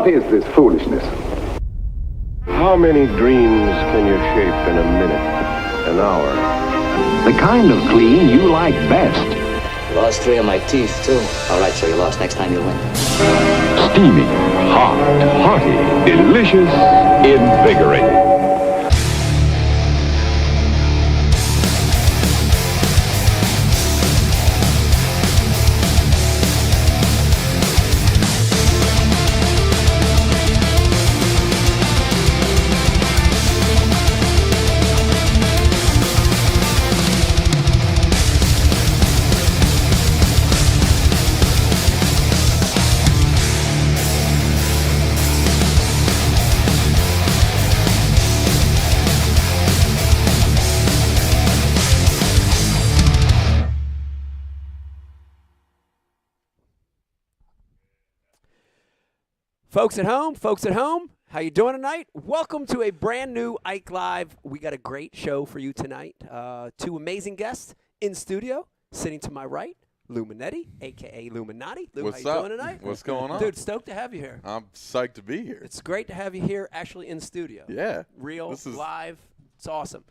What is this foolishness? How many dreams can you shape in a minute, an hour? The kind of clean you like best. Lost 3 of my teeth, too. All right, so you lost. Next time you win. Steamy, hot, hearty, delicious, invigorating. Folks at home, how you doing tonight? Welcome to a brand new Ike Live. We got a great show for you tonight. 2 amazing guests in studio. Sitting to my right, Lou Minetti, a.k.a. Luminati. Lou, What's how you up? doing tonight? What's going on? Dude, stoked to have you here. I'm psyched to be here. It's great to have you here actually in studio. Yeah. Real, live. It's awesome.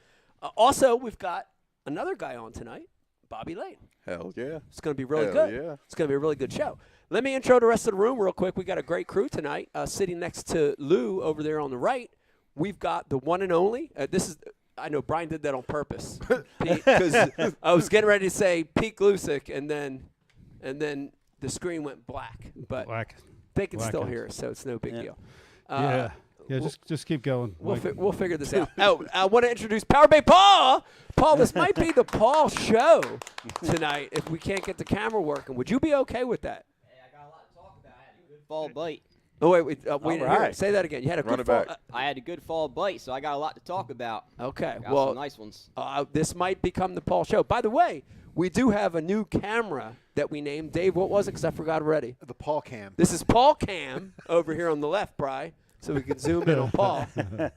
Also, we've got another guy on tonight, Bobby Lane. Hell yeah. It's going to be really Hell good. yeah. It's going to be a really good show. Let me intro the rest of the room real quick. We got a great crew tonight. Sitting next to Lou over there on the right, we've got the one and only. I know Brian did that on purpose because I was getting ready to say Pete Glusick, and then the screen went black. But they can still hear us, so it's no big deal. Just keep going. We'll figure this out. I want to introduce Power Bay Paul. Paul, this might be the Paul show tonight if we can't get the camera working. Would you be okay with that? Fall bite. Oh, wait, wait. Right. Say that again. You had a Run good it fall. back. I had a good fall bite, so I got a lot to talk about. Okay. Got Well, some nice ones. this might become the Paul show. By the way, we do have a new camera that we named. Dave, what was it? Because I forgot already. The Paul Cam. This is Paul Cam over here on the left, Bri, so we can zoom in on Paul.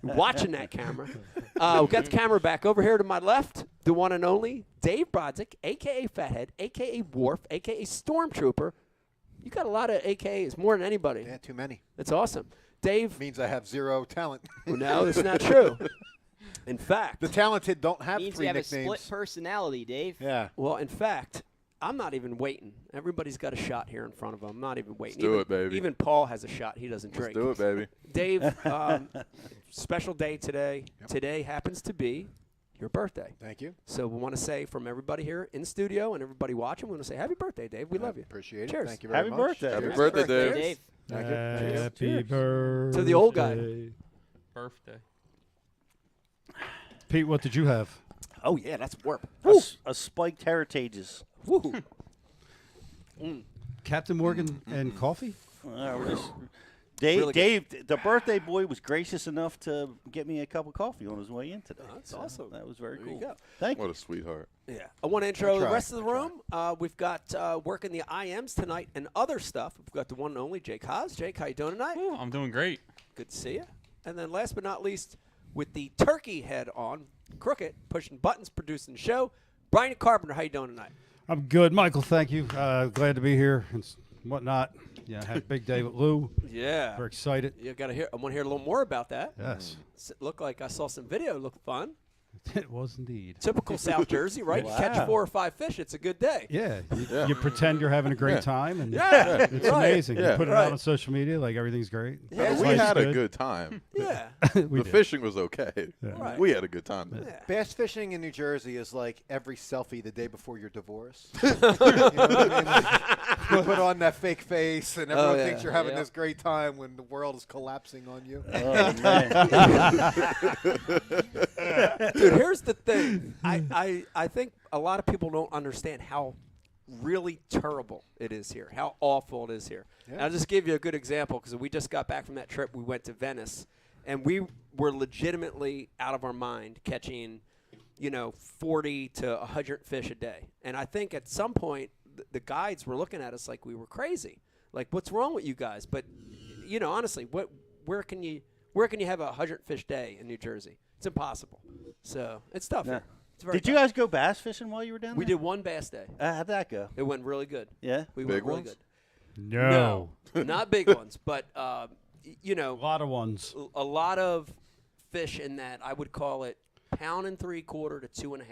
Watching that camera. We got the camera back over here to my left, the one and only Dave Brodzik, a.k.a. Fathead, a.k.a. Worf, a.k.a. Stormtrooper. You got a lot of AKAs, more than anybody. Yeah, too many. That's awesome. Dave. Means I have zero talent. No, that's not true. In fact. The talented don't have Means 3 you have nicknames. a split personality, Dave. Yeah. Well, in fact, I'm not even waiting. Everybody's got a shot here in front of them. I'm not even waiting. Let's do it, baby. Even Paul has a shot. He doesn't drink. Let's do it, baby. Dave, special day today. Yep. Today happens to be your birthday. Thank you. So we want to say from everybody here in studio and everybody watching, we want to say happy birthday, Dave. We love you. Appreciate it. Cheers. Thank you very much. Happy Cheers. birthday, Cheers. Dave. Dave. Thank you. Happy birthday. To the old guy. Birthday. Pete, what did you have? Oh, yeah, that's warp. A spiked heritages. Woo. Captain Morgan and coffee? Dave, Really Dave, the birthday boy was gracious enough to get me a cup of coffee on his way in today. That's awesome. That was very There cool. you go. Thank you. What a sweetheart. Yeah. I want to intro the try. rest of the room. We've got working the IMs tonight and other stuff. We've got the one and only Jake Haas. Jake, how you doing tonight? Ooh, I'm doing great. Good to see you. And then last but not least, with the turkey head on, crooked, pushing buttons, producing the show, Brian Carpenter, how you doing tonight? I'm good, Michael. Thank you. Glad to be here and whatnot. Yeah, I had a big day with Lou. Yeah. We're excited. You got to hear. I want to hear a little more about that. Yes, Looked like I saw some video. It looked fun. it was indeed. Typical South Jersey, right? You catch 4 or 5 fish. It's a good day. Yeah, you pretend you're having a great time, and Yeah. it's Right. amazing. Yeah. You put it Right. out on social media, like everything's great. Yeah. We Life's had a good time. Yeah. We The did. fishing was okay. Right. We had a good time. Though. Yeah. Bass fishing in New Jersey is like every selfie the day before your divorce. You know what I mean? You put on that fake face, and everyone yeah. thinks you're having Yeah. this great time when the world is collapsing on you. Oh, man. Dude, here's the thing. I think a lot of people don't understand how really terrible it is here, how awful it is here. And I'll just give you a good example because we just got back from that trip. We went to Venice, and we were legitimately out of our mind catching, 40 to 100 fish a day. And I think at some point the guides were looking at us like we were crazy. Like, what's wrong with you guys? But, honestly, where can you have a 100 fish day in New Jersey? It's impossible. So it's tough. Yeah. Here. It's very Did you tough. guys go bass fishing while you were down We there? did one bass day. How'd that go? It went really good. Yeah? We Big went really ones? good. No. Not big ones, but you A know, lot of ones. a lot of fish in that. I would call it 1.75 pounds to 2.5.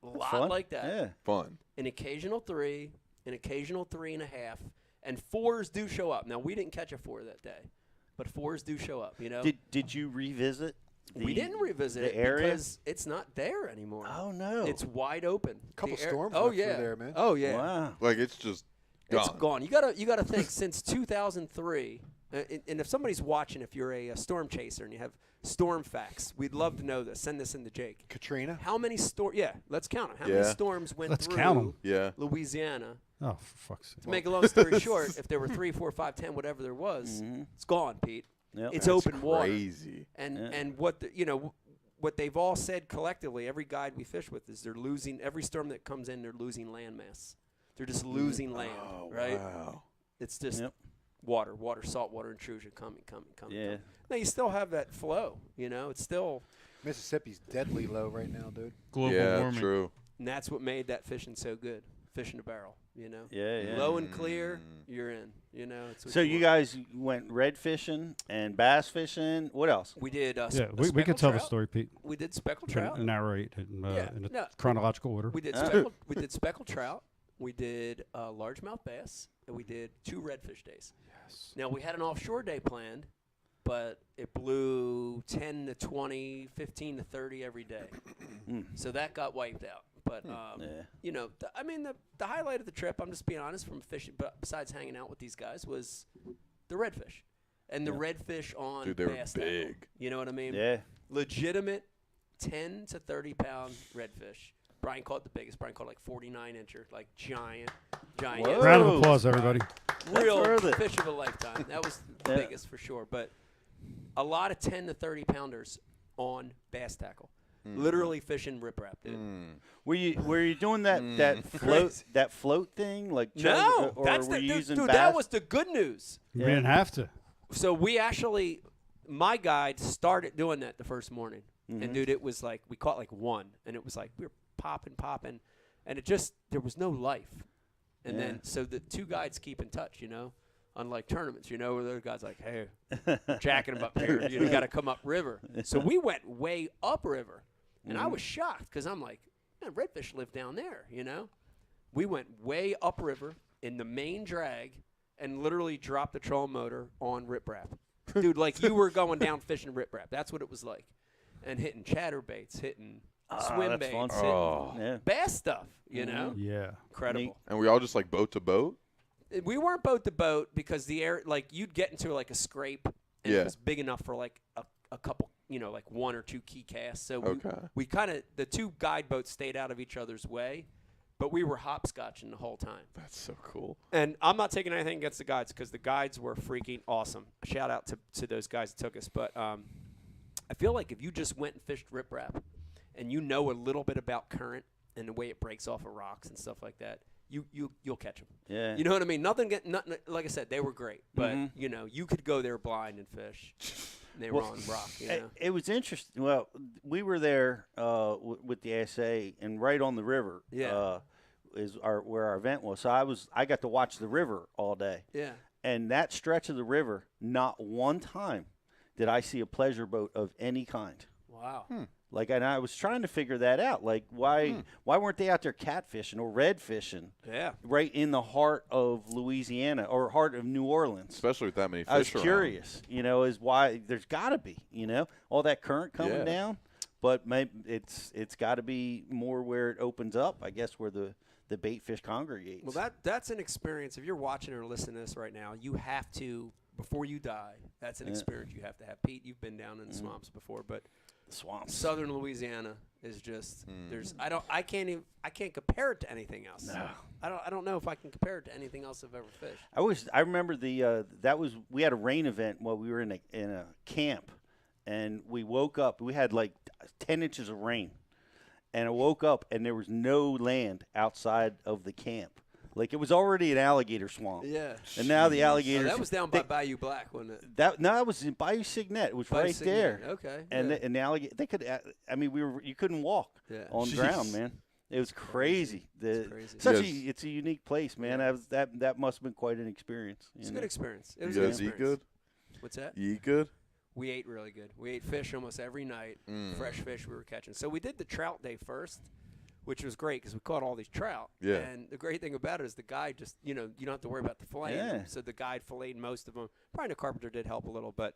A lot Fun. like that. Yeah. Fun. An occasional 3, an occasional 3.5, and 4s do show up. Now we didn't catch a 4 that day, but 4s do show up. You know, Did you revisit? we didn't revisit the it area? because it's not there anymore. Oh no. It's wide open. Couple The air- storms Oh went through yeah. there, man. Oh yeah. Wow. Like it's just gone. It's gone. You gotta think since 2003. And if somebody's watching, if you're a storm chaser and you have storm facts, we'd love to know this. Send this in to Jake. Katrina. How many storms? Yeah, let's count them. How Yeah. many storms went Let's through count 'em. Yeah. Louisiana? Oh, for fuck's sake. To make a long story short, if there were 3, 4, 5, 10, whatever there was, it's gone, Pete. Yep. It's That's open water. crazy. And Yeah. and what they've all said collectively, every guide we fish with, is they're losing every storm that comes in. They're losing landmass. They're just losing land, Oh, right? wow. It's just Yep. water, saltwater intrusion coming. Yeah. Now you still have that flow, it's still, Mississippi's deadly low right now, dude. Global Yeah, warming. true. and that's what made that fishing so good. Fish in a barrel, Yeah. Yeah. Low and clear, you're in, It's what So you want. guys went red fishing and bass fishing. What else? We did. Yeah, sp- we speckled can tell the trout. story, Pete. We did speckled Try trout. to narrate it Yeah, in a no. chronological order. We did speckled trout. We did largemouth bass, and we did 2 redfish days. Yes. Now we had an offshore day planned, but it blew 10 to 20, 15 to 30 every day, so that got wiped out. But Yeah. the highlight of the trip, I'm just being honest, from fishing, but besides hanging out with these guys, was the redfish, and the redfish on Dude, they were bass tackle. big. You know what I mean? Yeah. Legitimate 10 to 30 pound redfish. Brian caught the biggest. Brian caught like 49 incher, like giant. Whoa. Round of applause, everybody. Real worth it. fish of a lifetime. That was the Yeah. biggest for sure. But a lot of 10 to 30 pounders on bass tackle. Literally fishing riprap, dude. Were you doing that float thing like No, or that's were the you dude. using Dude, bass? that was the good news. We didn't have to. So we actually, my guide started doing that the first morning, and dude, it was like we caught like 1, and it was like we were popping, and it just there was no life, and then so the 2 guides keep in touch, unlike tournaments, where the guy's like, hey, jacking them up here, you got to come up river. So we went way up river, and I was shocked because I'm like, man, redfish live down there, We went way up river in the main drag and literally dropped the trolling motor on riprap. Dude, like you were going down fishing riprap. That's what it was like. And hitting chatterbaits, hitting swim that's fun. baits, hitting Yeah. bass stuff, Yeah. Incredible. And we all just like boat to boat? We weren't boat to boat because the air, like you'd get into like a scrape and Yeah. it was big enough for like a couple, like 1 or 2 key casts. So Okay. we kind of, the 2 guide boats stayed out of each other's way, but we were hopscotching the whole time. That's so cool. And I'm not taking anything against the guides because the guides were freaking awesome. Shout out to those guys that took us. But I feel like if you just went and fished riprap and you know a little bit about current and the way it breaks off of rocks and stuff like that, you'll catch them. Yeah. You know what I mean? Nothing. Like I said, they were great, but you could go there blind and fish. And they were on rock. It was interesting. Well, we were there with the ASA, and right on the river is where our event was. So I got to watch the river all day. Yeah. And that stretch of the river, not one time did I see a pleasure boat of any kind. Wow. Like, and I was trying to figure that out. Like, why weren't they out there catfishing or red fishing? Yeah. Right in the heart of Louisiana or heart of New Orleans. Especially with that many fish I was around. curious, is why there's got to be, all that current coming down. But maybe it's got to be more where it opens up, I guess, where the bait fish congregates. Well, that's an experience. If you're watching or listening to this right now, you have to, before you die, that's an experience you have to have. Pete, you've been down in the swamps before, but swamps. Southern Louisiana is just I can't compare it to anything else. No. I don't know if I can compare it to anything else I've ever fished. I remember we had a rain event while we were in a camp, and we woke up. We had like 10 inches of rain, and I woke up and there was no land outside of the camp. Like it was already an alligator swamp. Yeah. And now the alligators. that was down by Bayou Black, wasn't it? That was in Bayou Signet. It was Bayou right Signet. there. Okay. And yeah. the alligator, they could. I mean, you couldn't walk on the ground, man. It was crazy. It's crazy. It's a unique place, man. That must have been quite an experience. It's a good experience. It was You a good guys eat experience. good? What's that? You eat good? We ate really good. We ate fish almost every night, fresh fish we were catching. So we did the trout day first, which was great because we caught all these trout. Yeah. And the great thing about it is the guide just, you don't have to worry about the filleting. Yeah. So the guide filleted most of them. Brian the carpenter did help a little, but,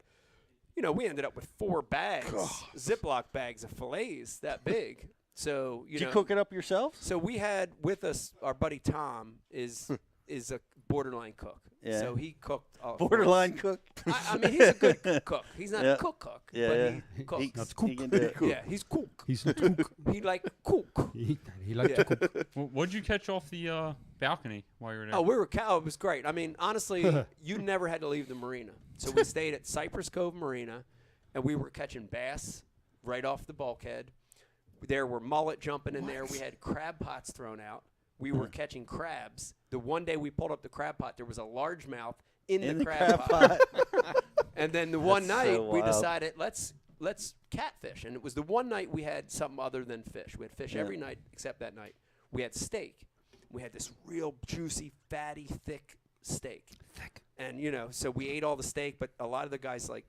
we ended up with 4 bags, Ziploc bags of fillets that big. So, Did you cook it up yourself? So we had with us our buddy Tom is a borderline cook. Yeah. So he cooked. For us. Borderline cook. I mean, he's a good cook. He's not Yeah. a cook, Yeah, but yeah. he cooks. He can do it. Yeah, he's cook. He's a cook. He like cook. He liked to cook. What'd you catch off the balcony while you were there? Oh, we were cow. It was great. I mean, honestly, you never had to leave the marina. So we stayed at Cypress Cove Marina, and we were catching bass right off the bulkhead. There were mullet jumping in there. We had crab pots thrown out. We were catching crabs. The one day we pulled up the crab pot, there was a largemouth in the crab pot. And then the one That's night so we wild. decided let's catfish, and it was the one night we had something other than fish. We had fish Yeah. every night except that night. We had steak. We had this real juicy, fatty, thick steak. And so we ate all the steak, but a lot of the guys would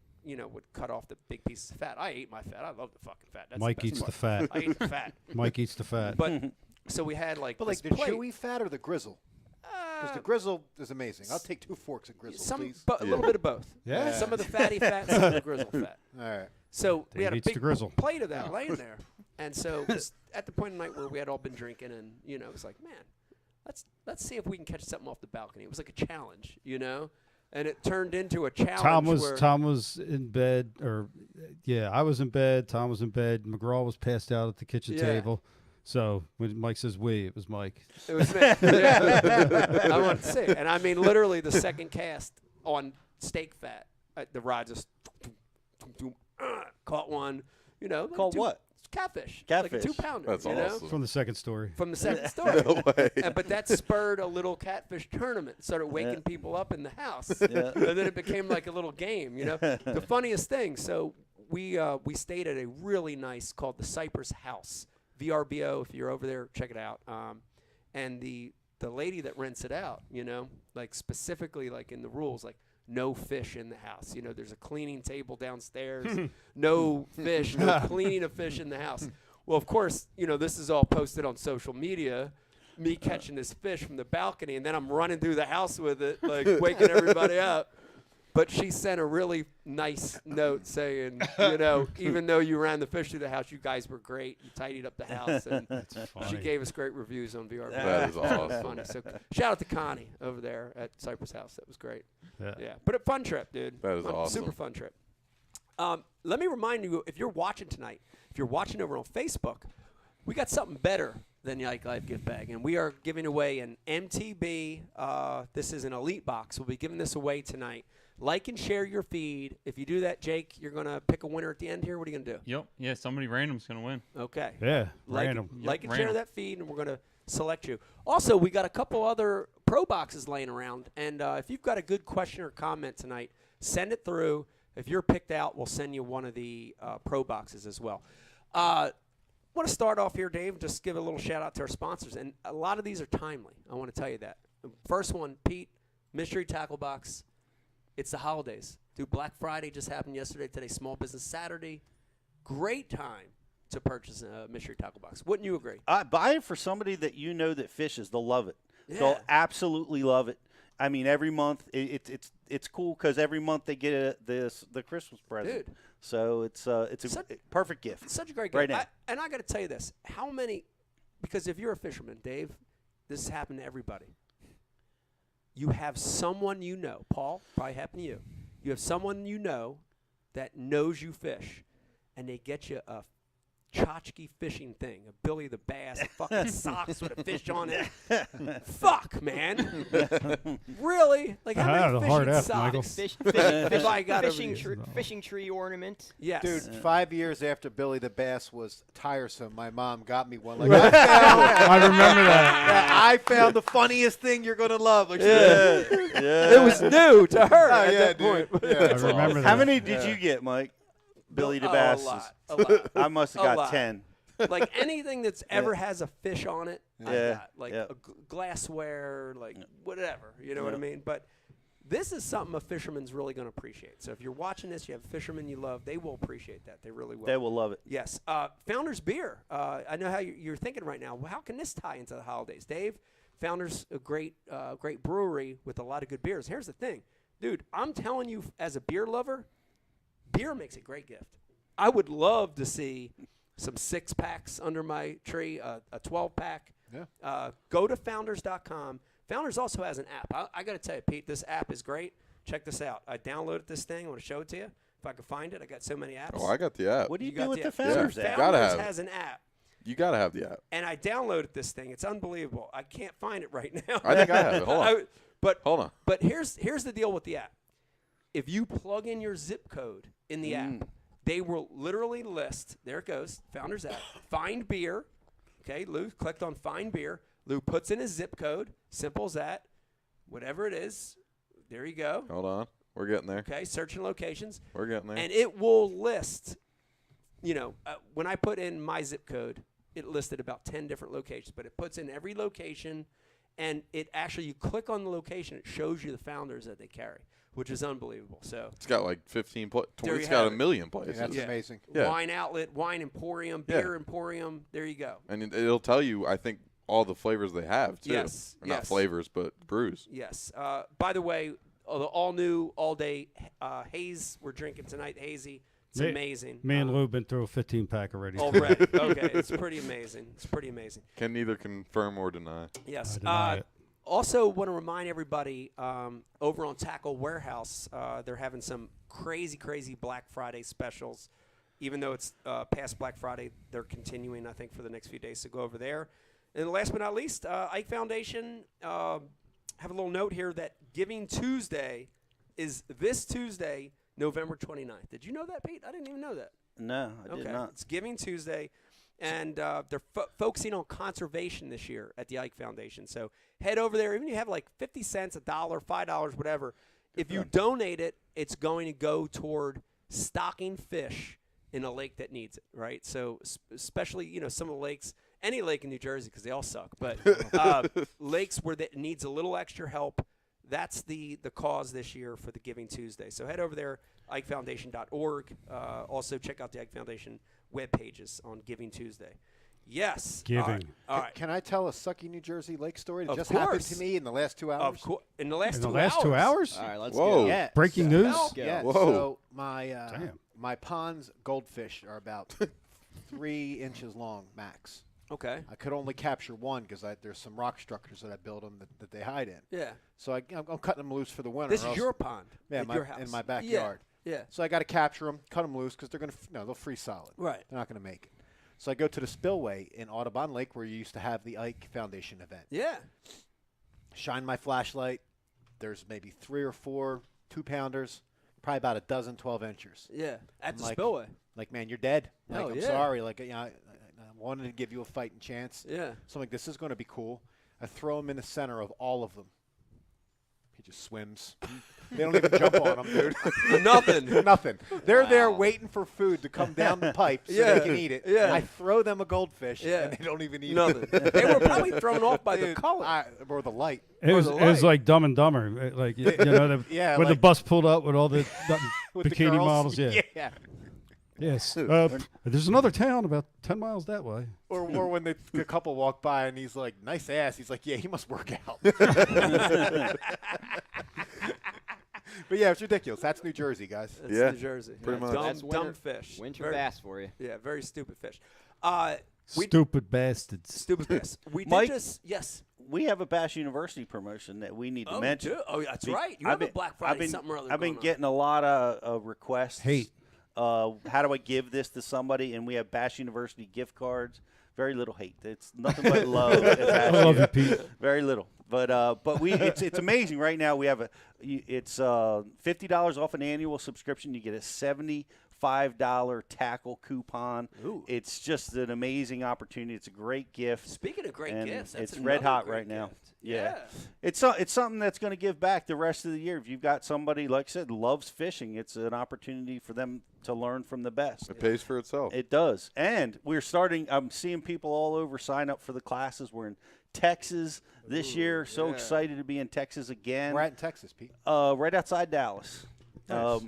cut off the big pieces of fat. I ate my fat. I love the fucking fat. That's Mike the best eats part. the fat. I ate the fat. Mike eats the fat. But so we had But this like the plate. chewy fat or the grizzle? Because the grizzle is amazing. I'll take 2 forks of grizzle, please. A little bit of both. Yeah. Some of the fatty fat, some of the grizzle fat. All right. So we Dave had a eats the big grizzle. plate of that laying there, and so it was at the point of night where we had all been drinking, and it was like, man, let's see if we can catch something off the balcony. It was like a challenge, and it turned into a challenge. Tom was in bed, I was in bed. Tom was in bed. McGraw was passed out at the kitchen Yeah. table. So when Mike says we, it was Mike. It was me. Yeah. I wanted to see it. And I mean, literally the second cast on steak fat, the rod just caught one. Like Caught what? Catfish. Catfish. Like a 2-pounder. That's awesome. From the second story. From the second story. No way. But that spurred a little catfish tournament. Started waking people up in the house. Yeah. And then it became like a little game, The funniest thing, so we stayed at a really nice called the Cypress House. VRBO, if you're over there, check it out. And the lady that rents it out, like specifically like in the rules, like no fish in the house. There's a cleaning table downstairs. No fish, no cleaning of fish in the house. Well, of course, this is all posted on social media. Me catching this fish from the balcony, and then I'm running through the house with it, like waking everybody up. But she sent a really nice note saying, even though you ran the fish through the house, you guys were great. You tidied up the house, and she gave us great reviews on VR. That is awesome. Funny. So shout out to Connie over there at Cypress House. That was great. Yeah. But a fun trip, dude. That is awesome. Super fun trip. Let me remind you, if you're watching tonight, if you're watching over on Facebook, we got something better than the Ike Live gift bag, and we are giving away an MTB. This is an Elite box. We'll be giving this away tonight. Like and share your feed. If you do that, Jake, you're going to pick a winner at the end here. What are you going to do? Yep. Yeah, somebody random's going to win. Okay. Yeah, Like random. and Yep, share random. that feed, and we're going to select you. Also, we got a couple other pro boxes laying around, and if you've got a good question or comment tonight, send it through. If you're picked out, we'll send you one of the pro boxes as well. I want to start off here, Dave, just give a little shout out to our sponsors, and a lot of these are timely. I want to tell you that. The first one, Pete, Mystery Tackle Box. It's the holidays. Dude, Black Friday just happened yesterday. Today, Small Business Saturday. Great time to purchase a Mystery Tackle Box. Wouldn't you agree? Buy it for somebody that that fishes. They'll love it. Yeah. They'll absolutely love it. I mean, every month it's cool because every month they get the Christmas present. Dude. So it's a perfect gift. It's such a great Right gift. now. And I got to tell you this. How many – because if you're a fisherman, Dave, this has happened to everybody. You have someone you know. Paul, probably happened to you. You have someone you know that knows you fish, and they get you a tchotchke fishing thing, a Billy the Bass, fucking socks with a fish on it. Fuck, man. Really? Like, how I many had a hard fishing F, socks Michael. have I got over fishing, you? fishing tree ornament. Yes. Dude, 5 years after Billy the Bass was tiresome, my mom got me one. Like, I remember that. I found the funniest thing you're going to love. Like, It was new to her Oh, at yeah, that dude. point. Yeah. I remember that. How many did you get, Mike? Billy the Bass. A lot. I must have A got lot. 10. Like anything that's ever has a fish on it, I Yeah, got. Like yeah. a glassware, like whatever. You know what I mean? But this is something a fisherman's really going to appreciate. So if you're watching this, you have a fisherman you love, they will appreciate that. They really will. They will love it. Yes. Founders Beer. I know how you're thinking right now. Well, how can this tie into the holidays? Dave, Founders, a great brewery with a lot of good beers. Here's the thing. Dude, I'm telling you, as a beer lover, beer makes a great gift. I would love to see some 6-packs under my tree, a 12-pack. Yeah. Go to founders.com. Founders also has an app. I got to tell you, Pete, this app is great. Check this out. I downloaded this thing. I want to show it to you. If I can find it. I got so many apps. Oh, I got the app. What do you, got do with the app. Founders Yeah. app? Gotta Founders have it. has an app. You got to have the app. And I downloaded this thing. It's unbelievable. I can't find it right now. I think I have it. Hold on. Hold on. But here's the deal with the app. If you plug in your zip code in the app, they will literally list, there it goes, Founders app, find beer. Okay, Lou clicked on find beer. Lou puts in his zip code. Simple as that. Whatever it is, there you go. Hold on. We're getting there. Okay, searching locations. We're getting there. And it will list, when I put in my zip code, it listed about 10 different locations, but it puts in every location, and it actually, you click on the location, it shows you the Founders that they carry, which is unbelievable. So It's got like 15 There It's you got have a it. million places. That's amazing. Yeah. wine outlet, wine emporium, beer emporium, there you go. And it'll tell you, I think, all the flavors they have, too. Yes, Or not yes. flavors, but brews. Yes. By the way, the all-new, all-day haze we're drinking tonight, hazy. It's amazing. Me and Lou been through a 15-pack already. Already. Okay, it's pretty amazing. It's pretty amazing. Can neither confirm or deny. Yes. I deny it. Also, want to remind everybody over on Tackle Warehouse, they're having some crazy Black Friday specials. Even though it's past Black Friday, they're continuing, I think, for the next few days to go over there. And last but not least, Ike Foundation, have a little note here that Giving Tuesday is this Tuesday, November 29th. Did you know that, Pete? I didn't even know that. No, I did not. It's Giving Tuesday, and they're focusing on conservation this year at the Ike Foundation. So head over there. Even if you have like 50 cents, $1, $5, whatever. If you donate it, it's going to go toward stocking fish in a lake that needs it, right? So especially, some of the lakes, any lake in New Jersey, because they all suck, but lakes where that needs a little extra help, that's the cause this year for the Giving Tuesday. So head over there, IkeFoundation.org. Also check out the Ike Foundation web pages on Giving Tuesday. Yes. Giving. All right. Can I tell a sucky New Jersey lake story that Of just happened course. to me in the last 2 hours? Of course. In the last In 2 the last 2 hours? All right, let's Whoa. go. Yeah. Breaking so, news? Yeah. Whoa. So my Damn. my pond's goldfish are about 3 inches long max. Okay. I could only capture one because there's some rock structures that I built them that they hide in. Yeah. So I'm cutting them loose for the winter. This or is else- your pond. yeah, at my, your house. in my backyard. Yeah. So I got to capture them, cut them loose because they're gonna they'll freeze solid. Right. They're not gonna make it. So I go to the spillway in Audubon Lake where you used to have the Ike Foundation event. Yeah. Shine my flashlight. There's maybe 3 or 4 2-pounders, probably about a dozen 12-inchers. Yeah. At the like- spillway. Like, man, you're dead. Like, Oh, I'm yeah. sorry. Like, I wanted to give you a fighting chance. Yeah. So I'm like, this is going to be cool. I throw him in the center of all of them. He just swims. They don't even jump on him, dude. Nothing. Nothing. They're there waiting for food to come down the pipe so Yeah. they can eat it. Yeah. I throw them a goldfish, Yeah. and they don't even eat Nothing. it. They were probably thrown off by the Dude, color. or the light. It was the it was light. like Dumb and Dumber, like Yeah, when the like- bus pulled up with all the With the bikini girls. models. Yeah. Yeah. Yes. There's another town about 10 miles that way. Or when the couple walk by and he's like, nice ass. He's like, yeah, he must work out. But yeah, it's ridiculous. That's New Jersey, guys. That's Yeah, New Jersey. pretty much. Dumb, That's dumb winter- fish. Winter Very- bass for you. Yeah, very stupid fish. We Stupid bastards. stupid fish. We did Mike? just yes. We have a Bash University promotion that we need to mention. Oh, that's Be- right. You I've have a been- Black I've Friday been- something or other. I've been going on. getting a lot of requests. Hate. How do I give this to somebody? And we have Bash University gift cards. Very little hate. It's nothing but love. I love you, Pete. Very little. But we it's amazing right now. We have it's $50 off an annual subscription. You get a $75 tackle coupon. Ooh. It's just an amazing opportunity. It's a great gift. Speaking of great and gifts, that's it's red another hot great right now. gift. Yeah. It's something that's going to give back the rest of the year. If you've got somebody, like I said, loves fishing, it's an opportunity for them to learn from the best. It pays for itself. It does. And I'm seeing people all over sign up for the classes. We're in Texas this year. So excited to be in Texas again. We're at in Texas, Pete. Right outside Dallas. Nice.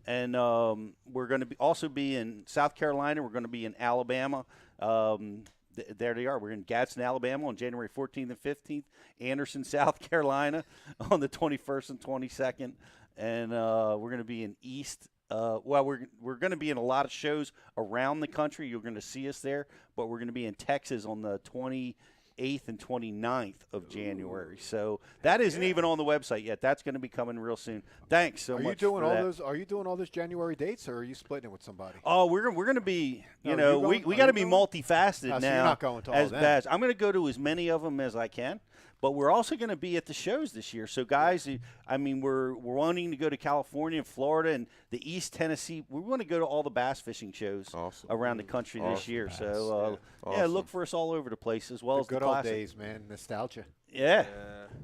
We're going to also be in South Carolina. We're going to be in Alabama. There they are. We're in Gadsden, Alabama on January 14th and 15th. Anderson, South Carolina on the 21st and 22nd. And we're going to be in East. We're going to be in a lot of shows around the country. You're going to see us there. But we're going to be in Texas on the 28th and 29th of January. So that isn't even on the website yet. That's going to be coming real soon. Thanks so much. Are you doing for all that. those? Are you doing all those January dates, or are you splitting it with somebody? Oh, we're going to be, No, are you going? we Are got to you be going? multifaceted Oh, so now. you're not going to all as of them. bad. I'm going to go to as many of them as I can. But we're also going to be at the shows this year. So, guys, we're wanting to go to California and Florida and the East Tennessee. We want to go to all the bass fishing shows around the country this year. So, look for us all over the place as well The as good the old classic. days, man. Nostalgia. Yeah.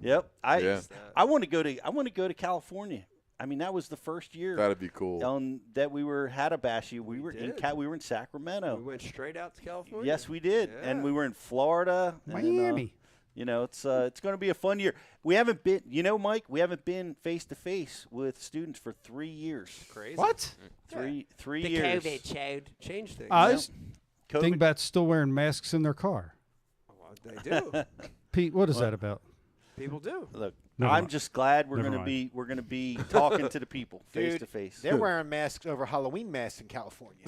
Yep. Yeah. I want to go to California. I mean, that was the first year That'd be cool. that we had a bash year. We were in Sacramento. We went straight out to California. Yes, we did, Yeah. and we were in Florida, Miami. it's going to be a fun year. We haven't been, Mike. We haven't been face to face with students for 3 years. Crazy. What? Three The years. COVID showed changed things. This COVID. dingbats still wearing masks in their car. Well, they do. Pete, what is that about? People do. Look, Never I'm mind. just glad we're Never going to be talking to the people face Dude, to face. They're wearing masks over Halloween masks in California.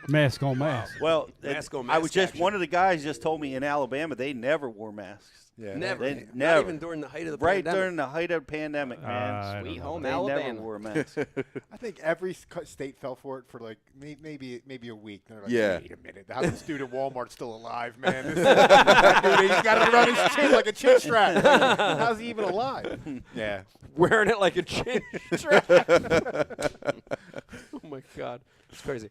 Mask on mask. Well, Mask on I was mask just action. one of the guys just told me in Alabama they never wore masks. Yeah. Never. They Not never. even during the height of the Right pandemic. during the height of the pandemic, I man. don't Sweet know. home They Alabama. never wore a mask. I think every state fell for it for like maybe a week. They're like, Yeah. wait a minute, how's this dude at Walmart still alive, man? That dude, he's got it around his chin like a chin strap. Like, how's he even alive? Yeah. Wearing it like a chin strap. Oh, my God. It's crazy.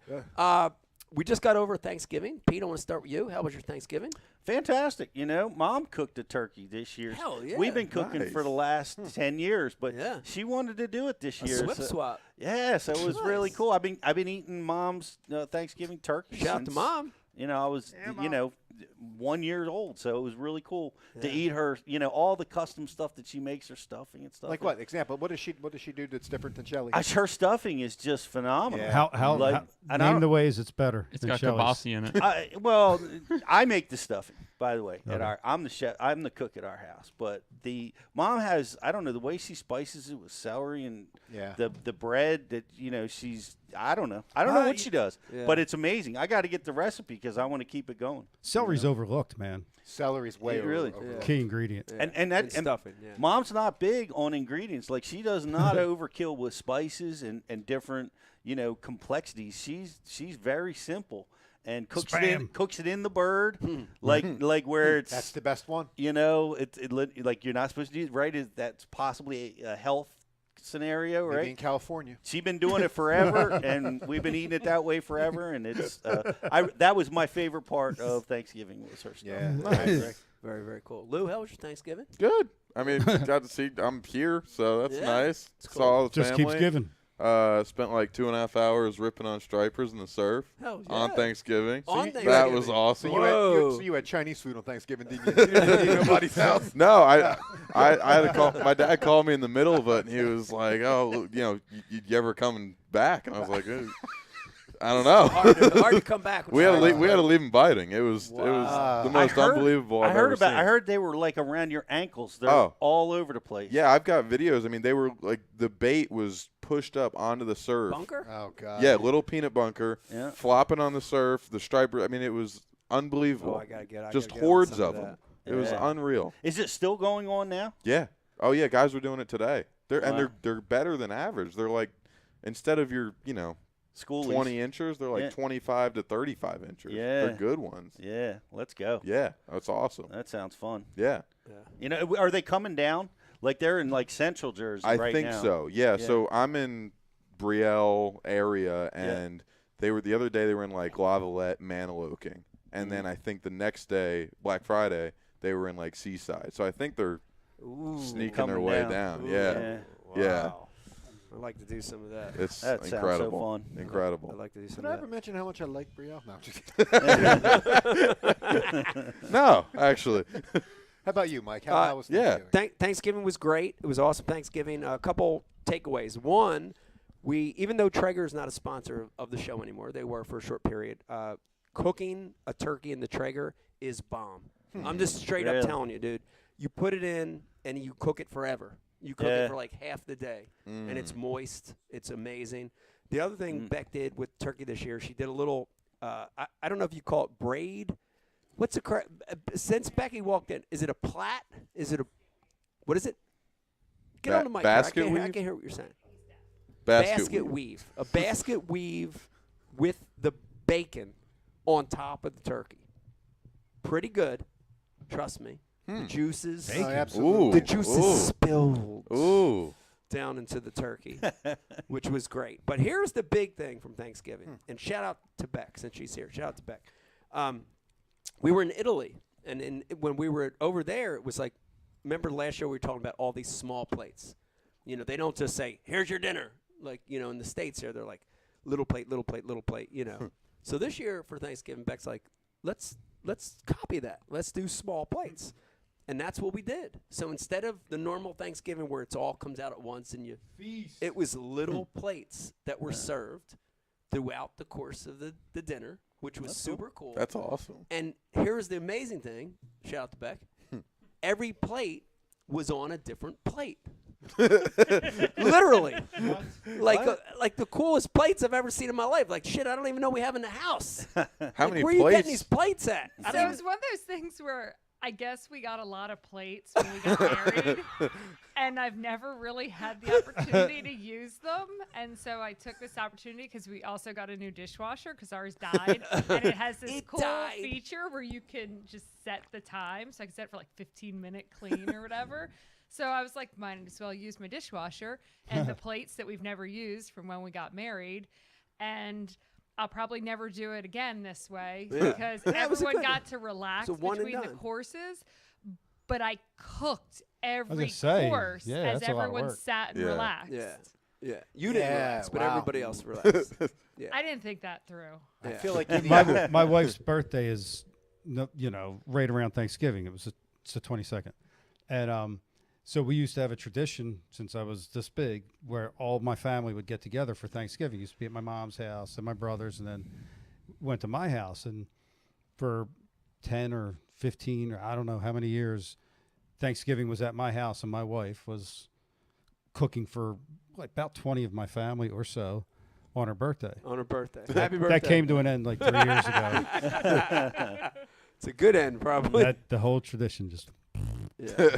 We just got over Thanksgiving. Pete, I want to start with you. How was your Thanksgiving? Fantastic. Mom cooked a turkey this year. Hell yeah. We've been cooking Nice. for the last 10 years, but Yeah. she wanted to do it this A year. swip so- swap. Yeah, so it was really Nice. cool. I've been eating Mom's Thanksgiving turkey. Shout out to since, Mom. I was 1 year old, so it was really cool to eat her. All the custom stuff that she makes, her stuffing and stuff. Like what? Example. What does she do that's different than Shelly? Her stuffing is just phenomenal. Yeah. How Like, and I name don't- the ways it's better. It's than got Shelley's. kibasi in it. I make the stuffing, by the way. Okay. I'm the chef. I'm the cook at our house. But the mom has, I don't know, the way she spices it with celery and Yeah. the bread that she's. I don't know. I don't know what she does, Yeah. but it's amazing. I got to get the recipe because I want to keep it going. Celery's overlooked, man. Celery's way It really- over. Yeah. Key ingredient. Yeah. And that and stuffing. Yeah. Mom's not big on ingredients. Like she does not overkill with spices and different complexities. She's very simple and cooks it in the bird like where it's That's the best one. like you're not supposed to do it right. That's possibly a health scenario, Maybe right? in California. She's been doing it forever, and we've been eating it that way forever. And it's that was my favorite part of Thanksgiving was her stuff. Yeah. Nice. Very, very cool. Lou, how was your Thanksgiving? Good. I mean, got to see. I'm here, so that's Yeah. nice. It's cool. Saw all the Just family. keeps giving. Spent like 2.5 hours ripping on stripers in the surf Hell yeah. on Thanksgiving. On That Thanksgiving. was awesome. Whoa. You had Chinese food on Thanksgiving, didn't you? You didn't eat nobody's house. No, I had to call. My dad called me in the middle of it, and he was like, "Oh, you ever coming back?" And I was like, "I don't know." Hard to come back. We had to leave him biting. It was the most unbelievable I've ever seen. I heard they were like around your ankles. They're Oh. all over the place. Yeah, I've got videos. I mean, they were like the bait was pushed up onto the surf. Bunker? Oh God. Yeah, little peanut bunker, Yeah. flopping on the surf. The striper. I mean, it was unbelievable. Oh, I gotta get. Just gotta get on hordes some of that. them. It was Yeah. unreal. Is it still going on now? Yeah. Oh yeah, guys were doing it today. Wow. They're better than average. They're like instead of your Schoolies. 20 inches, they're like Yeah. 25 to 35 inches. Yeah. They're good ones. Yeah, let's go. Yeah, that's awesome. That sounds fun. Yeah, Are they coming down? Like they're in like Central Jersey I right think now. so. Yeah, Yeah. so I'm in Brielle area, and they were the other day. They were in like Lavalette, Maniloking, and then I think the next day, Black Friday, they were in like Seaside. So I think they're sneaking their Coming way down. down. Yeah. Yeah. Wow. I'd like to do some of that. It's That sounds so incredible. fun. Incredible. I'd like to do some Did I of ever that. mention how much I like Brielle? No, I'm just kidding. No, actually. How about you, Mike? How was yeah. Thanksgiving? Thanksgiving was great. It was awesome Thanksgiving. A couple takeaways. One, even though Traeger is not a sponsor of the show anymore, they were for a short period. Cooking a turkey in the Traeger is bomb. I'm just straight up Really? telling you, dude. You put it in and you cook it forever. You cook it Yeah. for like half the day, and it's moist. It's amazing. The other thing Beck did with turkey this year, she did a little. I don't know if you call it braid. What's the correct? Since Becky walked in, is it a plait? Is it a? What is it? Get on the mic. here. basket I weave? can't hear what you're saying. Basket weave. A basket weave with the bacon on top of the turkey. Pretty good. Trust me. The juices. Oh, absolutely. Ooh. The juices Ooh. spilled Ooh. down into the turkey, which was great. But here's the big thing from Thanksgiving. And shout out to Beck since she's here. Shout out to Beck. We were in Italy, and when we were over there, it was like, remember last year we were talking about all these small plates. You know, they don't just say, here's your dinner. Like, you know, in the States here, they're like, little plate, little plate, little plate, you know. So this year for Thanksgiving, Beck's like, let's copy that. Let's do small plates. And that's what we did. So instead of the normal Thanksgiving where it's all comes out at once and you feast, it was little plates that were served throughout the course of the dinner, which was super cool. That's awesome. And here's the amazing thing. Shout out to Beck. Every plate was on a different plate. Literally. Like the coolest plates I've ever seen in my life. Like, shit, I don't even know we have in the house. How many Where are you plates? getting these plates at? I So don't it was one of those things where I guess we got a lot of plates when we got married, and I've never really had the opportunity to use them. And so I took this opportunity because we also got a new dishwasher because ours died, and it has this It cool died. feature where you can just set the time. So I can set it for like 15-minute clean or whatever. So I was like, might as well use my dishwasher and the plates that we've never used from when we got married, and I'll probably never do it again this way because Yeah, it was a everyone good got to relax So one and between the done. courses. But I cooked every gonna say, course yeah, as that's a lot of everyone work. sat and Yeah. relaxed. Yeah. You didn't Yeah, relax, but wow. everybody else relaxed. Yeah. I didn't think that through. I Yeah. feel like you need My wife's birthday is, right around Thanksgiving. It's the 22nd, and so we used to have a tradition since I was this big, where all my family would get together for Thanksgiving. It used to be at my mom's house and my brother's, and then went to my house. And for 10 or 15 or I don't know how many years, Thanksgiving was at my house, and my wife was cooking for about 20 of my family or so on her birthday. On her birthday. Happy birthday. That came to an end like 3 years ago. It's a good end, probably. The whole tradition just. Yeah.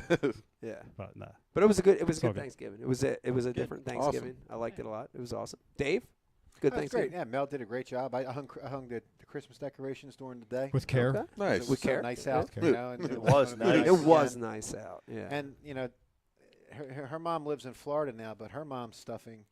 Yeah. But nah. But it was a good all good. Thanksgiving. It was a different Thanksgiving. I liked it a lot. It was awesome. Dave? Good That's Thanksgiving. great. Yeah, Mel did a great job. I hung the Christmas decorations during the day. With care. Okay. Nice. It was With so care. nice Yeah. out. You know, and It was nice. It was Yeah. nice out. Yeah. And her mom lives in Florida now, but her mom's stuffing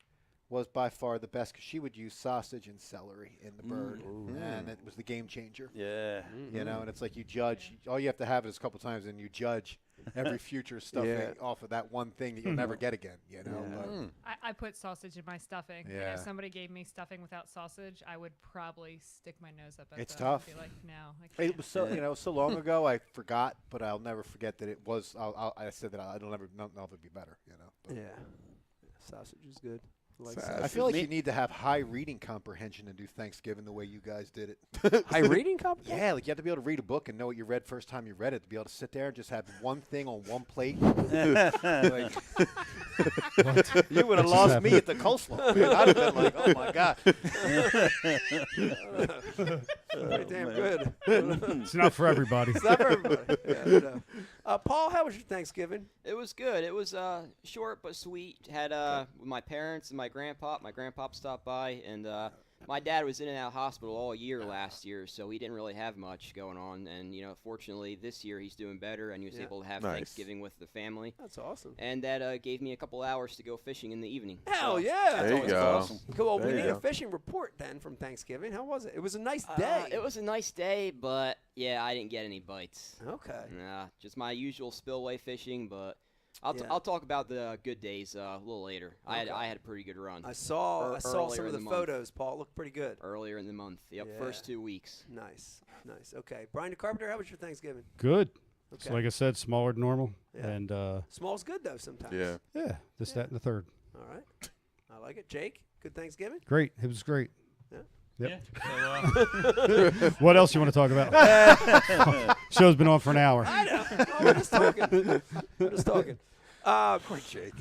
was by far the best because she would use sausage and celery in the bird, and it was the game changer. Yeah. You know, and it's like you judge. All you have to have is a couple times, and you judge every future stuffing Yeah. off of that one thing that you'll never get again. You know, Yeah. but I put sausage in my stuffing. And Yeah. if somebody gave me stuffing without sausage, I would probably stick my nose up at It's them tough. and be like, no, I it can't. was so so long ago. I forgot, but I'll never forget that it was. I said that it'll never be better. You know. But Yeah. Sausage is good. I like Sausage. sausage. I feel like you need to have high reading comprehension to do Thanksgiving the way you guys did it. High reading comprehension? Yeah, like you have to be able to read a book and know what you read first time you read it. To be able to sit there and just have one thing on one plate. Like, you would have What just lost me at the coleslaw. Man. I'd have been like, oh my god. Pretty damn good. It's not for everybody. It's not for everybody. Yeah, no. Paul, how was your Thanksgiving? It was good. It was short but sweet. Had with my parents and my grandpa. My grandpa stopped by, and my dad was in and out of hospital all year last year, so he didn't really have much going on. And fortunately, this year he's doing better, and he was able to have Nice. Thanksgiving with the family. That's awesome. And that gave me a couple hours to go fishing in the evening. Hell So yeah. There you go. awesome. Cool. Well, we There you need a go. fishing report then from Thanksgiving. How was it? It was a nice day. It was a nice day, but yeah, I didn't get any bites. Okay. Nah, just my usual spillway fishing, but I'll talk about the good days a little later. I had a pretty good run. I saw some earlier of the in month. photos, Paul. It looked pretty good. Earlier in the month. Yep, Yeah. first 2 weeks. Nice. Okay, Brian DeCarpenter, how was your Thanksgiving? Good. Okay. So like I said, smaller than normal, Yeah. and Small's good though sometimes. yeah, this, that, and the third. All right. I like it. Jake, good Thanksgiving. Great. It was great. Yeah. Yep. Yeah. So, What else you want to talk about? Show's been on for an hour. I know. I'm just talking. Poor Jake.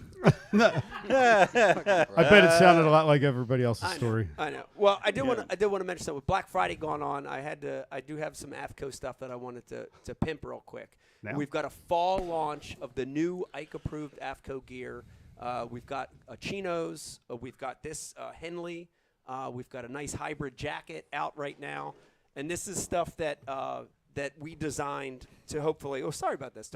I bet it sounded a lot like everybody else's story. I know. Well, I did want to mention something. With Black Friday going on, I do have some AFCO stuff that I wanted to pimp real quick. Now? We've got a fall launch of the new Ike-approved AFCO gear. We've got chinos. We've got this Henley. We've got a nice hybrid jacket out right now, and this is stuff that we designed to hopefully. Oh, sorry about this.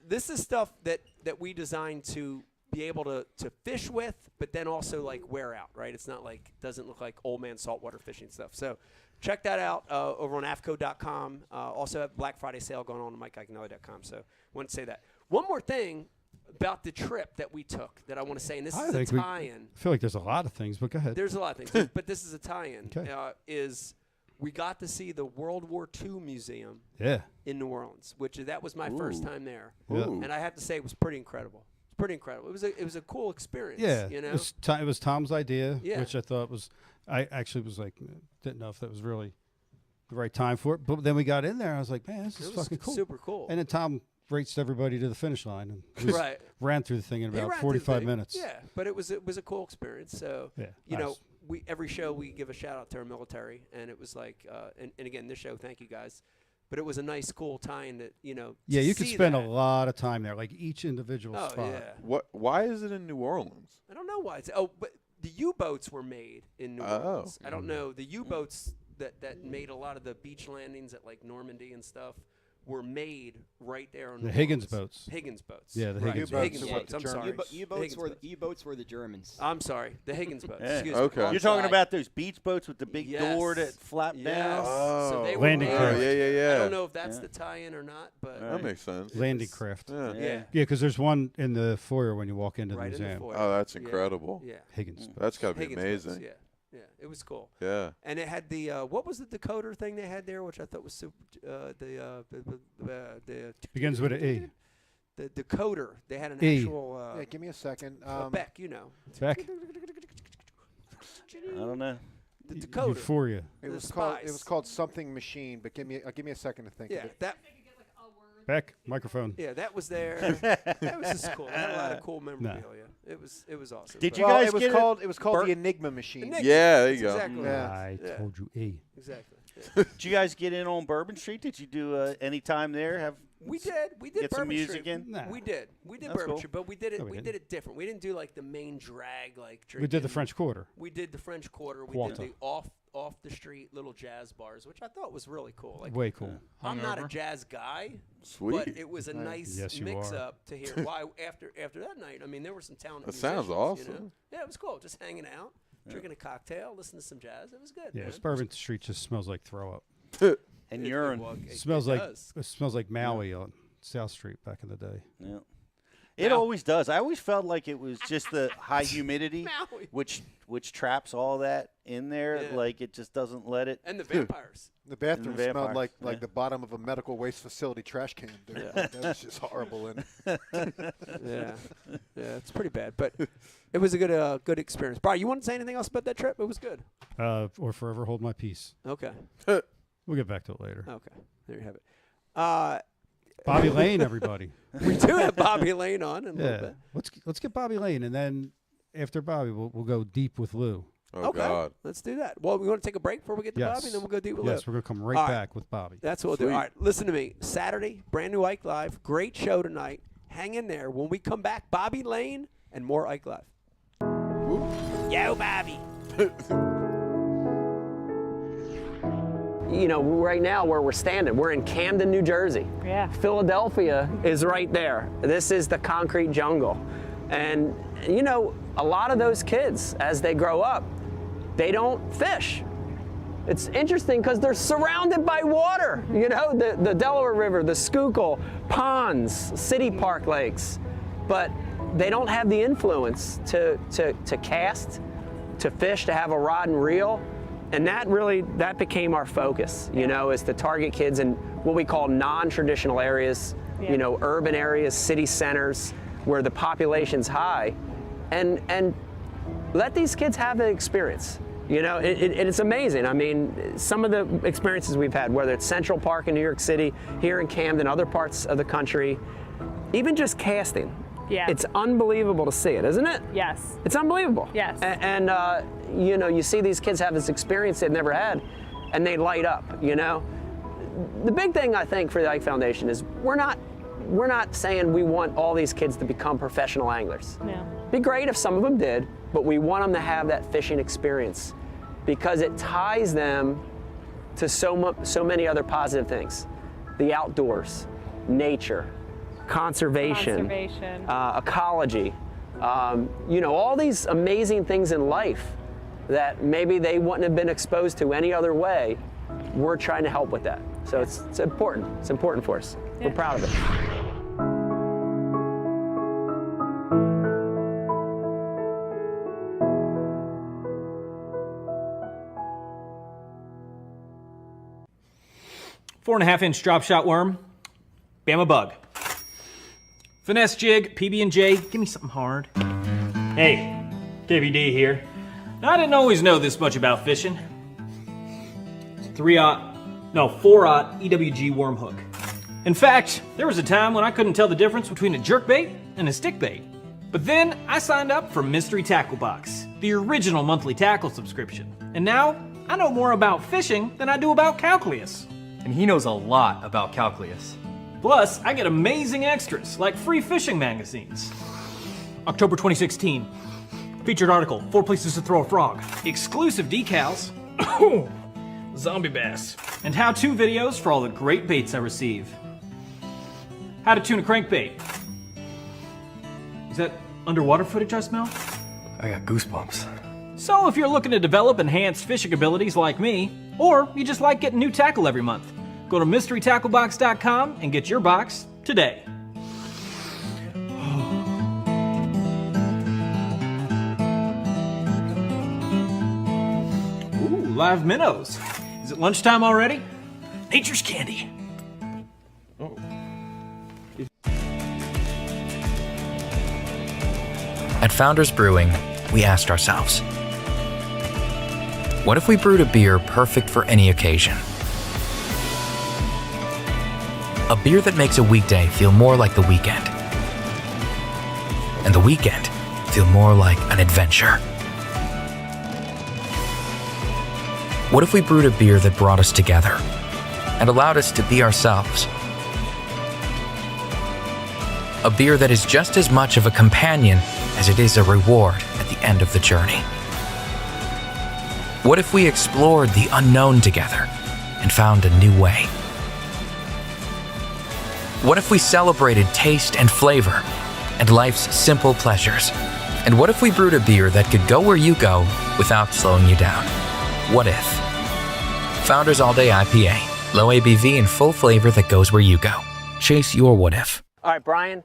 This is stuff that we designed to be able to fish with, but then also like wear out, right? It's not like, doesn't look like old man saltwater fishing stuff. So check that out over on AFCO.com. Also have Black Friday sale going on MikeIconelli.com. So I want to say that. One more thing about the trip that we took that I want to say, and this is a tie-in. I feel like there's a lot of things, but go ahead. There's a lot of things, but this is a tie-in. Okay. Is we got to see the World War II Museum in New Orleans, that was my first time there. Yeah. And I have to say it was pretty incredible. It's pretty incredible. It was a cool experience. Yeah, you know? it was Tom's idea, Yeah. which I thought was. I actually was like, didn't know if that was really the right time for it. But then we got in there, I was like, man, this is It was fucking cool. super cool. And then Tom raced everybody to the finish line and just Right. ran through the thing in He about ran through the 45 thing. minutes. Yeah, but it was a cool experience. So Yeah, you know, nice. every show we give a shout out to our military, and it was like, and again, this show, thank you guys. But it was a nice, cool tie-in that Yeah, to you could see spend that. a lot of time there, like each individual Oh spot. yeah. Why is it in New Orleans? I don't know why. But the U-boats were made in New Orleans. I don't know. The U-boats that made a lot of the beach landings at like Normandy and stuff were made right there on The New Higgins Orleans. boats. Higgins boats. Yeah, the Right. Higgins boats. Higgins Yeah, boats. I'm German. sorry. U-boats were the Germans. I'm sorry. The Higgins boats. Yeah. Excuse me. Okay. Wrong You're talking side. about those beach boats with the big Yes. door that flap Yes. down? So they were Landing made- craft. Yeah. I don't know if that's Yeah. the tie-in or not, but That makes sense. Landing craft. Yeah. yeah. Yeah, because there's one in the foyer when you walk into Right the in the museum. foyer. Oh, that's Yeah. incredible. Yeah. Higgins. That's got to be Higgins boats, amazing. Yeah. Yeah. It was cool. Yeah. And it had the what was the decoder thing they had there, which I thought was super. The Begins with an E. The decoder. They had an E. actual. Yeah, give me a second. Beck, you know. Beck. I don't know. The decoder. Euphoria. It The was called spice. something machine, but give me a second to think Yeah, of it. that. Beck. Microphone. Yeah, that was there. That was just cool. It had a lot of cool memorabilia. It was awesome. Did But- you Well, guys it was get called it was called Bert- the Enigma machine. Enigma. Yeah, there you That's go. Exactly. Yeah. I Yeah. told you E. Exactly. Did you guys get in on Bourbon Street? Did you do any time there? Have We did. We did Get some Bourbon music Street. in? Nah. We did. We did That's Bourbon cool. Street, but we did it. No, we we didn't. did it different. We didn't do like the main drag like. We did the drinking. French Quarter. We did the French Quarter. We Quarter. did the off the street little jazz bars, which I thought was really cool. Like Way cool. I'm not a Hungover. jazz guy, Sweet. but it was a nice Yes, you mix are. up to hear why after that night. I mean, there were some talented. That sounds musicians, You know? awesome. Yeah, it was cool. Just hanging out, drinking a cocktail, listening to some jazz. It was good. Yeah, man. Bourbon Street just smells like throw up. and It- urine? well, It smells like does. it smells like Maui on South Street back in the day. Yeah. It always does. I always felt like it was just the high humidity, Maui. which traps all that in there. Yeah. Like it just doesn't let it. And the vampires. The bathroom vampire, smelled like yeah. the bottom of a medical waste facility trash can. Dude. That was just horrible. And Yeah, it's pretty bad, but it was a good experience. Brian, you want to say anything else about that trip? It was good. Or forever hold my peace. Okay, We'll get back to it later. okay, there you have it. Bobby Lane, everybody. We do have Bobby Lane on in a little Yeah, bit. let's get Bobby Lane, and then after Bobby, we'll go deep with Lou. Oh Okay, God. let's do that. Well, we want to take a break before we get to Yes. Bobby, and then we'll go deep with Yes, Lou. we're gonna come right All right. back with Bobby. That's what we'll do. Sweet. All right, listen to me. Saturday, brand new Ike Live. Great show tonight. Hang in there. When we come back, Bobby Lane and more Ike Live. Yo, Bobby. You know, right now where we're standing, we're in Camden, New Jersey. Yeah. Philadelphia is right there. This is the concrete jungle. And, you know, a lot of those kids, as they grow up, they don't fish. It's interesting because they're surrounded by water. You know, the Delaware River, the Schuylkill, ponds, city park lakes, but they don't have the influence to cast, to fish, to have a rod and reel. And that became our focus, you know, is to target kids in what we call non-traditional areas, you know, urban areas, city centers, where the population's high, and let these kids have the experience. You know, it's amazing. I mean, some of the experiences we've had, whether it's Central Park in New York City, here in Camden, other parts of the country, even just casting. Yeah. It's unbelievable to see it, isn't it? Yes. It's unbelievable. Yes. And you know, you see these kids have this experience they've never had, and they light up, you know? The big thing, I think, for the Ike Foundation is we're not saying we want all these kids to become professional anglers. No. It'd be great if some of them did, but we want them to have that fishing experience because it ties them to so many other positive things. The outdoors, nature, conservation. Ecology, you know, all these amazing things in life that maybe they wouldn't have been exposed to any other way. We're trying to help with that. So it's important. It's important for us. Yeah. We're proud of it. Four 4.5-inch drop shot worm, Bama bug. Finesse jig, PB&J, give me something hard. Hey, KVD here. Now, I didn't always know this much about fishing. 4-aught EWG worm hook. In fact, there was a time when I couldn't tell the difference between a jerkbait and a stickbait. But then I signed up for Mystery Tackle Box, the original monthly tackle subscription. And now I know more about fishing than I do about calculus. And he knows a lot about calculus. Plus, I get amazing extras like free fishing magazines. October 2016. Featured article, 4 places to throw a frog. Exclusive decals. Zombie bass. And how-to videos for all the great baits I receive. How to tune a crankbait. Is that underwater footage I smell? I got goosebumps. So if you're looking to develop enhanced fishing abilities like me, or you just like getting new tackle every month, go to MysteryTackleBox.com and get your box today. Ooh, live minnows. Is it lunchtime already? Nature's candy. Oh. At Founders Brewing, we asked ourselves, what if we brewed a beer perfect for any occasion? A beer that makes a weekday feel more like the weekend, and the weekend feel more like an adventure. What if we brewed a beer that brought us together and allowed us to be ourselves? A beer that is just as much of a companion as it is a reward at the end of the journey. What if we explored the unknown together and found a new way? What if we celebrated taste and flavor and life's simple pleasures? And what if we brewed a beer that could go where you go without slowing you down? What if? Founders All Day IPA. Low ABV and full flavor that goes where you go. Chase your what if. All right, Brian,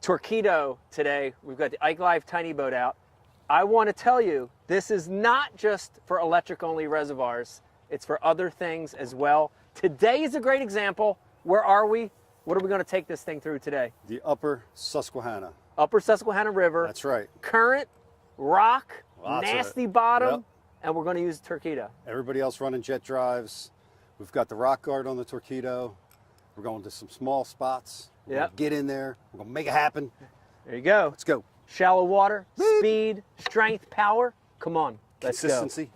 Torquedo today. We've got the Ike Live Tiny Boat out. I want to tell you, this is not just for electric-only reservoirs. It's for other things as well. Today is a great example. Where are we? What are we going to take this thing through today? The Upper Susquehanna. Upper Susquehanna River. That's right. Current, rock, Lots nasty bottom, Yep. and we're going to use Torquedo. Everybody else running jet drives. We've got the rock guard on the Torquedo. We're going to some small spots. We're gonna get in there. We're going to make it happen. There you go. Let's go. Shallow water, speed, strength, power. Come on, let's go. Consistency.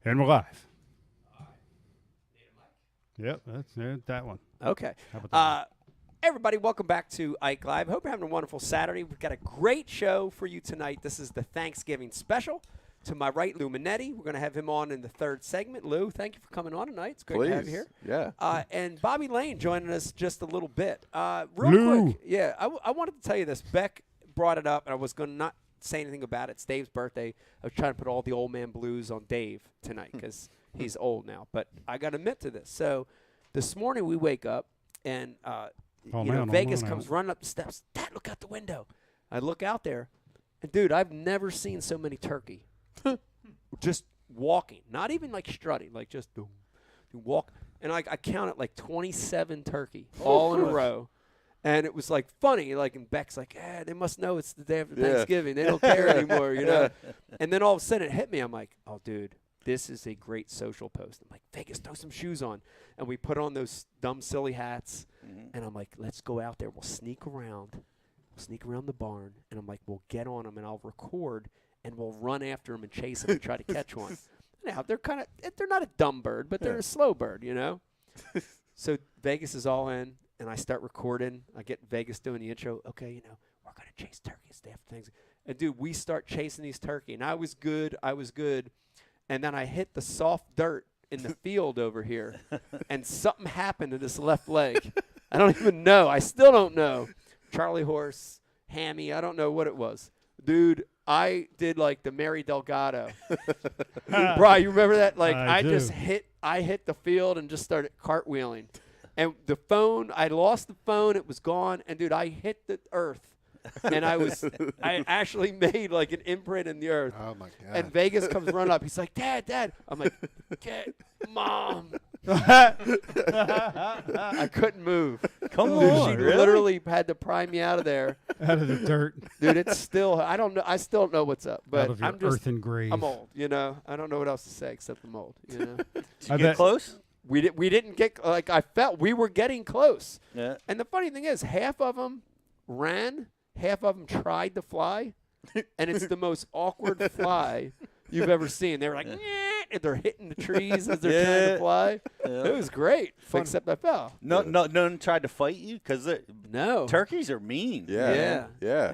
And we're live. Yep, that's that one. Okay. How about that one? Everybody, welcome back to Ike Live. Hope you're having a wonderful Saturday. We've got a great show for you tonight. This is the Thanksgiving special. to my right, Lou Minetti. We're going to have him on in the third segment. Lou, thank you for coming on tonight. It's great to have you here. Yeah. And Bobby Lane joining us just a little bit. Real quick, yeah, I wanted to tell you this. Beck brought it up, and I was going to not say anything about it. It's Dave's birthday. I was trying to put all the old man blues on Dave tonight because he's old now. But I got to admit to this. So this morning we wake up, and Vegas comes running up the steps. Dad, look out the window. I look out there, and, dude, I've never seen so many turkey. Just walking, not even like strutting, like just walk. And I counted like 27 turkey all in a row. And it was like funny, like, and Beck's like, they must know it's the day after Thanksgiving. They don't care anymore, you know. And then all of a sudden it hit me. I'm like, oh, dude, this is a great social post. I'm like, Vegas, throw some shoes on. And we put on those dumb, silly hats. And I'm like, let's go out there. We'll sneak around the barn. And I'm like, we'll get on them and I'll record. And we'll run after them and chase them and try to catch one. Now, they're not a dumb bird, but they're a slow bird, you know. So Vegas is all in. And I start recording. I get Vegas doing the intro. Okay, we're going to chase turkeys after things. And, dude, we start chasing these turkey. And I was good. And then I hit the soft dirt in the field over here. And something happened to this left leg. I don't even know. I still don't know. Charlie horse, hammy. I don't know what it was. Dude, I did like the Mary Delgado. Brian, you remember that? Like I hit the field and just started cartwheeling. And the phone, I lost the phone. It was gone. And, dude, I hit the earth. And I actually made, like, an imprint in the earth. Oh, my God. And Vegas comes running up. He's like, Dad. I'm like, Mom. I couldn't move. Come Dude, on, she really? literally had to pry me out of there. Out of the dirt. Dude, it's still, I don't know. I still don't know what's up. But Out of your I'm just, earthen grave. I'm old, I don't know what else to say except I'm old, Did you get close? We didn't get, like, I felt we were getting close. Yeah. And the funny thing is, half of them ran, half of them tried to fly, and it's the most awkward fly you've ever seen. They were like, and they're hitting the trees as they're trying to fly. It was great, except I fell. None tried to fight you? Because no. Turkeys are mean. Yeah.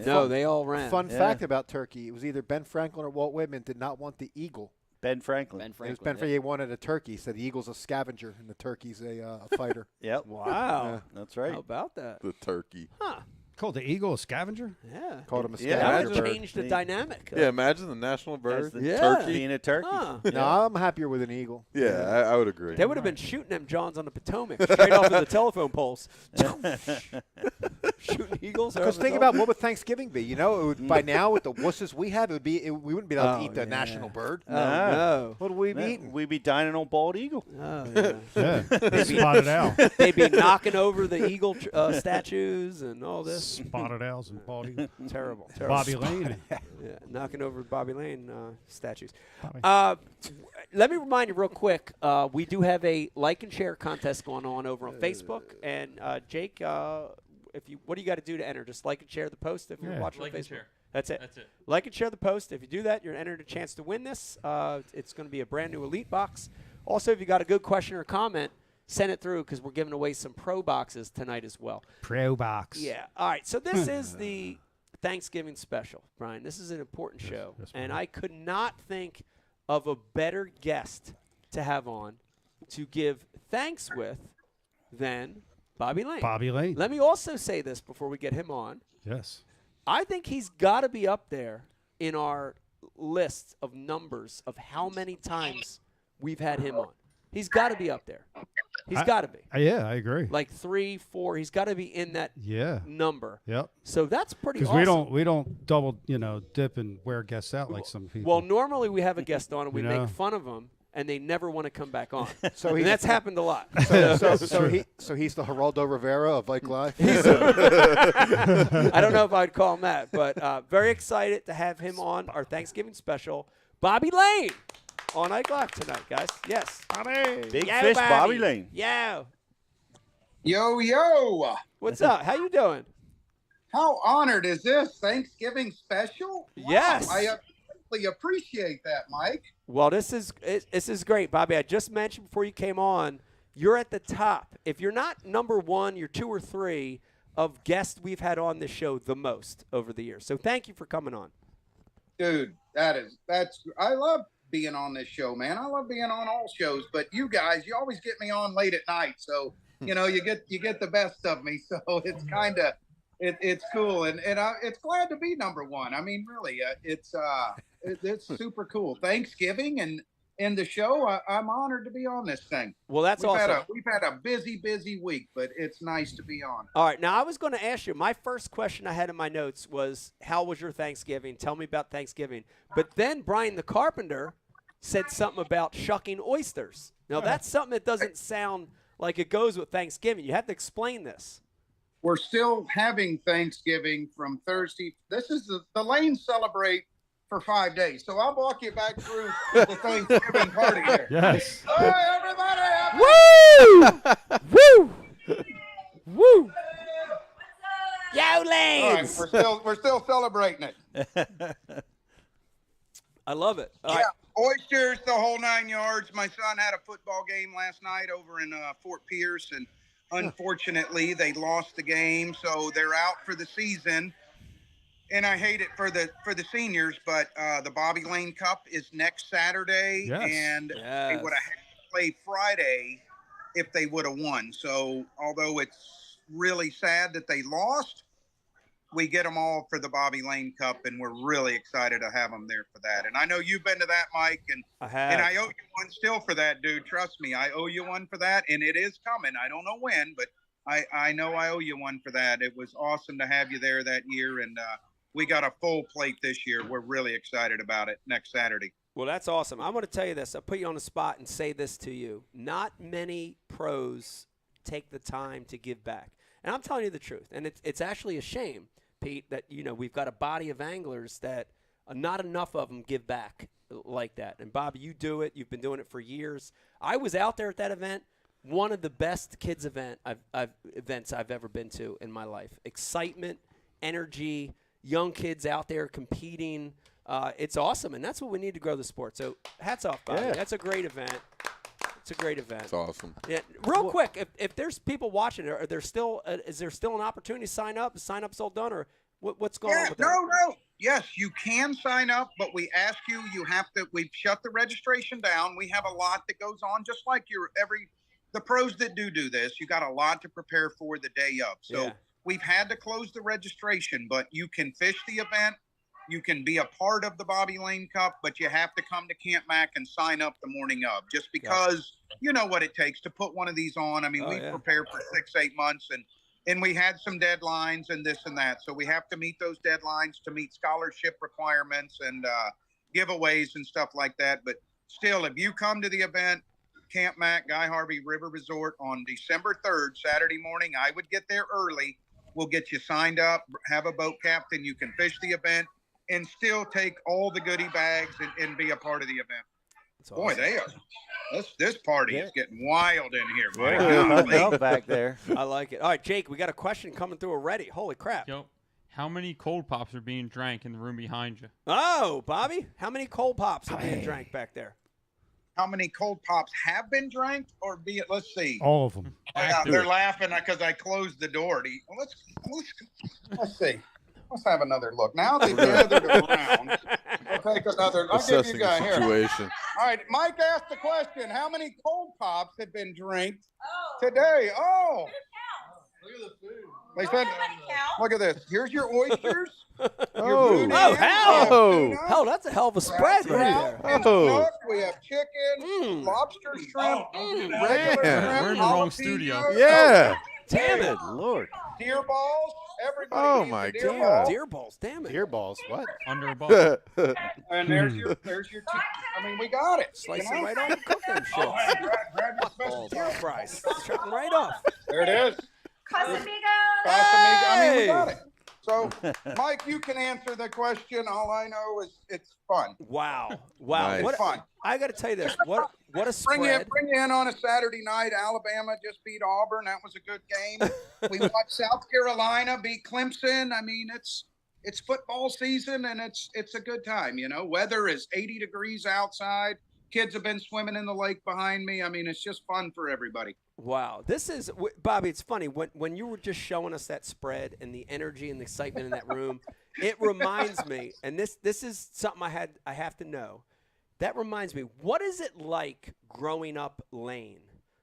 No, they all ran. Fun fact about turkey, it was either Ben Franklin or Walt Whitman did not want the eagle. Ben Franklin. It was Ben Franklin. He wanted a turkey. He said the eagle's a scavenger and the turkey's a fighter. Yep. Wow. That's right. How about that? The turkey. Huh. Called the eagle a scavenger? Yeah. Called him a That scavenger. would change the dynamic. Yeah, imagine the national bird. Turkey. Being a turkey. Huh. No, I'm happier with an eagle. Yeah, I would agree. They would have been shooting them Johns on the Potomac straight off of the telephone poles. Shooting eagles. Because think about what would Thanksgiving be? It would, by now with the wusses we have, we wouldn't be allowed to eat the national bird. No. What would we be eating? We'd be dining on bald eagle. Oh, yeah. Yeah. Spotted owl. They'd be knocking over the eagle statues and all this. Spotted owls and bald eagle. Terrible. Bobby Lane. Yeah, knocking over Bobby Lane statues. Bobby. Let me remind you real quick, we do have a like and share contest going on over on Facebook. And Jake, what do you got to do to enter? Just like and share the post if you're watching on Facebook. Share. That's it. Like and share the post. If you do that, you're entered a chance to win this. It's going to be a brand new Elite box. Also, if you got a good question or comment, send it through because we're giving away some Pro boxes tonight as well. Pro box. Yeah. All right. So this is the Thanksgiving special, Brian. This is an important show. And I could not think of a better guest to have on to give thanks with than Bobby Lane. Bobby Lane. Let me also say this before we get him on. Yes. I think he's got to be up there in our list of numbers of how many times we've had him on. He's got to be up there. He's got to be. Yeah, I agree. Like 3, 4. He's got to be in that number. Yep. So that's pretty awesome. Because we don't double, dip and wear guests out like some people. Well, normally we have a guest on and we make fun of them, and they never want to come back on. So and that's happened a lot. So he's the Geraldo Rivera of Like Live. I don't know if I'd call him that, but very excited to have him on our Thanksgiving special. Bobby Lane on Ike Live tonight, guys. Yes. Big fish, Bobby Lane. Yo. Yo. What's up? How you doing? How honored is this Thanksgiving special? Wow, Yes. I really appreciate that, Mike. Well, this is great, Bobby. I just mentioned before you came on, you're at the top. If you're not number 1, you're 2 or 3 of guests we've had on this show the most over the years. So thank you for coming on. Dude, I love being on this show, man. I love being on all shows, but you guys, you always get me on late at night. So, you get the best of me. So it's kind of, it's cool. And it's glad to be number one. I mean, really, it's super cool. Thanksgiving and the show, I'm honored to be on this thing. Well, that's awesome. We've had a busy week, but it's nice to be on. All right. Now, I was going to ask you, my first question I had in my notes was, how was your Thanksgiving? Tell me about Thanksgiving. But then Brian the Carpenter said something about shucking oysters. Now, that's something that doesn't sound like it goes with Thanksgiving. You have to explain this. We're still having Thanksgiving from Thursday. This is the Lanes celebrate for 5 days. So I'll walk you back through the Thanksgiving party here. Yes. All right, everybody. Woo! Woo! Yo, Lanes! All right, we're still celebrating it. I love it. Yeah, oysters, the whole 9 yards. My son had a football game last night over in Fort Pierce, and unfortunately, they lost the game, so they're out for the season. And I hate it for the seniors, but the Bobby Lane Cup is next Saturday, and they would have had to play Friday if they would have won. So although it's really sad that they lost, we get them all for the Bobby Lane Cup, and we're really excited to have them there for that. And I know you've been to that, Mike, and I owe you one still for that, dude. Trust me, I owe you one for that, and it is coming. I don't know when, but I know I owe you one for that. It was awesome to have you there that year, and we got a full plate this year. We're really excited about it next Saturday. Well, that's awesome. I'm going to tell you this. I'll put you on the spot and say this to you. Not many pros take the time to give back. And I'm telling you the truth. And it's actually a shame, Pete, that, we've got a body of anglers that not enough of them give back like that. And, Bob, you do it. You've been doing it for years. I was out there at that event. One of the best kids events I've ever been to in my life. Excitement, energy, young kids out there competing. It's awesome, and that's what we need to grow the sport. So hats off, Bobby. Yeah. That's a great event. It's a great event. It's awesome. Yeah. Real quick, if there's people watching, is there still an opportunity to sign up? Is sign up all done, or what's going on with that? No. Yes, you can sign up, but we ask you have to. We've shut the registration down. We have a lot that goes on, just like the pros that do this. You got a lot to prepare for the day of. So. Yeah. We've had to close the registration, but you can fish the event. You can be a part of the Bobby Lane Cup, but you have to come to Camp Mac and sign up the morning of, just because you know what it takes to put one of these on. I mean, we prepared for 6-8 months, and we had some deadlines and this and that. So we have to meet those deadlines to meet scholarship requirements and giveaways and stuff like that. But still, if you come to the event, Camp Mac, Guy Harvey River Resort on December 3rd, Saturday morning, I would get there early. We'll get you signed up, have a boat captain. You can fish the event and still take all the goodie bags and be a part of the event. Awesome. Boy, they are. This party is getting wild in here, Mike. Back there. I like it. All right, Jake, we got a question coming through already. Holy crap. Yo, how many cold pops are being drank in the room behind you? Oh, Bobby, how many cold pops are being drank back there? How many cold pops have been drank, or be it? Let's see. All of them. They're laughing because I closed the door. Let's see. Let's have another look. Now they've gathered around. I'll take another. I'll give you guys here. Situation. All right, Mike asked the question: how many cold pops have been drank today? Oh. Look at the food. They said, look at this. Here's your oysters. Hell, that's a hell of a spread right there. We have chicken, lobster, shrimp, We're in the wrong studio. Yeah. Damn it. Lord. Deer balls. Everybody. Oh my God. Deer balls. Damn it. Deer balls. What? Under a ball. And there's your I mean, we got it. Slice it right off and cook them shit. Grab your special deer fries. Chop them right off. There it is. Casamigos. I mean, we got it. So, Mike, you can answer the question. All I know is it's fun. Wow. Nice. What fun. I got to tell you this. What a spread. Bring you in on a Saturday night. Alabama just beat Auburn. That was a good game. We watched South Carolina beat Clemson. I mean, it's football season, and it's a good time. Weather is 80 degrees outside. Kids have been swimming in the lake behind me. I mean, it's just fun for everybody. Wow. This is, Bobby, it's funny. When you were just showing us that spread and the energy and the excitement in that room, it reminds me, and this is something I have to know. That reminds me, what is it like growing up Lane?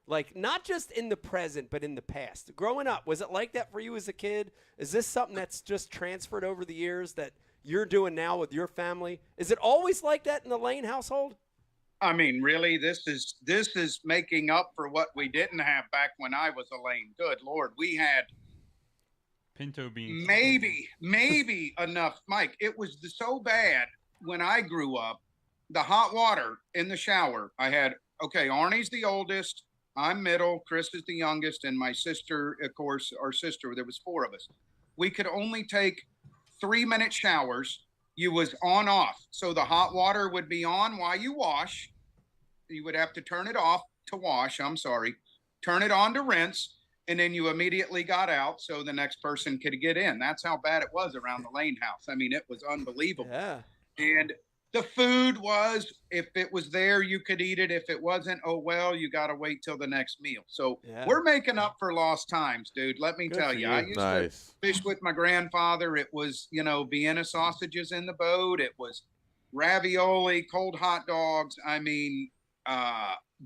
Like, not just in the present, but in the past. Growing up, was it like that for you as a kid? Is this something that's just transferred over the years that you're doing now with your family? Is it always like that in the Lane household? I mean, really, this is making up for what we didn't have back when I was a Lane. Good Lord, we had pinto beans. Maybe enough, Mike. It was so bad when I grew up. The hot water in the shower. I had Arnie's the oldest. I'm middle. Chris is the youngest, and my sister, of course, our sister. There was 4 of us. We could only take 3-minute showers. You was on off, so the hot water would be on while you wash. You would have to turn it off to wash. I'm sorry, turn it on to rinse, and then you immediately got out so the next person could get in. That's how bad it was around the Lane house. I mean, it was unbelievable. Yeah. And the food was, if it was there, you could eat it. If it wasn't, oh, well, you got to wait till the next meal. So we're making up for lost times, dude. Let me tell you. I used to fish with my grandfather. It was, Vienna sausages in the boat. It was ravioli, cold hot dogs. I mean,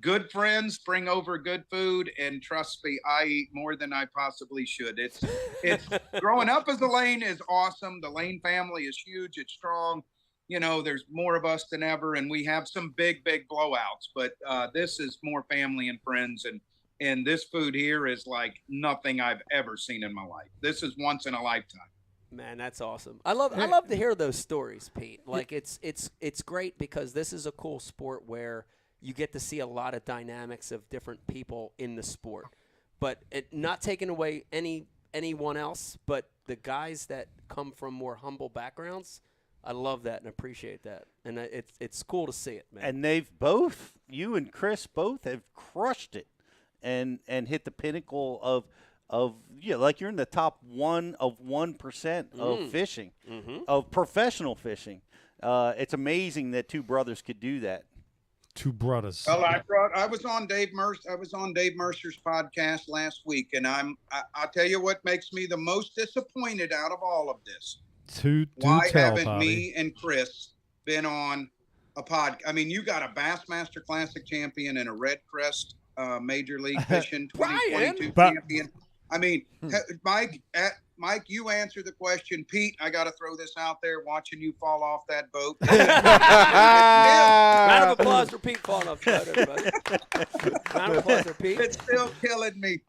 good friends bring over good food. And trust me, I eat more than I possibly should. It's growing up as a Lane is awesome. The Lane family is huge. It's strong. There's more of us than ever, and we have some big blowouts, but this is more family and friends, and this food here is like nothing I've ever seen in my life. This is once in a lifetime. Man, that's awesome. I love to hear those stories, Pete. Like it's great because this is a cool sport where you get to see a lot of dynamics of different people in the sport, but not taking away anyone else, but the guys that come from more humble backgrounds. I love that and appreciate that, and it's cool to see it, man. And they've you and Chris both have crushed it, and hit the pinnacle of like you're in the top 1% of fishing, of professional fishing. It's amazing that 2 brothers could do that. 2 brothers. Well, I was on Dave Mercer's podcast last week, and I'll tell you what makes me the most disappointed out of all of this. Why haven't Bobby. me and Chris been on a pod? I mean, you got a Bassmaster Classic champion and a Red Crest Major League Fishing 2022 champion. I mean, Mike, you answer the question. Pete, I got to throw this out there. Watching you fall off that boat. Round of applause for Pete falling off the boat, everybody. Round of applause for Pete. It's still killing me.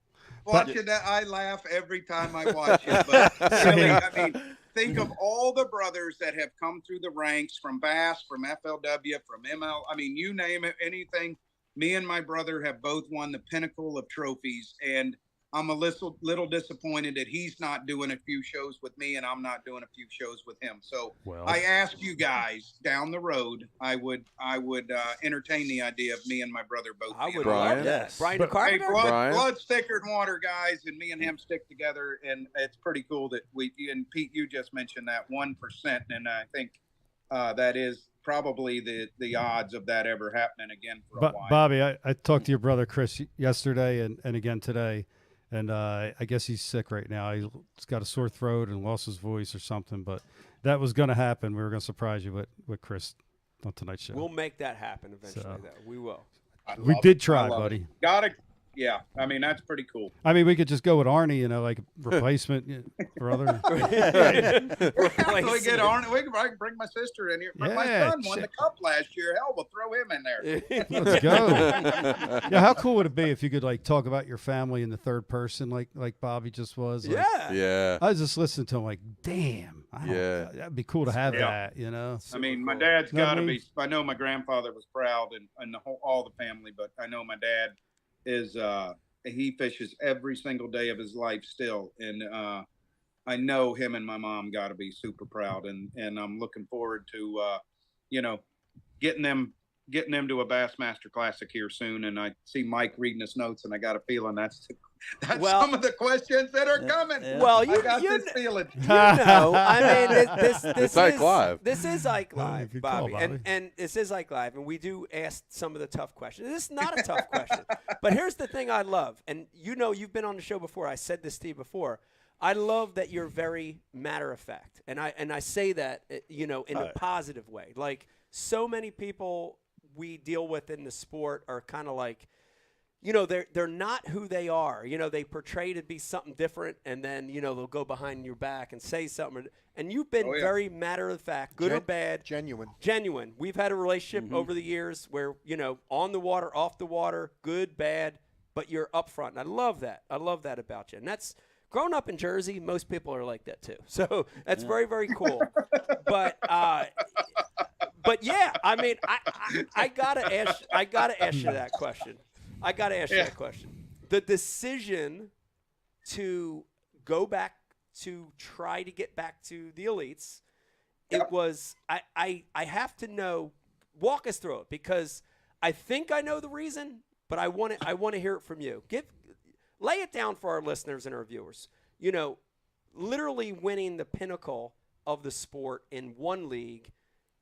Watching that, I laugh every time I watch it. But really, I mean, think of all the brothers that have come through the ranks from Bass, from FLW, from ML. I mean, you name it, anything. Me and my brother have both won the pinnacle of trophies, and I'm a little disappointed that he's not doing a few shows with me and I'm not doing a few shows with him. So I ask you guys down the road, I would entertain the idea of me and my brother both. I would love that. Brian Hey, blood's thicker than water, guys, and me and him stick together, and it's pretty cool that and Pete, you just mentioned that 1%, and I think that is probably the odds of that ever happening again for a while. Bobby, I talked to your brother Chris yesterday and again today. And I guess he's sick right now. He's got a sore throat and lost his voice or something. But that was going to happen. We were going to surprise you with Chris on tonight's show. We'll make that happen eventually, though. We will. We did try, buddy. Yeah, I mean, that's pretty cool. I mean, we could just go with Arnie, like replacement brother. We get Arnie. I can bring my sister in here. My son won the cup last year. Hell, we'll throw him in there. Let's go. Yeah, how cool would it be if you could talk about your family in the third person, like Bobby just was? Yeah. I was just listening to him, damn. That'd be cool to have that. I mean, my dad's got to be. I know my grandfather was proud, and all the family, but I know my dad is he fishes every single day of his life still, and I know him and my mom got to be super proud, and I'm looking forward to getting them to a Bassmaster Classic here soon. And I see Mike reading his notes, and I got a feeling that's some of the questions that are coming. Well, I got this feeling. I mean, this is Ike Live. This is Ike Live, Bobby. And this is Ike Live, and we do ask some of the tough questions. This is not a tough question, but here's the thing I love, and you've been on the show before. I said this to you before. I love that you're very matter of fact, and I say that in a positive way. Like so many people we deal with in the sport are kind of like, they're not who they are. They portray to be something different, and then they'll go behind your back and say something. And you've been very matter of fact, good or bad, genuine. We've had a relationship over the years where on the water, off the water, good, bad, but you're upfront. And I love that. I love that about you. And that's growing up in Jersey. Most people are like that too. So that's very, very cool. But yeah, I mean, I gotta ask you that question. The decision to go back to try to get back to the elites, it was I have to know. Walk us through it, because I think I know the reason, but I want to hear it from you. Lay it down for our listeners and our viewers. Literally winning the pinnacle of the sport in one league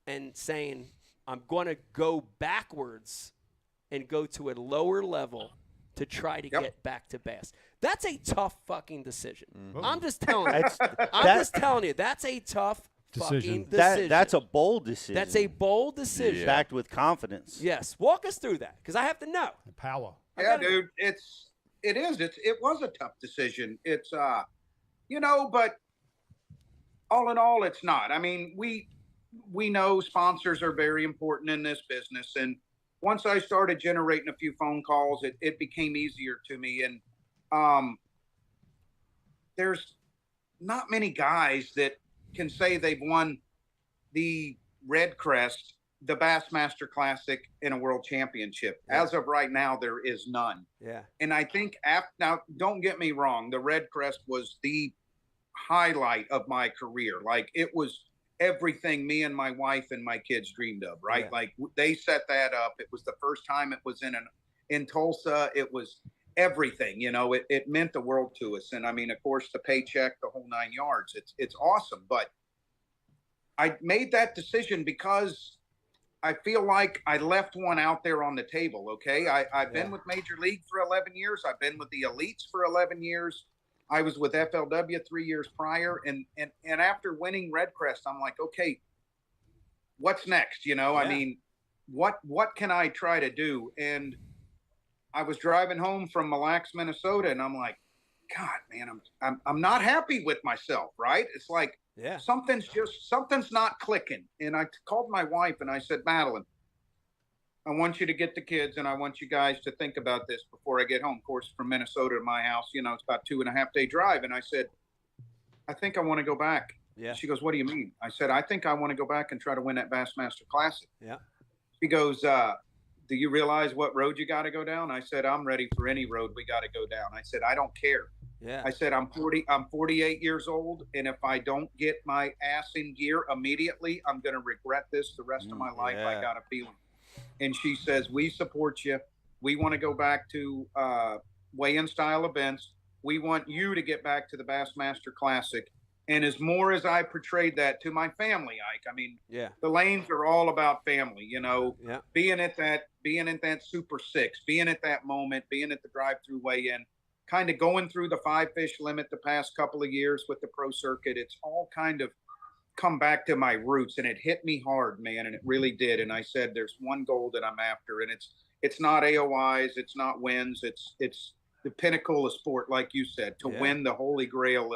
and saying, I'm going to go backwards and go to a lower level to try to get back to bass. That's a tough fucking decision. Mm-hmm. I'm just telling you. That's a tough fucking decision. That's a bold decision. That's a bold decision. Backed with confidence. Yes. Walk us through that, because I have to know. Power. Yeah, dude. It was a tough decision. It's but all in all, it's not. I mean, we know sponsors are very important in this business, and once I started generating a few phone calls, it became easier to me. And there's not many guys that can say they've won the Red Crest, the Bassmaster Classic, in a world championship. Yeah. As of right now, there is none. Yeah. And I think now, don't get me wrong, the Red Crest was the highlight of my career. Like, it was everything me and my wife and my kids dreamed of, right? Yeah. Like, they set that up. It was the first time it was in Tulsa. It was everything, it meant the world to us. And I mean, of course, the paycheck, the whole 9 yards, it's awesome. But I made that decision because I feel like I left one out there on the table. Okay. I've been with Major League for 11 years. I've been with the elites for 11 years. I was with FLW 3 years prior. And after winning Red Crest, I'm like, okay, what's next? I mean, what can I try to do? And I was driving home from Mille Lacs, Minnesota, and I'm like, God, man, I'm not happy with myself, right? It's like, something's not clicking. And I called my wife and I said, Madeline, I want you to get the kids, and I want you guys to think about this before I get home. Of course, from Minnesota to my house, it's about 2.5 day drive. And I said, I think I want to go back. Yeah. She goes, what do you mean? I said, I think I want to go back and try to win that Bassmaster Classic. Yeah. She goes, do you realize what road you got to go down? I said, I'm ready for any road we got to go down. I said, I don't care. Yeah. I said, I'm 48 years old. And if I don't get my ass in gear immediately, I'm going to regret this the rest of my life. I got a feeling. And she says, we support you. We want to go back to weigh-in style events. We want you to get back to the Bassmaster Classic. And as I portrayed that to my family, Ike, I mean, the lanes are all about family, being at that Super 6, being at that moment, being at the drive-through weigh-in, kind of going through the 5-fish limit the past couple of years with the pro circuit. It's all kind of come back to my roots, and it hit me hard, man. And it really did. And I said, there's one goal that I'm after, and it's not AOIs. It's not wins. It's the pinnacle of sport. Like you said, to win the holy grail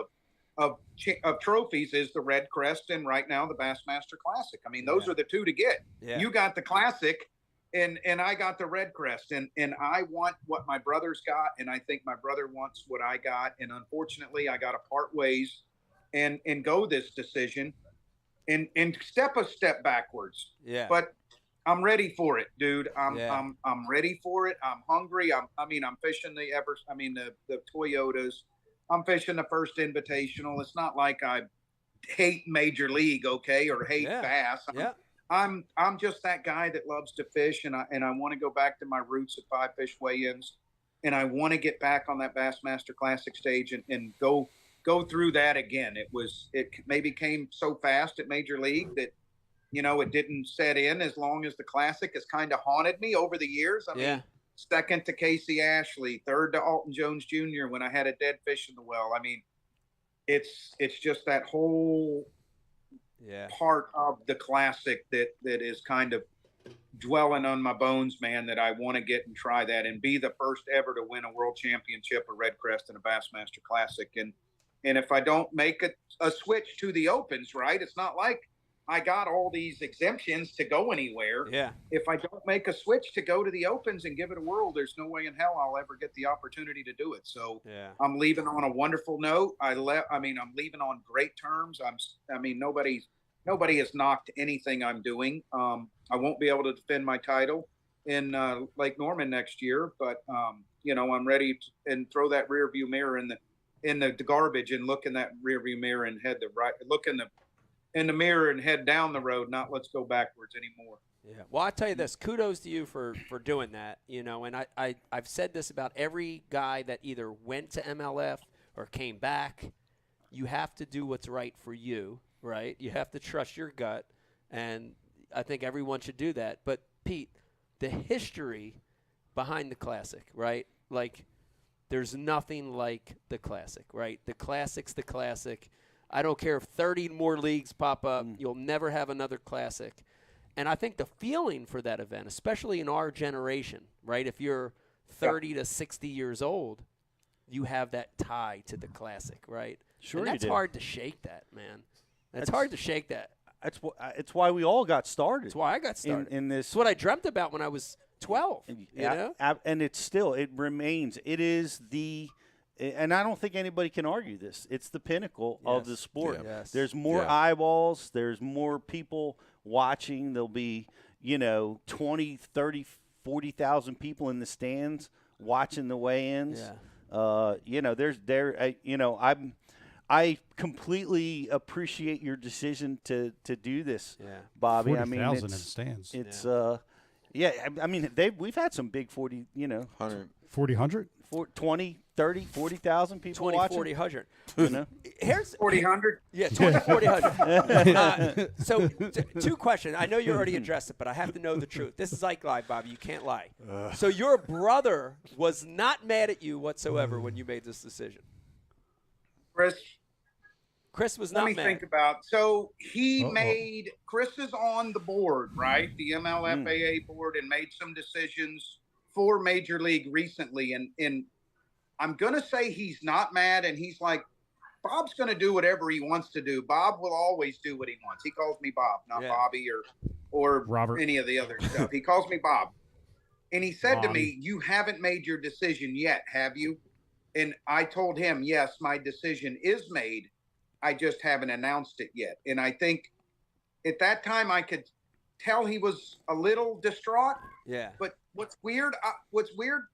of trophies is the Red Crest, and right now the Bassmaster Classic. I mean, those are the two to get. Yeah. You got the Classic, and I got the Red Crest, and I want what my brother's got, and I think my brother wants what I got, and unfortunately I got to part ways and go this decision and step a step backwards. Yeah. But I'm ready for it, dude. I'm ready for it. I'm hungry. I'm fishing the Toyotas. I'm fishing the first Invitational. It's not like I hate Major League, okay, or hate bass. I'm just that guy that loves to fish, and I want to go back to my roots at 5-fish weigh-ins, and I want to get back on that Bassmaster Classic stage and go through that again. It maybe came so fast at Major League that it didn't set in as long as the Classic has kind of haunted me over the years. I mean, second to Casey Ashley, third to Alton Jones Jr. when I had a dead fish in the well. I mean, it's just that whole part of the classic that is kind of dwelling on my bones, man, that I want to get and try that and be the first ever to win a world championship, a Red Crest, and a Bassmaster Classic. And if I don't make a switch to the Opens, right, it's not like I got all these exemptions to go anywhere. Yeah. If I don't make a switch to go to the Opens and give it a whirl, there's no way in hell I'll ever get the opportunity to do it. So I'm leaving on a wonderful note. I'm leaving on great terms. Nobody has knocked anything I'm doing. I won't be able to defend my title in Lake Norman next year, but I'm ready to and throw that rear view mirror in the garbage and look in that rear view mirror and look in the mirror and head down the road, not let's go backwards anymore. Yeah. Well, I tell you this, kudos to you for doing that, and I've said this about every guy that either went to MLF or came back. You have to do what's right for you, right? You have to trust your gut, and I think everyone should do that. But, Pete, the history behind the Classic, right? Like, there's nothing like the Classic, right? The Classic's the Classic. I don't care if 30 more leagues pop up. You'll never have another Classic. And I think the feeling for that event, especially in our generation, right, if you're 30 to 60 years old, you have that tie to the Classic, right? Sure, and that's you do. hard to shake that, man. That's hard to shake that. It's why we all got started. It's why I got started. In this. It's what I dreamt about when I was 12. And it remains. It is the. And I don't think anybody can argue this. It's the pinnacle of the sport. Yeah. Yes. There's more eyeballs. There's more people watching. There'll be, 20, 30, 40,000 people in the stands watching the weigh-ins. Yeah. I completely appreciate your decision to do this, Bobby. 40,000 in the stands. It's we've had some big 40, 100. 4,000? 20, 30, 40,000 people 20, watching. 40, 100. Here's 4,000. Yeah, 20, 40, 100. So, two questions. I know you already addressed it, but I have to know the truth. This is Ike Live, Bobby. You can't lie. So your brother was not mad at you whatsoever when you made this decision. Chris was not mad. Let me think about. So Chris is on the board, right? The MLFAA board, and made some decisions for Major League recently. And I'm going to say he's not mad. And he's like, Bob's going to do whatever he wants to do. Bob will always do what he wants. He calls me Bob, not Bobby or Robert. Any of the other stuff. He calls me Bob. And he said to me, you haven't made your decision yet, have you? And I told him, yes, my decision is made. I just haven't announced it yet. And I think at that time I could tell he was a little distraught. Yeah. But what's weird,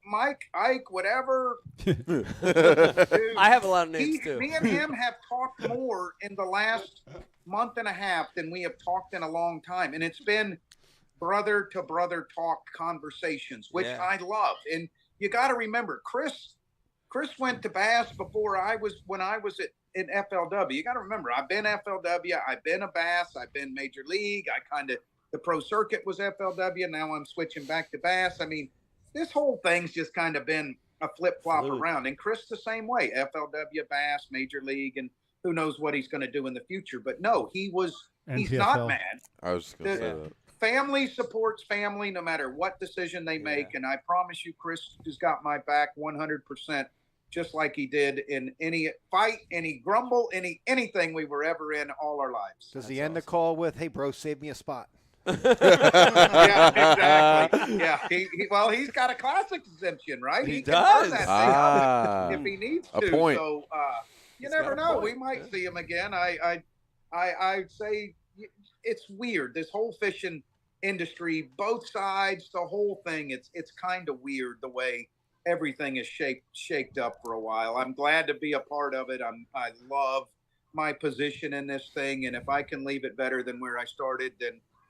Mike, Ike, whatever. Dude, I have a lot of names too. Me and him have talked more in the last month and a half than we have talked in a long time. And it's been brother to brother talk conversations, which I love. And you got to remember, Chris went to Bass before when I was in FLW. You got to remember, I've been FLW, I've been a Bass, I've been Major League. The pro circuit was FLW. Now I'm switching back to Bass. I mean, this whole thing's just kind of been a flip flop around. And Chris the same way, FLW, Bass, Major League, and who knows what he's going to do in the future. But no, he's not mad. I was just going to say that. Family supports family no matter what decision they make. And I promise you, Chris has got my back 100%. Just like he did in any fight, any grumble, anything we were ever in all our lives. Does he end the call with, "Hey, bro, save me a spot"? Yeah, exactly. Yeah, he's got a Classic exemption, right? He can does. earn that thing if he needs to. A point. So you never know. We might see him again. I'd say it's weird. This whole fishing industry, both sides, the whole thing. It's kind of weird the way everything is shaped up for a while. I'm glad to be a part of it. I love my position in this thing, and if I can leave it better than where I started,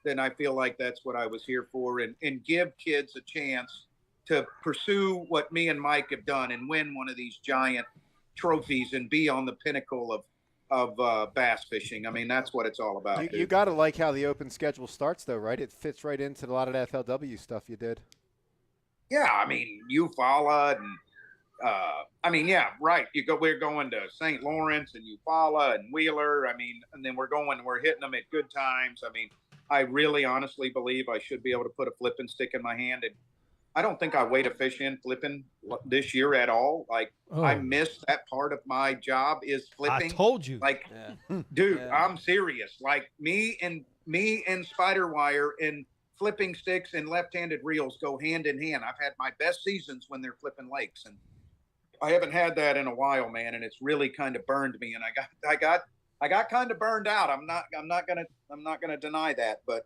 then I feel like that's what I was here for, and give kids a chance to pursue what me and Mike have done and win one of these giant trophies and be on the pinnacle of bass fishing. I mean, that's what it's all about. You got to like how the open schedule starts, though, right? It fits right into a lot of the FLW stuff you did. Yeah, I mean, Eufaula and I mean, yeah, right. We're going to St. Lawrence and Eufaula and Wheeler. I mean, and then we're hitting them at good times. I mean, I really honestly believe I should be able to put a flipping stick in my hand. And I don't think I weighed a fish in flipping this year at all. Like, I missed that part of my job is flipping. I told you. Like, dude, I'm serious. Like, me and spider wire and flipping sticks and left-handed reels go hand in hand. I've had my best seasons when they're flipping lakes, and I haven't had that in a while, man. And it's really kind of burned me. And I got kind of burned out. I'm not gonna deny that. But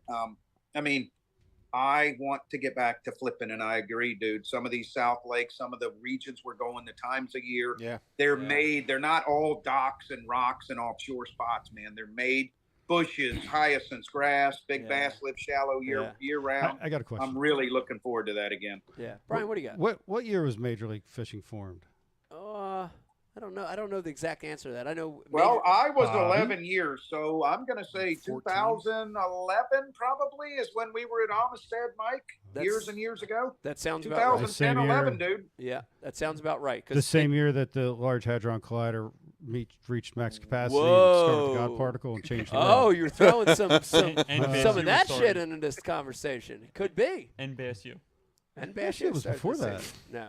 I mean, I want to get back to flipping, and I agree, dude. Some of these South Lakes, some of the regions we're going the times a year, they're made. They're not all docks and rocks and offshore spots, man. They're made bushes, hyacinths, grass, big bass live shallow year round. I got a question. I'm really looking forward to that again. Yeah, Brian, what do you got? What year was Major League Fishing formed? I don't know. I don't know the exact answer to that. I know. Well, I was 11 years, so I'm going to say 2011 probably is when we were at Amistad, Mike, years and years ago. That sounds about right. 2010, 11, dude. Yeah, that sounds about right. The same year that the Large Hadron Collider reached max capacity and discovered the God particle and changed the world. Oh, you're throwing some of NBSU that started. shit into this conversation. It could be. NBSU. NBSU It was before that. No.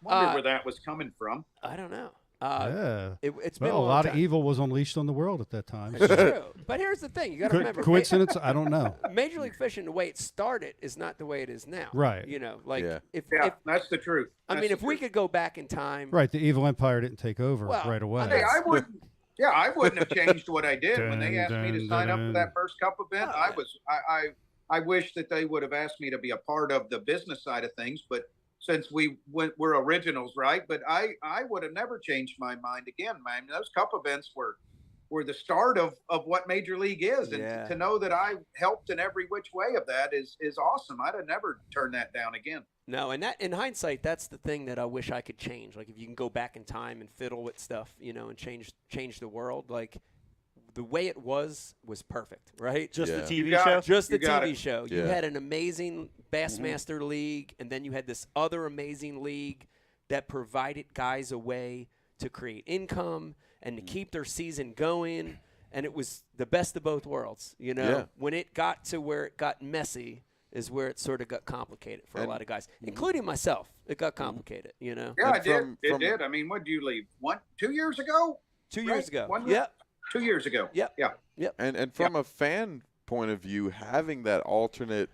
Wonder where that was coming from. I don't know. Yeah. It's been a long lot time. of evil was unleashed on the world at that time. It's true. But here's the thing. You got to remember. Coincidence? I don't know. Major League Fishing, the way it started, is not the way it is now. Right. You know, like if that's the truth. I mean, if we could go back in time. Right. The evil empire didn't take over right away. Hey, I wouldn't have changed what I did when they asked me to sign up for that first cup event. I wish that they would have asked me to be a part of the business side of things, but since we're originals, right? But I would have never changed my mind again, man. Those cup events were the start of what Major League is, and to know that I helped in every which way of that is awesome. I'd have never turned that down again. No, and that in hindsight, that's the thing that I wish I could change. Like if you can go back in time and fiddle with stuff, you know, and change the world, like. The way it was perfect, right? Just the TV show? Just the TV show. You Yeah. had an amazing Bassmaster League, and then you had this other amazing league that provided guys a way to create income and to keep their season going. And it was the best of both worlds, you know? Yeah. When it got to where it got messy is where it sort of got complicated for a lot of guys, including myself. It got complicated, you know? Yeah, it did. It did. I mean, when did you leave? 2 years ago? 2 years ago. 1 year? Yep. 2 years ago. Yep. Yeah. Yep. And from a fan point of view, having that alternate,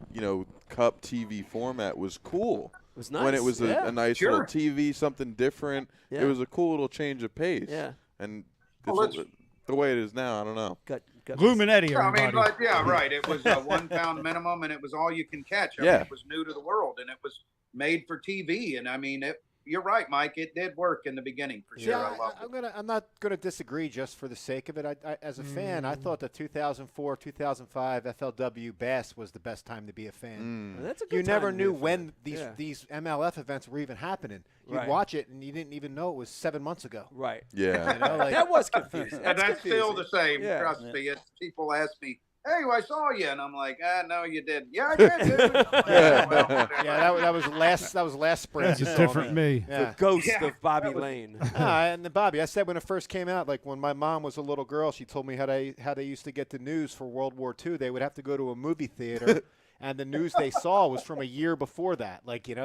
Cup TV format was cool. It was When nice, it was yeah. a nice Sure. little TV, something different. Yeah. It was a cool little change of pace. Yeah. And Well, it's the way it is now, I don't know. Illuminati, Yeah, I mean, everybody. right. It was a 1 pound minimum, and it was all you can catch. I mean, Yeah. it was new to the world, and it was made for TV. And I mean, you're right, Mike. It did work in the beginning for sure. I loved it. I'm not gonna disagree just for the sake of it. I as a fan, I thought the 2004, 2005 FLW Bass was the best time to be a fan. That's a good You never time to be knew a fan. when Yeah. these MLF events were even happening. You'd Right. watch it and you didn't even know it was 7 months ago. Right. Yeah. You know, like- That was confusing. And that's still confusing. the same. Yeah. Trust me. People ask me, "Hey, I saw you," and I'm like, "No, you didn't." "Yeah, I did, dude." I'm like, "Yeah, well, whatever." that was last spring. That's you a saw different me. Yeah. The ghost Yeah, of Bobby that was- Lane. And Bobby, I said when it first came out, like when my mom was a little girl, she told me how they used to get the news for World War II. They would have to go to a movie theater, and the news they saw was from a year before that. Like it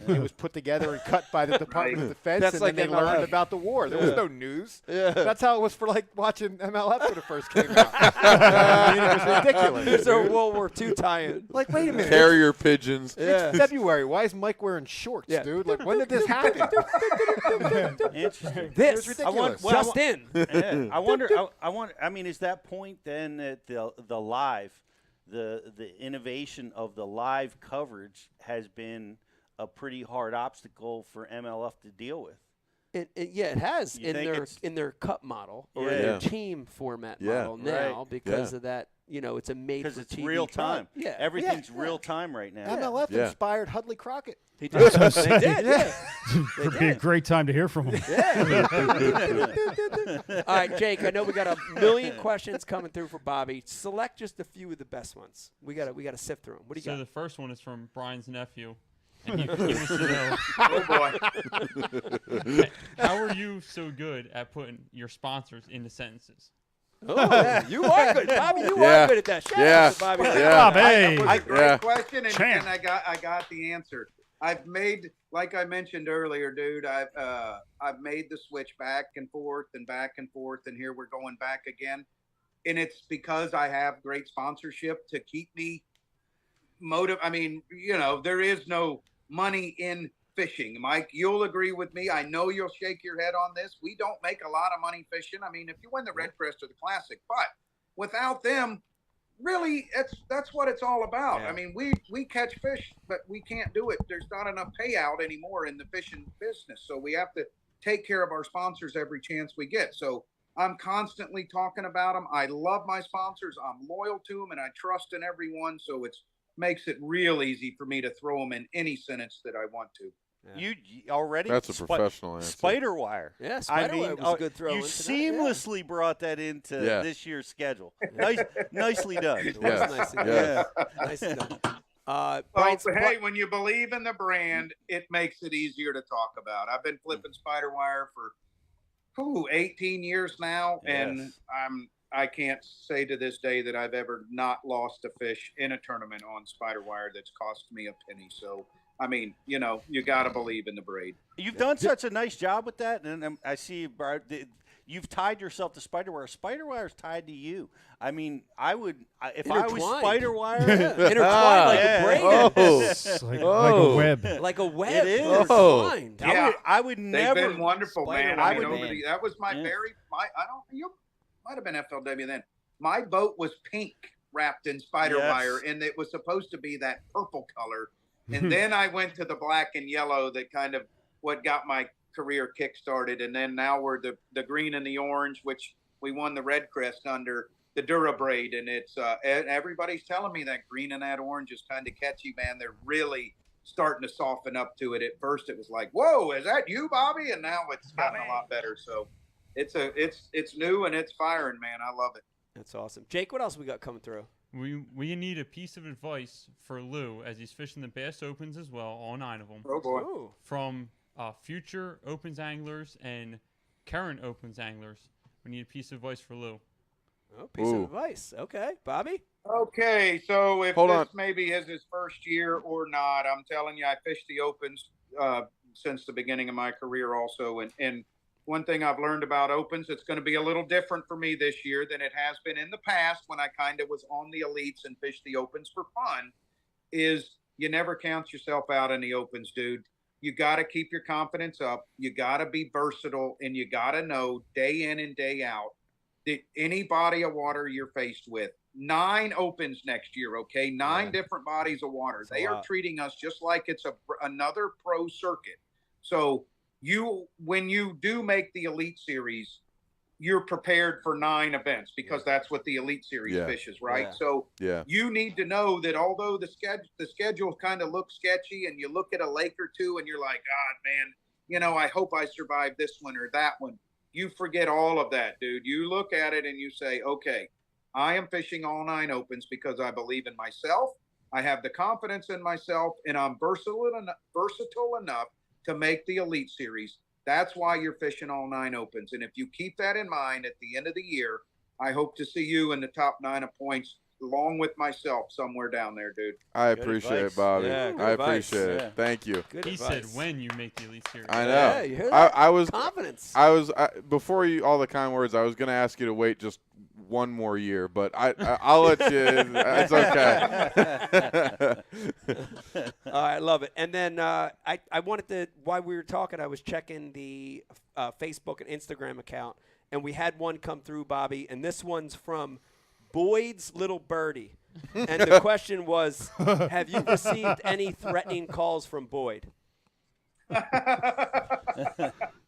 was put together and cut by the Department of Defense, That's and like then they MLF. learned about the war. There was no news. Yeah. That's how it was for like watching MLF when it first came out. I mean, it was ridiculous. There's a World War II tie-in. Like, wait a minute. Carrier pigeons. It's February. Why is Mike wearing shorts, Yeah. dude? Like, when did this happen? Interesting. This ridiculous. just in. Yeah, I wonder. I mean, is that point then that the live, the innovation of the live coverage has been a pretty hard obstacle for MLF to deal with? It has You think it's- in their cup model or in Yeah. their team format Yeah. model now Right. because Yeah. of that. You know, it's a made Because for it's TV real cup. time. Yeah, Everything's real time right now. MLF Yeah. inspired Hudley Crockett. He did. They did. Yeah. It'd be a great time to hear from him. All right, Jake. I know we got a million questions coming through for Bobby. Select just a few of the best ones. We got to sift through them. What do you So got? the first one is from Brian's nephew. And he wants to know, oh boy, how are you so good at putting your sponsors into sentences? Oh, yeah, you are good, Bobby. You Yeah. are good at that. Shout Yeah. out to Bobby. Yeah. that was a great Yeah. question, and Champ. I got the answer. I've made, like I mentioned earlier, dude. I've made the switch back and forth, and here we're going back again, and it's because I have great sponsorship to keep me I mean, there is no money in fishing. Mike, you'll agree with me. I know you'll shake your head on this. We don't make a lot of money fishing. I mean, if you win the Red Crest or the Classic, but without them, really, that's what it's all about. Yeah. I mean, we catch fish, but we can't do it. There's not enough payout anymore in the fishing business. So we have to take care of our sponsors every chance we get. So I'm constantly talking about them. I love my sponsors. I'm loyal to them, and I trust in everyone. So it makes it real easy for me to throw them in any sentence that I want to. You already? That's a professional answer. Spider wire. Yeah, Spider Wire was a good throw You in tonight, seamlessly brought that into Yeah. this year's schedule. Nicely done. It was Yes. nicely done. Yes. Nicely done. Well, Brian's- hey, when you believe in the brand, it makes it easier to talk about. I've been flipping spider wire for 18 years now, and Yes. I can't say to this day that I've ever not lost a fish in a tournament on spider wire that's cost me a penny. So, I mean, you got to believe in the braid. You've done such a nice job with that, and I see you've tied yourself to spider wire. Spider wire is tied to you. I mean, if I was Intertwined. spider wire, Intertwined like a braid. Oh. It's like a web. Like a web. It is. Intertwined. Yeah. I would They've never. been wonderful, Spider man. I wire, mean, man. that was my Yeah. you might have been FLW then. My boat was pink wrapped in spider Yes. wire, and it was supposed to be that purple color. And then I went to the black and yellow, that kind of what got my career kick-started. And then now we're the green and the orange, which we won the Red Crest under the Durabraid. And it's and everybody's telling me that green and that orange is kind of catchy, man. They're really starting to soften up to it. At first it was like, whoa, is that you, Bobby? And now it's gotten a lot better. So it's new and it's firing, man. I love it. That's awesome. Jake, what else we got coming through? We need a piece of advice for Lou as he's fishing the Bass Opens as well, all 9 of them. Oh boy. Ooh. From future Opens anglers and current Opens anglers. We need a piece of advice for Lou. Oh, piece of advice. Okay. Bobby? Okay, so if Hold this on. maybe is his first year or not, I'm telling you, I fished the Opens since the beginning of my career also. And one thing I've learned about Opens, it's going to be a little different for me this year than it has been in the past when I kind of was on the elites and fished the Opens for fun, is you never count yourself out in the Opens, dude. You got to keep your confidence up. You got to be versatile, and you got to know day in and day out that any body of water you're faced with, 9 Opens next year, okay? 9 different bodies of water. They are treating us just like it's another pro circuit. So when you do make the Elite Series, you're prepared for 9 events because that's what the Elite Series fishes, right? So you need to know that although the schedule kind of looks sketchy and you look at a lake or two and you're like, God, man, I hope I survive this one or that one. You forget all of that, dude. You look at it and you say, okay, I am fishing all 9 Opens because I believe in myself. I have the confidence in myself, and I'm versatile enough to make the Elite Series. That's why you're fishing all 9 Opens. And if you keep that in mind at the end of the year, I hope to see you in the top 9 of points along with myself somewhere down there, dude. I appreciate it, Bobby. Yeah, good I advice. appreciate it. Thank you. Good He advice. said when you make the Elite Series. I know. Yeah, you hear that? I was confidence. Before you all the kind words, I was going to ask you to wait just one more year, but I'll let you. It's okay. All right, I love it. And then I wanted to, while we were talking, I was checking the Facebook and Instagram account, and we had one come through, Bobby, and this one's from Boyd's Little Birdie. And the question was, have you received any threatening calls from Boyd?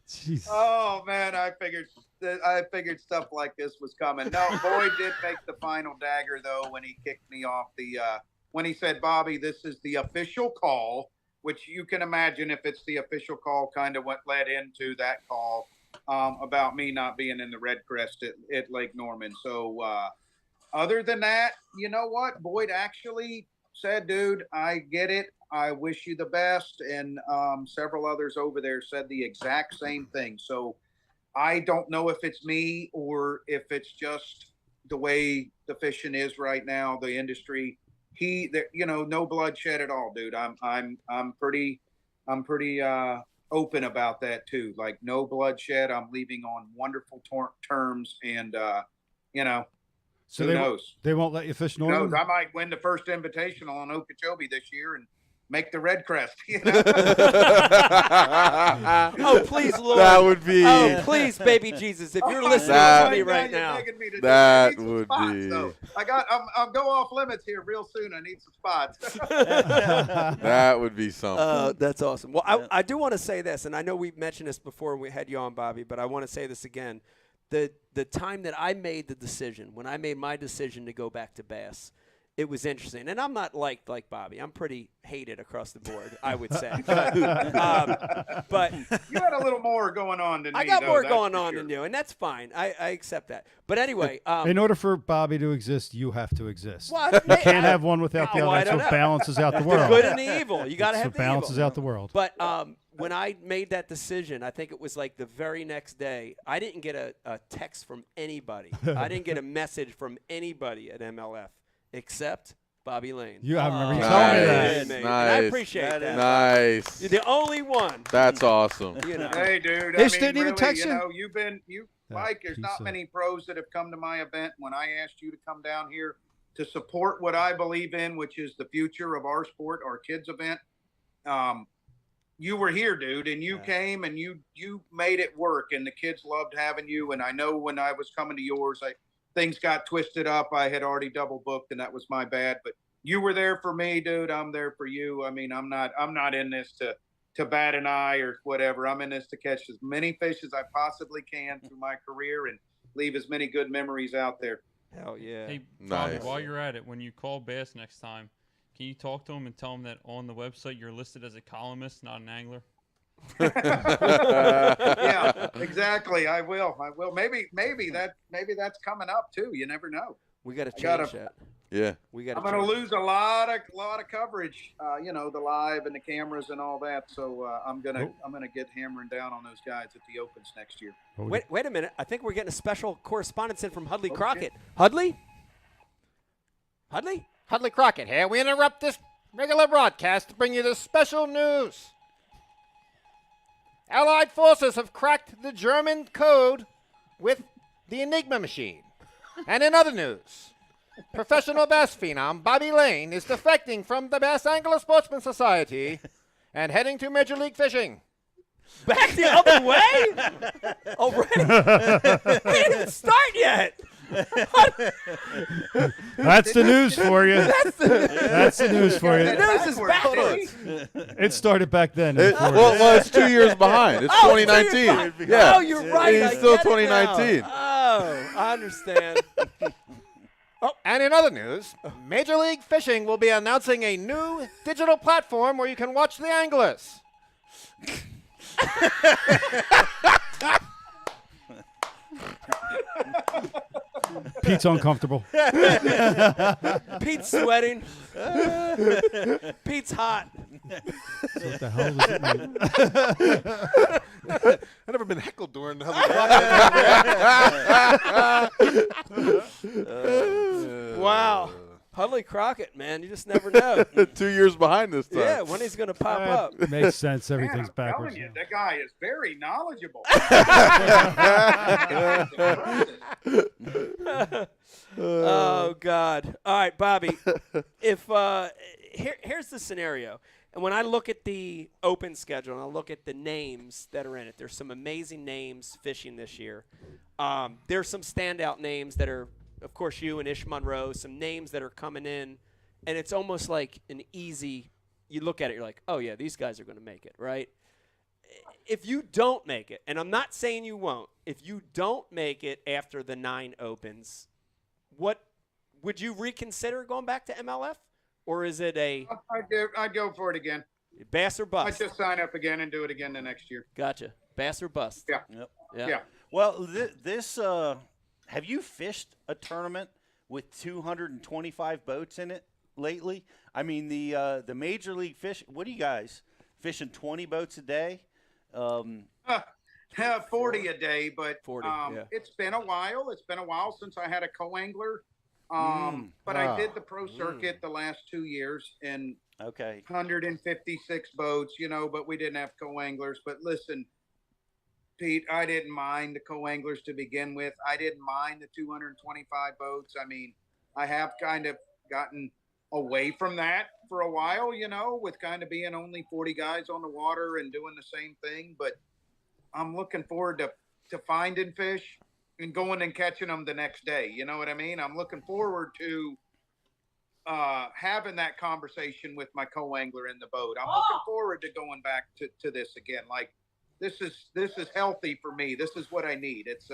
Jeez. Oh man, I figured stuff like this was coming. No, Boyd did make the final dagger though when he kicked me off when he said, Bobby, this is the official call, which you can imagine if it's the official call, kind of what led into that call about me not being in the Red Crest at Lake Norman. So other than that, you know what? Boyd actually said, dude, I get it. I wish you the best. And several others over there said the exact same thing. So I don't know if it's me or if it's just the way the fishing is right now, the industry. No bloodshed at all, dude. I'm pretty open about that too. Like, no bloodshed. I'm leaving on wonderful terms, and So who knows? They won't let you fish Who knows? northern? I might win the first invitational on Okeechobee this year and make the red crest. Oh, please, Lord. That would be. Oh, please, baby Jesus, if you're listening to me right now. That would be. I'll go off limits here real soon. I need some spots. That would be something. That's awesome. Well, I do want to say this, and I know we mentioned this before when we had you on, Bobby, but I want to say this again. The time that I made the decision, when I made my decision to go back to bass, it was interesting. And I'm not like Bobby. I'm pretty hated across the board, I would say. But you had a little more going on than me. I got more going on than you, and that's fine. I accept that. But anyway. In order for Bobby to exist, you have to exist. Well, you can't have one without the other. I That's don't what know. balances out the world. The good and the evil. You got to have the evil. balances out the world. But when I made that decision, I think it was like the very next day, I didn't get a text from anybody. I didn't get a message from anybody at MLF except Bobby Lane. I remember you telling me that. Nice. And I appreciate that. Nice. You're the only one. That's awesome. Hey, dude. Ish didn't even text you? Mike, there's not many pros that have come to my event. When I asked you to come down here to support what I believe in, which is the future of our sport, our kids event, you were here, dude, and you came and you made it work, and the kids loved having you. And I know when I was coming to yours, things got twisted up. I had already double booked, and that was my bad. But you were there for me, dude. I'm there for you. I mean, I'm not in this to bat an eye or whatever. I'm in this to catch as many fish as I possibly can through my career and leave as many good memories out there. Hell yeah. Hey, Bobby, while you're at it, when you call Bass next time, can you talk to him and tell him that on the website you're listed as a columnist, not an angler? Yeah, exactly. I will. Maybe that's coming up too. You never know. We got to change that. Yeah. I'm going to lose a lot of coverage. The live and the cameras and all that. So I'm gonna get hammering down on those guys at the Opens next year. Wait a minute. I think we're getting a special correspondence in from Hudley Crockett. Hudley? Hudley Crockett here. We interrupt this regular broadcast to bring you this special news. Allied forces have cracked the German code with the Enigma machine. And in other news, professional bass phenom Bobby Lane is defecting from the Bass Angler Sportsman Society and heading to Major League Fishing. Back the other way? Already? We didn't start yet. That's the news for you. That's the news for you. The news is backwards. It started back then. Well, it's 2 years behind. It's 2019. Yeah. Oh, you're right. It's still 2019. Oh, I understand. And in other news, Major League Fishing will be announcing a new digital platform where you can watch the anglers. Pete's uncomfortable. Pete's sweating. Pete's hot. What the hell does it mean? I've never been heckled during the Wow. Hudley Crockett, man, you just never know. 2 years behind this time. Yeah, when he's going to pop up. Makes sense. Everything's Man, I'm backwards. telling you, that guy is very knowledgeable. Oh God! All right, Bobby. If here's the scenario, and when I look at the open schedule and I look at the names that are in it, there's some amazing names fishing this year. There's some standout names that are, of course, you and Ish Monroe. Some names that are coming in, and it's almost like an easy. You look at it, you're like, oh yeah, these guys are going to make it, right? If you don't make it, and I'm not saying you won't, if you don't make it after the 9 opens, what would you reconsider going back to MLF, or is it a? I'd go for it again. Bass or bust? I'd just sign up again and do it again the next year. Gotcha. Bass or bust? Yeah. Yep. Yeah. Well, have you fished a tournament with 225 boats in it? lately? I mean, the Major League Fish. What do you guys fishing? 20 boats a day? 40 a day, but 40, yeah. It's been a while. It's been a while since I had a co-angler. But I did the pro circuit the last 2 years and 156 boats, but we didn't have co-anglers. But listen, Pete, I didn't mind the co-anglers to begin with. I didn't mind the 225 boats. I mean, I have kind of gotten away from that for a while, with kind of being only 40 guys on the water and doing the same thing. But I'm looking forward to finding fish and going and catching them the next day. You know what I mean? I'm looking forward to having that conversation with my co-angler in the boat. I'm looking forward to going back to this again. Like, this is healthy for me. This is what I need. It's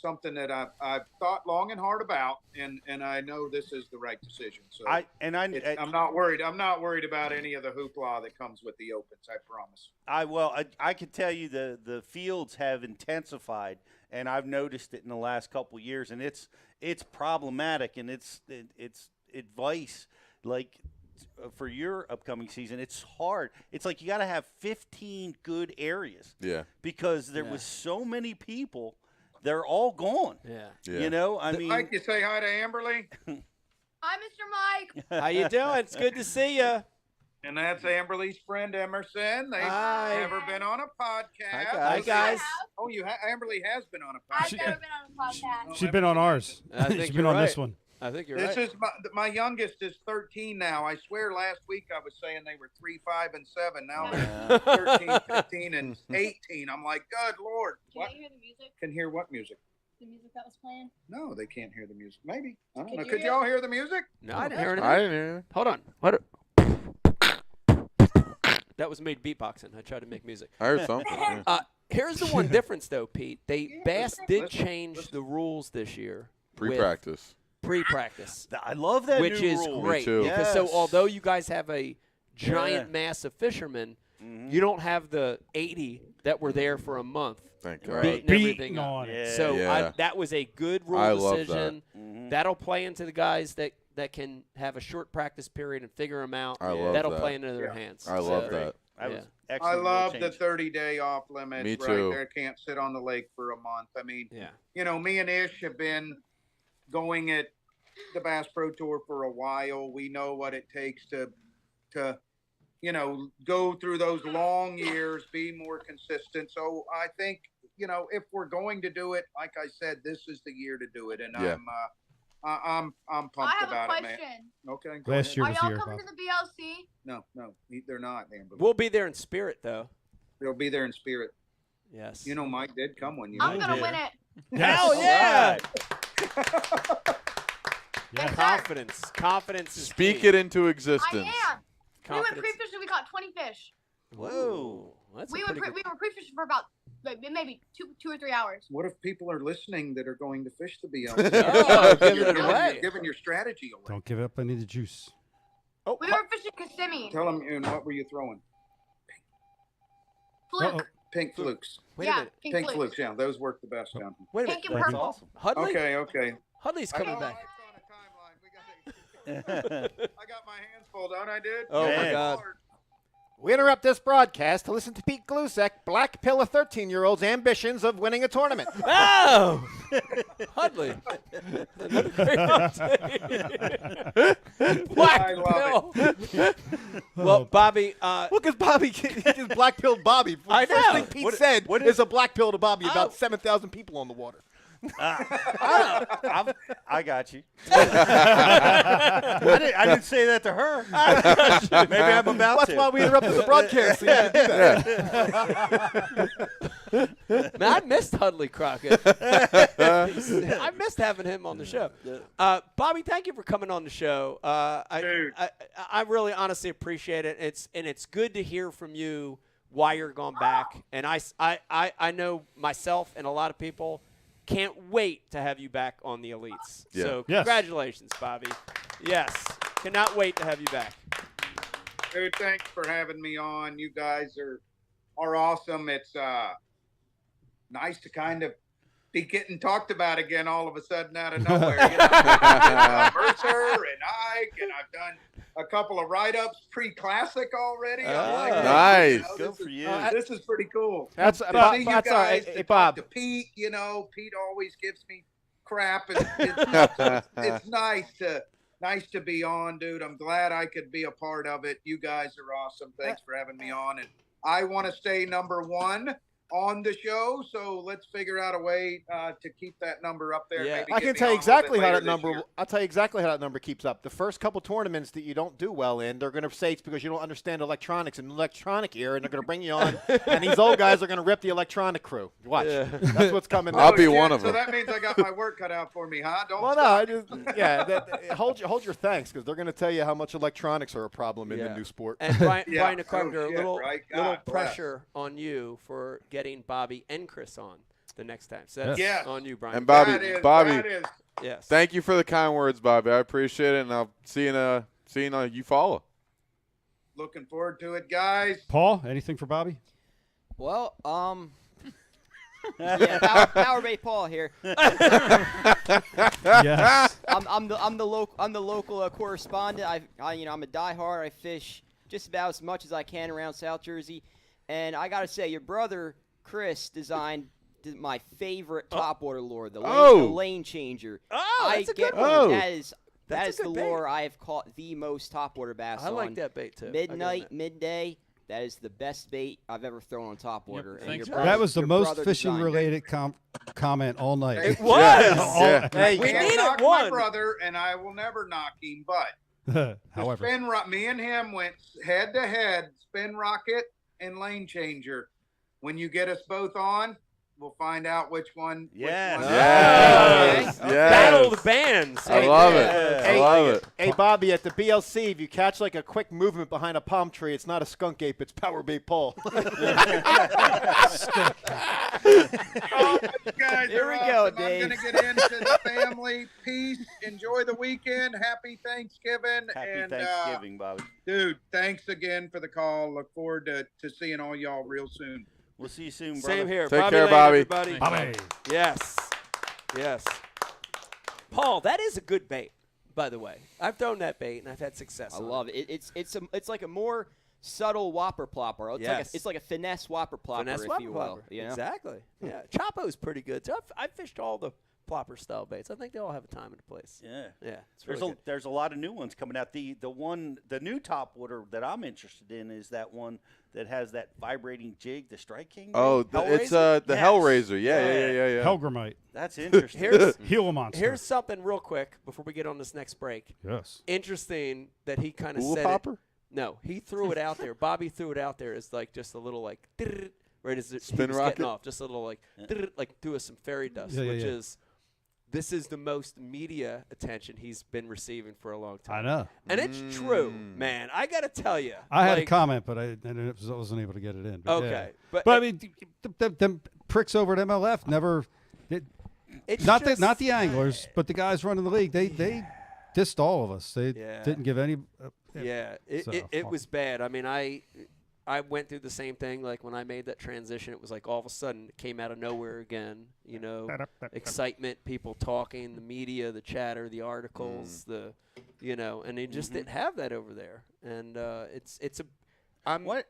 something that I've thought long and hard about, and I know this is the right decision. So I'm not worried. I'm not worried about any of the hoopla that comes with the opens. I promise. I can tell you the fields have intensified, and I've noticed it in the last couple of years, and it's problematic, and it's advice like. For your upcoming season, it's hard. It's like you got to have 15 good areas. Yeah. Because there was so many people, they're all gone. Yeah. I mean, Mike, you say hi to Amberly. Hi, Mr. Mike. How you doing? It's good to see you. And that's Amberly's friend Emerson. They've never been on a podcast. Hi, guys. Oh, Amberly has been on a podcast. I've never been on a podcast. She's been on ours. She's been on this one. I think you're this right. is my youngest is 13 now. I swear last week I was saying they were 3, 5, and 7. Now they're 13, 15, and 18. I'm like, good Lord. Can they hear the music? Can hear what music? The music that was playing? No, they can't hear the music. Maybe. I don't Can know. you Could hear y'all hear the music? No, I didn't hear anything. I didn't hear it. Hold on. What? That was me beatboxing. I tried to make music. I heard something. Yeah. Here's the one difference, though, Pete. Bass did change the rules this year. Pre-practice. Pre-practice. I love that which new is rule. great. Me too. Because so although you guys have a giant mass of fishermen, you don't have the 80 that were there for a month. Thank God. Beating everything up. on it. So Yeah. that was a good rule I love decision. that. That'll play into the guys that can have a short practice period and figure them out. I love That'll that. play into their hands. I love that. That was Yeah. I excellent rule love the change. 30-day off limit. Me right too. there. Can't sit on the lake for a month. I mean, Yeah. me and Ish have been going at the Bass Pro Tour for a while. We know what it takes to go through those long years, be more consistent. So I think, if we're going to do it, like I said, this is the year to do it. And Yeah. I'm pumped I have about a it, man. question. Okay. go Last ahead. year Are was y'all here. coming to the BLC? No, they're not, Amber. We'll be there in spirit, though. They'll be there in spirit. Yes. Mike did come one year. I'm going to win it. Hell yeah! Yes, sir. Confidence is Speak key. it into I existence. am. We went Confidence. pre-fishing. We caught 20 fish. Whoa. That's We a were pretty good. pre-fishing for about maybe two or 3 hours. What if people are listening that are going to fish the BLC? Oh, giving it away. You're giving your strategy away. Don't give up any of the juice. Oh, We were fishing Kissimmee. Tell them, and what were you throwing? Fluke. Uh-oh. Pink flukes. Wait a Yeah, minute. pink Pink flukes. flukes, yeah. Those work the best down here. Wait a Pink minute. and That's purple. awesome. Hudley? Okay. Hudley's coming back. I got my hands full, don't I, dude? Oh, my Yeah. God. We interrupt this broadcast to listen to Pete Glusek black pill a 13-year-old's ambitions of winning a tournament. Oh! Hudley. Another great update. Black I love pill. Well, Bobby, Look, because Bobby he just black pilled Bobby. I First know. thing Pete said is a black pill to Bobby about 7,000 people on the water. I got you. I didn't say that to her. Maybe I'm about That's to. why we interrupted the broadcast. So you had to do that. man, I missed Hudley Crockett. I missed having him on the show. Bobby, thank you for coming on the show. I really honestly appreciate it. It's good to hear from you why you're going back. And I know myself and a lot of people can't wait to have you back on the Elites. Yeah. So Yes. congratulations, Bobby. Yes. Cannot wait to have you back. Dude, thanks for having me on. You guys are awesome. It's nice to kind of be getting talked about again all of a sudden out of nowhere. You know, Mercer and Ike, and I've done a couple of write-ups pre-classic already. I like it. Nice. You know, Good this for is- you. This is pretty cool. That's To Bob- see you that's all right. guys, Hey, to Bob. talk to Pete, you know, Pete always gives me crap, and it's nice to be on, dude. I'm glad I could be a part of it. You guys are awesome. Thanks for having me on, and I want to stay number one on the show, so let's figure out a way to keep that number up there. Maybe I get can me tell you on a little exactly bit how later that this number. year. I'll tell you exactly how that number keeps up. The first couple tournaments that you don't do well in, they're going to say it's because you don't understand electronics in the electronic era, and they're going to bring you on, and these old guys are going to rip the electronic crew. Watch. That's what's coming. I'll next. be one of So them. that means I got my work cut out for me, huh? Don't Well, no, stop. I just hold your thanks, because they're going to tell you how much electronics are a problem in the new sport. And Brian, Yeah. Brian Oh, Carpenter, shit, little right? little God bless. pressure on you for getting Bobby and Chris on the next time. So that's Yes. on you, Brian. And Bobby, That is- Bobby, that is- yes. thank you for the kind words, Bobby. I appreciate it, and I'll see you in you follow. Looking forward to it, guys. Paul, anything for Bobby? Well, yeah, Powerbait Paul here. Yes. I'm the local correspondent. I'm a diehard. I fish just about as much as I can around South Jersey, and I gotta say, your brother Chris designed my favorite topwater lure, the lane changer. Oh, that's a good one. one. That is That's a the good bait. lure I have caught the most topwater bass I on. like that bait, too. I Midnight, get it. midday. That is the best bait I've ever thrown on topwater. and thanks, your Chris. That was the your most brother fishing designed it. related comment all night. It was. Yeah. Hey, We Can't need it knock one. my brother, and I will never knock him, but However, me and him went head to head, spin rocket and lane changer. When you get us both on, we'll find out which one. Yes. Which one Yes. Battle Yes. of the bands. I love it. Hey, I love it. Hey, Bobby, at the BLC, if you catch like a quick movement behind a palm tree, it's not a skunk ape, it's Powerbait Paul. Oh, you guys Here are we go, awesome. Dave. I'm going to get into the family. Peace. Enjoy the weekend. Happy Thanksgiving. Happy and, Thanksgiving, Bobby. Dude, thanks again for the call. Look forward to seeing all y'all real soon. We'll see you soon, brother. Same here. Take Bobby care, Lane, Bobby. everybody. Bobby. Yes. Yes. Paul, that is a good bait, by the way. I've thrown that bait, and I've had success I on love it. It's like a more subtle whopper plopper. Yes. It's like a finesse whopper plopper, Finesse if whopper you will. plopper. You know? Exactly. Yeah. Chapo's pretty good. So I've fished all the plopper style baits. I think they all have a time and a place. Yeah. Yeah. It's really good. There's a lot of new ones coming out. The new topwater that I'm interested in is that one that has that vibrating jig, the Strike King. Oh, it's the Yes. Hellraiser. Yeah. Helgramite. That's interesting. Here's Gila monster. Here's something real quick before we get on this next break. Yes. Interesting that he kind of Hula said popper? it. No, he threw it out there. Bobby threw it out there as like just a little like right as it Spin he was rocket? getting off, just a little like do some fairy dust, Yeah, yeah, which yeah. is this is the most media attention he's been receiving for a long time. I know. And it's true, man. I got to tell you. I had a like, comment, but I wasn't able to get it in. But Okay, yeah. but I mean, them pricks over at MLF never. It's Not just- the anglers, but the guys running the league. They dissed all of us. They Yeah. didn't give any. Yeah, So, it was bad. I mean, I went through the same thing. Like when I made that transition, it was like all of a sudden it came out of nowhere again. You know, excitement, people talking, the media, the chatter, the articles, and they just didn't have that over there. And it's a.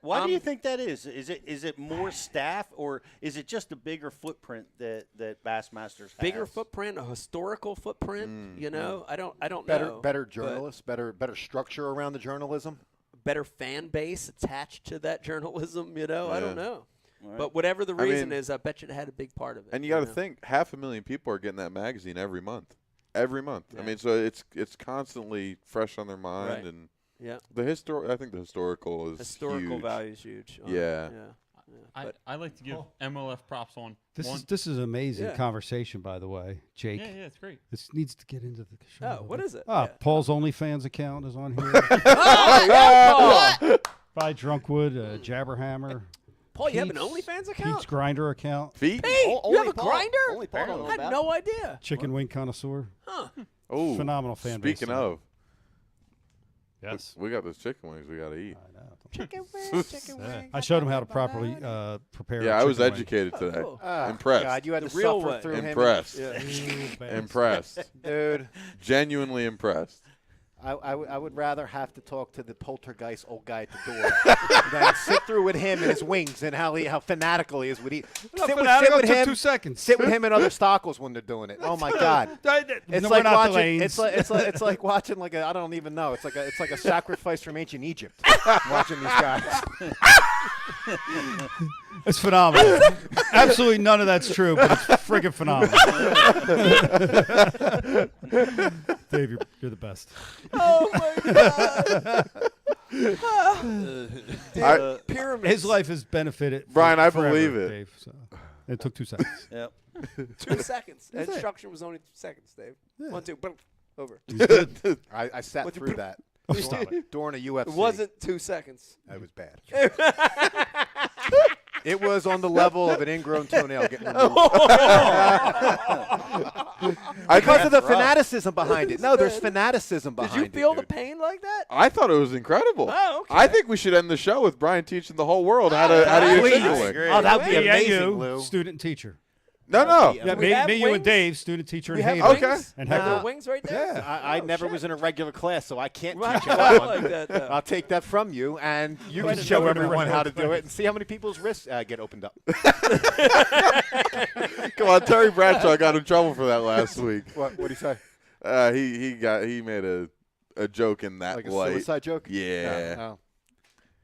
Why do you think that is? Is it more staff, or is it just a bigger footprint that Bassmasters has? Bigger footprint, a historical footprint. You know, I don't know. Better but journalists, better structure around the journalism. better fan base attached to that journalism. You know, I don't Yeah. know. Right. But whatever the I reason mean- is, I bet you it had a big part of it. And you got to know? think, 500,000 people are getting that magazine every month. Every month. I Yeah. mean, so it's constantly fresh on their mind, Right. and Yeah. I think the historical is Historical huge. value is huge. Yeah. I like to give MLF props on This is an amazing Yeah. conversation, by the way, Jake. Yeah, it's great. This needs to get into the show. a Oh, little what bit. is it? Ah, Yeah. Paul's OnlyFans account is on here. Oh, By Drunkwood, Jabberhammer. Paul, you have an Pete's- OnlyFans account? Pete's Grinder account. Feet? Hey, you have a Paul- grinder? only Paul don't know I had about no idea. Chicken Wing Connoisseur. Huh. Oh, Phenomenal fan base. Speaking there. of, Yes. We got those chicken wings we got to eat. I know. Chicken wings, chicken wings. I showed him how to properly prepare. Yeah, a I was chicken wing. educated today. Oh, Impressed. God, you had The to real suffer way. through him. Impressed. Yeah. Impressed. Dude. Genuinely impressed. I would rather have to talk to the poltergeist old guy at the door than sit through with him and his wings and how fanatical he is with eat. Sit with him. 2 seconds. Sit with him and other stockles when they're doing it. Oh my God! It's No, like we're not watching. Delanes. It's like watching like I don't even know. It's like a sacrifice from ancient Egypt. Watching these guys. It's phenomenal. Absolutely none of that's true, but it's friggin' phenomenal. Dave, you're the best. Oh my God. Pyramids. His life has benefited. Brian, I forever, believe it. Dave, so. It took 2 seconds. Yep. 2 seconds. That's it. Instruction was only 2 seconds, Dave. Yeah. 1, 2, boom, over. I sat What you through put- that. Oh, stop it. During a UFC. It wasn't 2 seconds. It was bad. It was on the level of an ingrown toenail getting removed. Because of the fanaticism behind it. No, there's fanaticism behind it. Did you feel the dude. pain like that? I thought it was incredible. Oh, okay. I think we should end the show with Brian teaching the whole world how to use Please. chicken wing. Oh, that would be Me and amazing, you, Lou. student teacher. No. Yeah, We me, have you and wings? Dave, student teacher, We and have Hager. wings? And There Hager. are wings right there? Yeah. I Oh, never shit. was in a regular class, so I can't Right. teach you that one. Like that, though. I'll take that from you, and you Right can in show the everyone how to regular do it and see how many people's wrists get opened up. Come on, Terry Bradshaw got in trouble for that last week. What did he say? He made a joke in that Like a light. suicide joke? Yeah. Oh.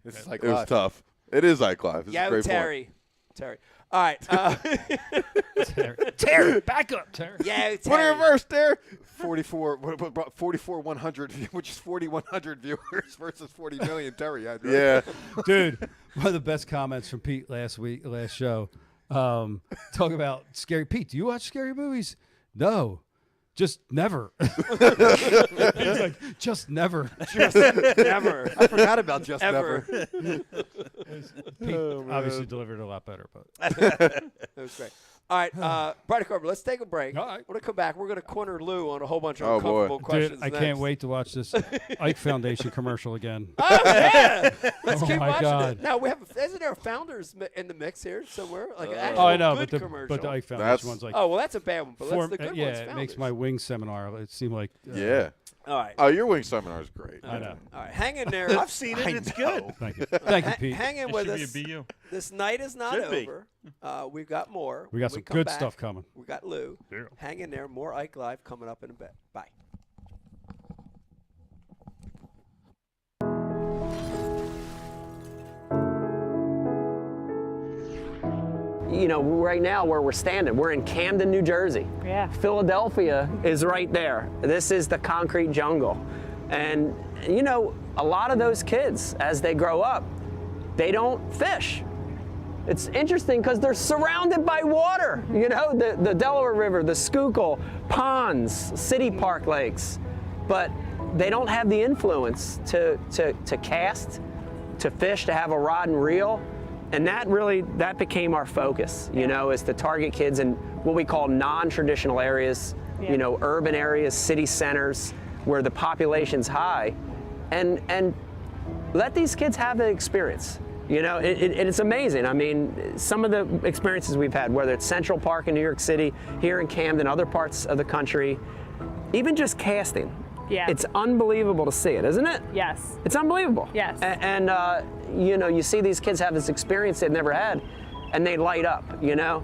This is like It was tough. It is like life. It's a Yeah, great Terry. Terry. All right. Terry, back up, Terry. Yeah, Point. Put it in reverse, Terry. 100, which is 4,100 viewers versus 40 million. Terry had, right? Yeah. Dude, one of the best comments from Pete last show. Talk about scary. Pete, do you watch scary movies? No. Just never. He's like, just never. Just never. I forgot about just Ever. never. Pete obviously delivered a lot better, but That was great. All right, Brian Carver, let's take a break. All right. We're going to come back. We're going to corner Lou on a whole bunch of Oh, boy. uncomfortable questions. dude, I next. can't wait to watch this Ike Foundation commercial again. Oh, yeah. Let's Oh, keep my watching God. it. Now, isn't there a Founders in the mix here somewhere? Like an actual Oh, I know, good but commercial. the Ike That's- Foundation one's like. Oh, well, that's a bad one, but form- that's the good yeah, one's it makes Founders. my wing seminar. It seemed like. Yeah. All right. Oh, your wing seminar is great. I know. All right, hang in there. I've seen it. It's good. Thank you. Thank you, Pete. Hang in It with should us. be a BU. This night is not Should be. over. We've got more. We got When some come good back, stuff coming. We got Lou. Yeah. Hang in there. More Ike Live coming up in a bit. Bye. You know, right now where we're standing, we're in Camden, New Jersey. Yeah. Philadelphia is right there. This is the concrete jungle. And, you know, a lot of those kids, as they grow up, they don't fish. It's interesting because they're surrounded by water. You know, the Delaware River, the Schuylkill, ponds, city park lakes. But they don't have the influence to cast, to fish, to have a rod and reel. And that became our focus, you know, is to target kids in what we call non-traditional areas, you know, urban areas, city centers, where the population's high, and let these kids have the experience. You know, it's amazing. I mean, some of the experiences we've had, whether it's Central Park in New York City, here in Camden, other parts of the country, even just casting. Yeah. It's unbelievable to see it, isn't it? Yes. It's unbelievable. Yes. And you know, you see these kids have this experience they've never had, and they light up, you know?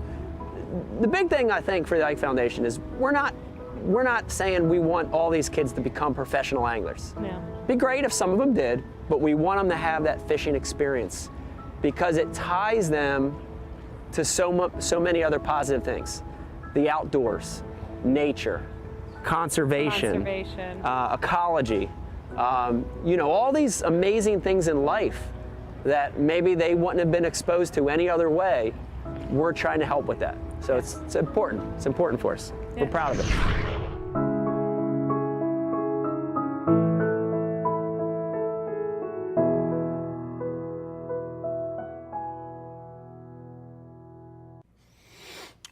The big thing, I think, for the Ike Foundation is we're not saying we want all these kids to become professional anglers. No. Be great if some of them did, but we want them to have that fishing experience because it ties them to so many other positive things. The outdoors, nature, conservation. Ecology, you know, all these amazing things in life that maybe they wouldn't have been exposed to any other way. We're trying to help with that. So it's important. It's important for us. We're proud of it.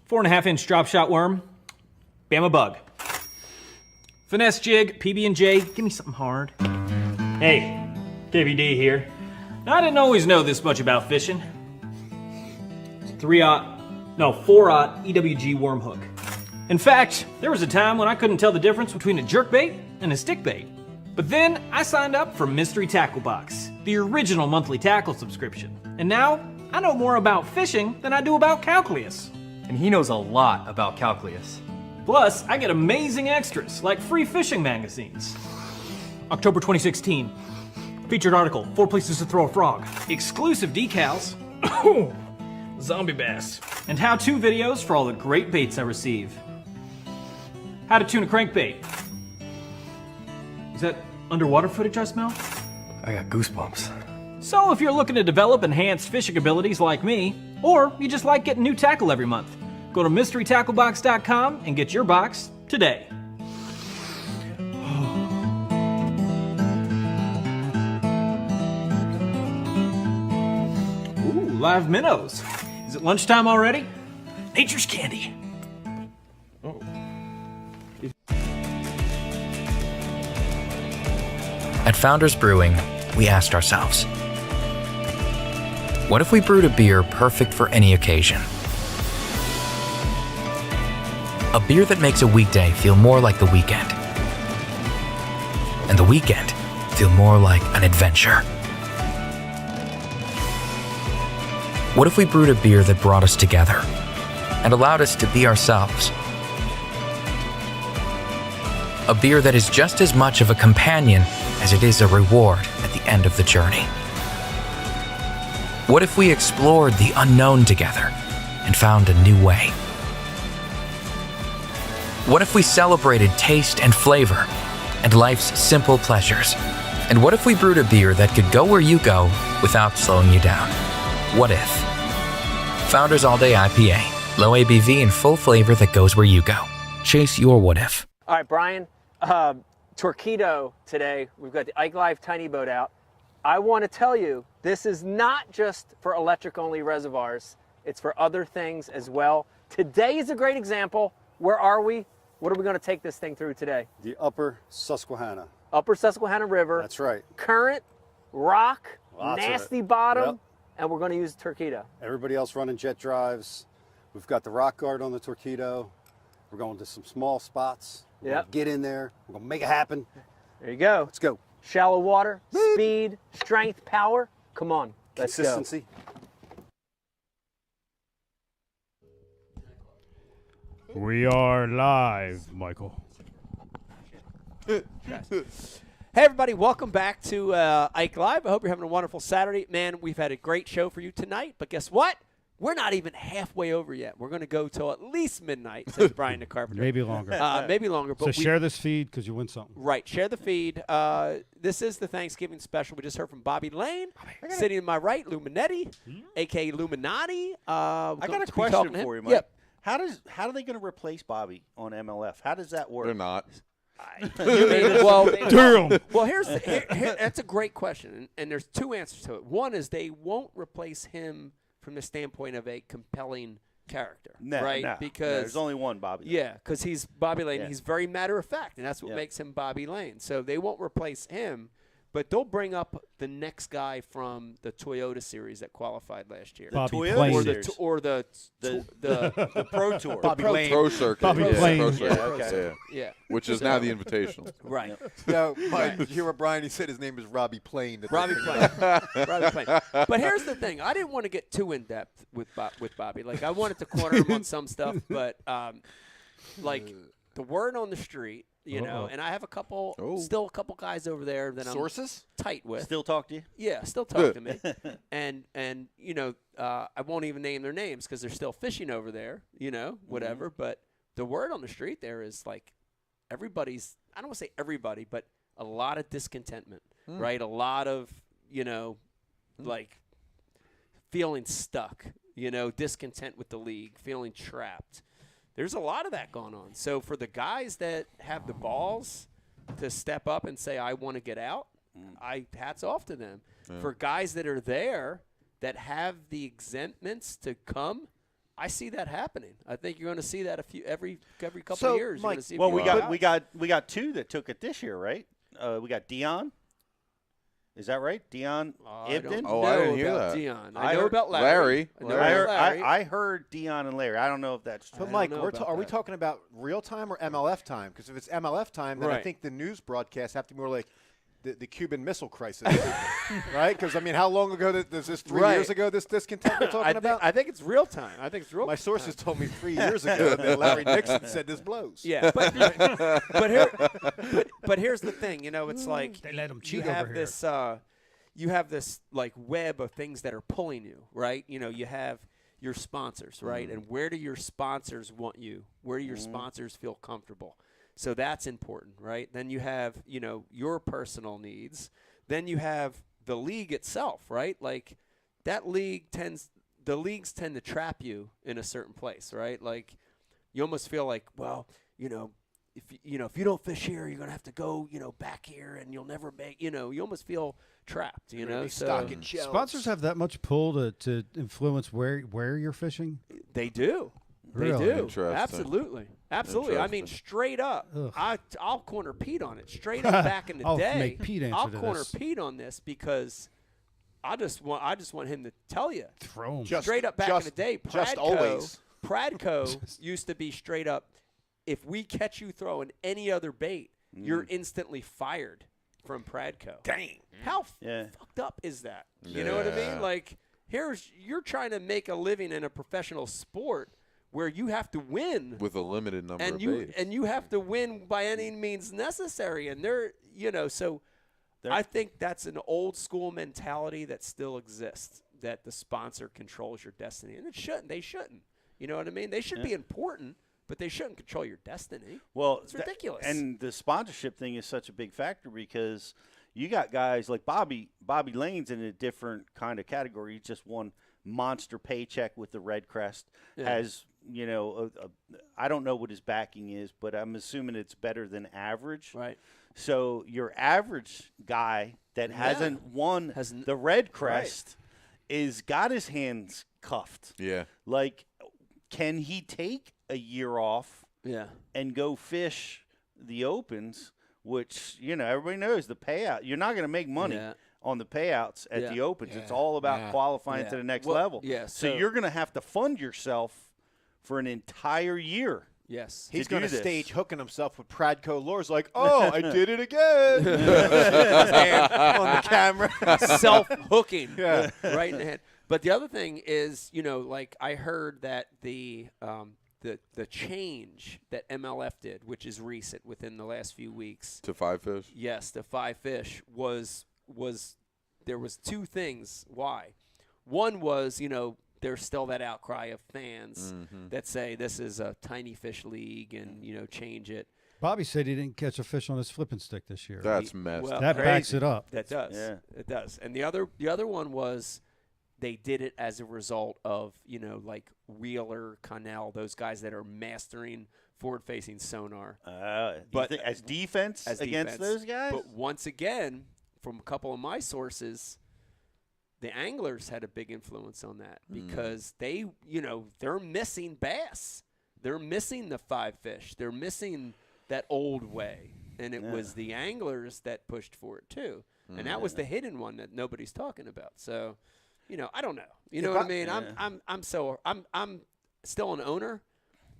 Four and a half inch drop shot worm, Bama bug. Finesse jig, PB&J, give me something hard. Hey, KVD here. Now, I didn't always know this much about fishing. It's a 4-aught EWG worm hook. In fact, there was a time when I couldn't tell the difference between a jerkbait and a stickbait. But then I signed up for Mystery Tackle Box, the original monthly tackle subscription. And now I know more about fishing than I do about calculus. And he knows a lot about calculus. Plus, I get amazing extras like free fishing magazines. October 2016. Featured article, 4 places to throw a frog. Exclusive decals. Zombie bass. And how-to videos for all the great baits I receive. How to tune a crankbait. Is that underwater footage I smell? I got goosebumps. So if you're looking to develop enhanced fishing abilities like me, or you just like getting new tackle every month, go to MysteryTackleBox.com and get your box today. Ooh, live minnows. Is it lunchtime already? Nature's candy. Oh. At Founders Brewing, we asked ourselves, what if we brewed a beer perfect for any occasion? A beer that makes a weekday feel more like the weekend, and the weekend feel more like an adventure. What if we brewed a beer that brought us together and allowed us to be ourselves? A beer that is just as much of a companion as it is a reward at the end of the journey. What if we explored the unknown together and found a new way? What if we celebrated taste and flavor and life's simple pleasures? And what if we brewed a beer that could go where you go without slowing you down? What if? Founders All Day IPA. Low ABV and full flavor that goes where you go. Chase your what if. All right, Brian. Torquedo today. We've got the Ike Live Tiny Boat out. I want to tell you, this is not just for electric-only reservoirs. It's for other things as well. Today is a great example. Where are we? What are we going to take this thing through today? The Upper Susquehanna. Upper Susquehanna River. That's right. Current, rock, Lots of nasty it. bottom, Yep. and we're going to use Torquedo. Everybody else running jet drives. We've got the rock guard on the Torquedo. We're going to some small spots. We're Yep. gonna get in there. We're going to make it happen. There you go. Let's go. Shallow water, speed, strength, power. Come on. Let's go. Consistency. We are live, Michael. Hey everybody, welcome back to Ike Live. I hope you're having a wonderful Saturday. Man, we've had a great show for you tonight, but guess what? We're not even halfway over yet. We're going to go till at least midnight, says Brian the Carpenter. Maybe longer. Maybe longer. But So share this feed because you win something. Right, share the feed. This is the Thanksgiving special. We just heard from Bobby Lane, sitting to my right, Luminetti, a.k.a. Illuminati. I got a question for you, Mike. Yep. How are they going to replace Bobby on MLF? How does that work? They're not. Well, Damn. Well, that's a great question, and there's two answers to it. One is they won't replace him from the standpoint of a compelling character, right? No, because there's only one Bobby. Yeah, because he's Bobby Lane. Yeah. He's very matter of fact, and that's what Yeah. makes him Bobby Lane. So they won't replace him, but they'll bring up the next guy from the Toyota series that qualified last year. Bobby Toyota Plain. or series. the Pro Tour. Bobby Pro Lane. Circuit. Bobby yeah, Plain. Pro Yeah, Circuit. okay. Yeah. Which is now the Invitational. Right. No, Mike, did you hear what Brian? He said his name is Robbie Plain. Robbie Plain. Robbie Plain. But here's the thing. I didn't want to get too in depth with Bobby. Like I wanted to corner him on some stuff, but like the word on the street, you know, and I have still a couple guys over there that Sources? I'm tight with. Still talk to you? Yeah, still talk to me. And you know, I won't even name their names because they're still fishing over there, you know, whatever. But the word on the street there is like everybody's, I don't want to say everybody, but a lot of discontentment, right? A lot of, you know, like feeling stuck, you know, discontent with the league, feeling trapped. There's a lot of that going on. So for the guys that have the balls to step up and say, I want to get out, hats off to them. Yeah. For guys that are there that have the exemptions to come, I see that happening. I think you're going to see that every couple of years. Mike, you're going to see well, people go out. we got two that took it this year, right? We got Dion. Is that right? Dion I don't Ibden? know I didn't hear about that. Dion. I know about Larry. Larry. I know about Larry. I heard Dion and Larry. I don't know if that's true. But Mike, are we talking about real time or MLF time? Because if it's MLF time, then I Right. think the news broadcasts have to be more like the Cuban Missile Crisis, right? Because I mean, how long ago was this? 3 years ago? This discontent we're talking about? I think it's real time. I think it's real. My sources told me 3 years ago that Larry Nixon said this blows. Yeah, but here's the thing. You know, it's like They let 'em you cheat have over this. You have this like web of things that are pulling you, right? You know, you have your sponsors, right? And where do your sponsors want you? Where do your sponsors feel comfortable? So that's important, right? Then you have, you know, your personal needs. Then you have the league itself, right? Like the leagues tend to trap you in a certain place, right? Like you almost feel like, well, you know, if you don't fish here, you're gonna have to go, you know, back here, and you'll never make. You know, you almost feel trapped. You know, so sponsors have that much pull to influence where you're fishing. They do. Really? They do. Interesting. Absolutely. Absolutely. I mean, Interesting. straight up. Ugh. I'll corner Pete on it. Straight up back in the I'll day. make Pete answer I'll to corner this. Pete on this because I just want him to tell you. Throw 'em. Straight up back in the day. Just always. Pradco used to be straight up. If we catch you throwing any other bait, you're instantly fired from Pradco. Dang. How fucked up is that? You know what I Yeah. mean? Like, you're trying to make a living in a professional sport where you have to win With a limited number and of you baits. and you have to win by any means necessary. And so I think that's an old school mentality that still exists, that the sponsor controls your destiny, and it shouldn't. They shouldn't. You know what I mean? They should be important, but they shouldn't control your destiny. Well, it's ridiculous. And the sponsorship thing is such a big factor because you got guys like Bobby Lane's in a different kind of category. He just won monster paycheck with the Red Crest. Yeah. Has, you know, I don't know what his backing is, but I'm assuming it's better than average. Right. So your average guy that hasn't won the Red Crest is got his hands cuffed. Yeah. Like, can he take a year off and go fish the Opens, which, you know, everybody knows the payout. You're not going to make money on the payouts at the Opens. It's all about qualifying to the next level. Yeah, so you're going to have to fund yourself for an entire year. Yes. He's going to stage hooking himself with Pradco lures like, oh, I did it again. His hand on the camera. Self-hooking. Yeah. Right in the head. But the other thing is, you know, like I heard that the change that MLF did, which is recent within the last few weeks. To 5 fish? Yes, to 5 fish was there was two things why. One was, you know, there's still that outcry of fans that say this is a tiny fish league and, you know, change it. Bobby said he didn't catch a fish on his flipping stick this year. That's messed Well, that backs it up. That does. Yeah. It does. And the other one was they did it as a result of, you know, like Wheeler, Connell, those guys that are mastering forward-facing sonar. But as defense against those guys? But once again, from a couple of my sources, the anglers had a big influence on that because they, you know, they're missing bass. They're missing the 5 fish. They're missing that old way. And it was the anglers that pushed for it too. And that was the hidden one that nobody's talking about. So, you know, I don't know. You know what I mean? I'm still an owner,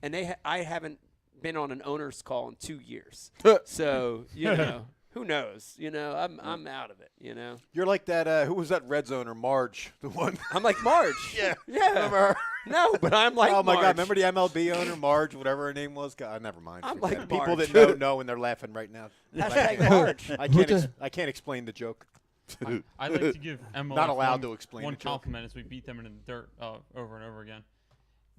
and I haven't been on an owner's call in 2 years. So, you know, who knows? You know, I'm out of it, you know. You're like that, who was that Reds owner, Marge, the one? I'm like Marge. Yeah. Remember her? No, but I'm like oh, my Marge. God. Remember the MLB owner, Marge, whatever her name was? God, never mind. I'm Forget like it. People Marge. that know, and they're laughing right now. Hashtag Marge. I can't explain the joke. I'd like to give MLF Not allowed to explain one the joke. compliment as we beat them in the dirt over and over again.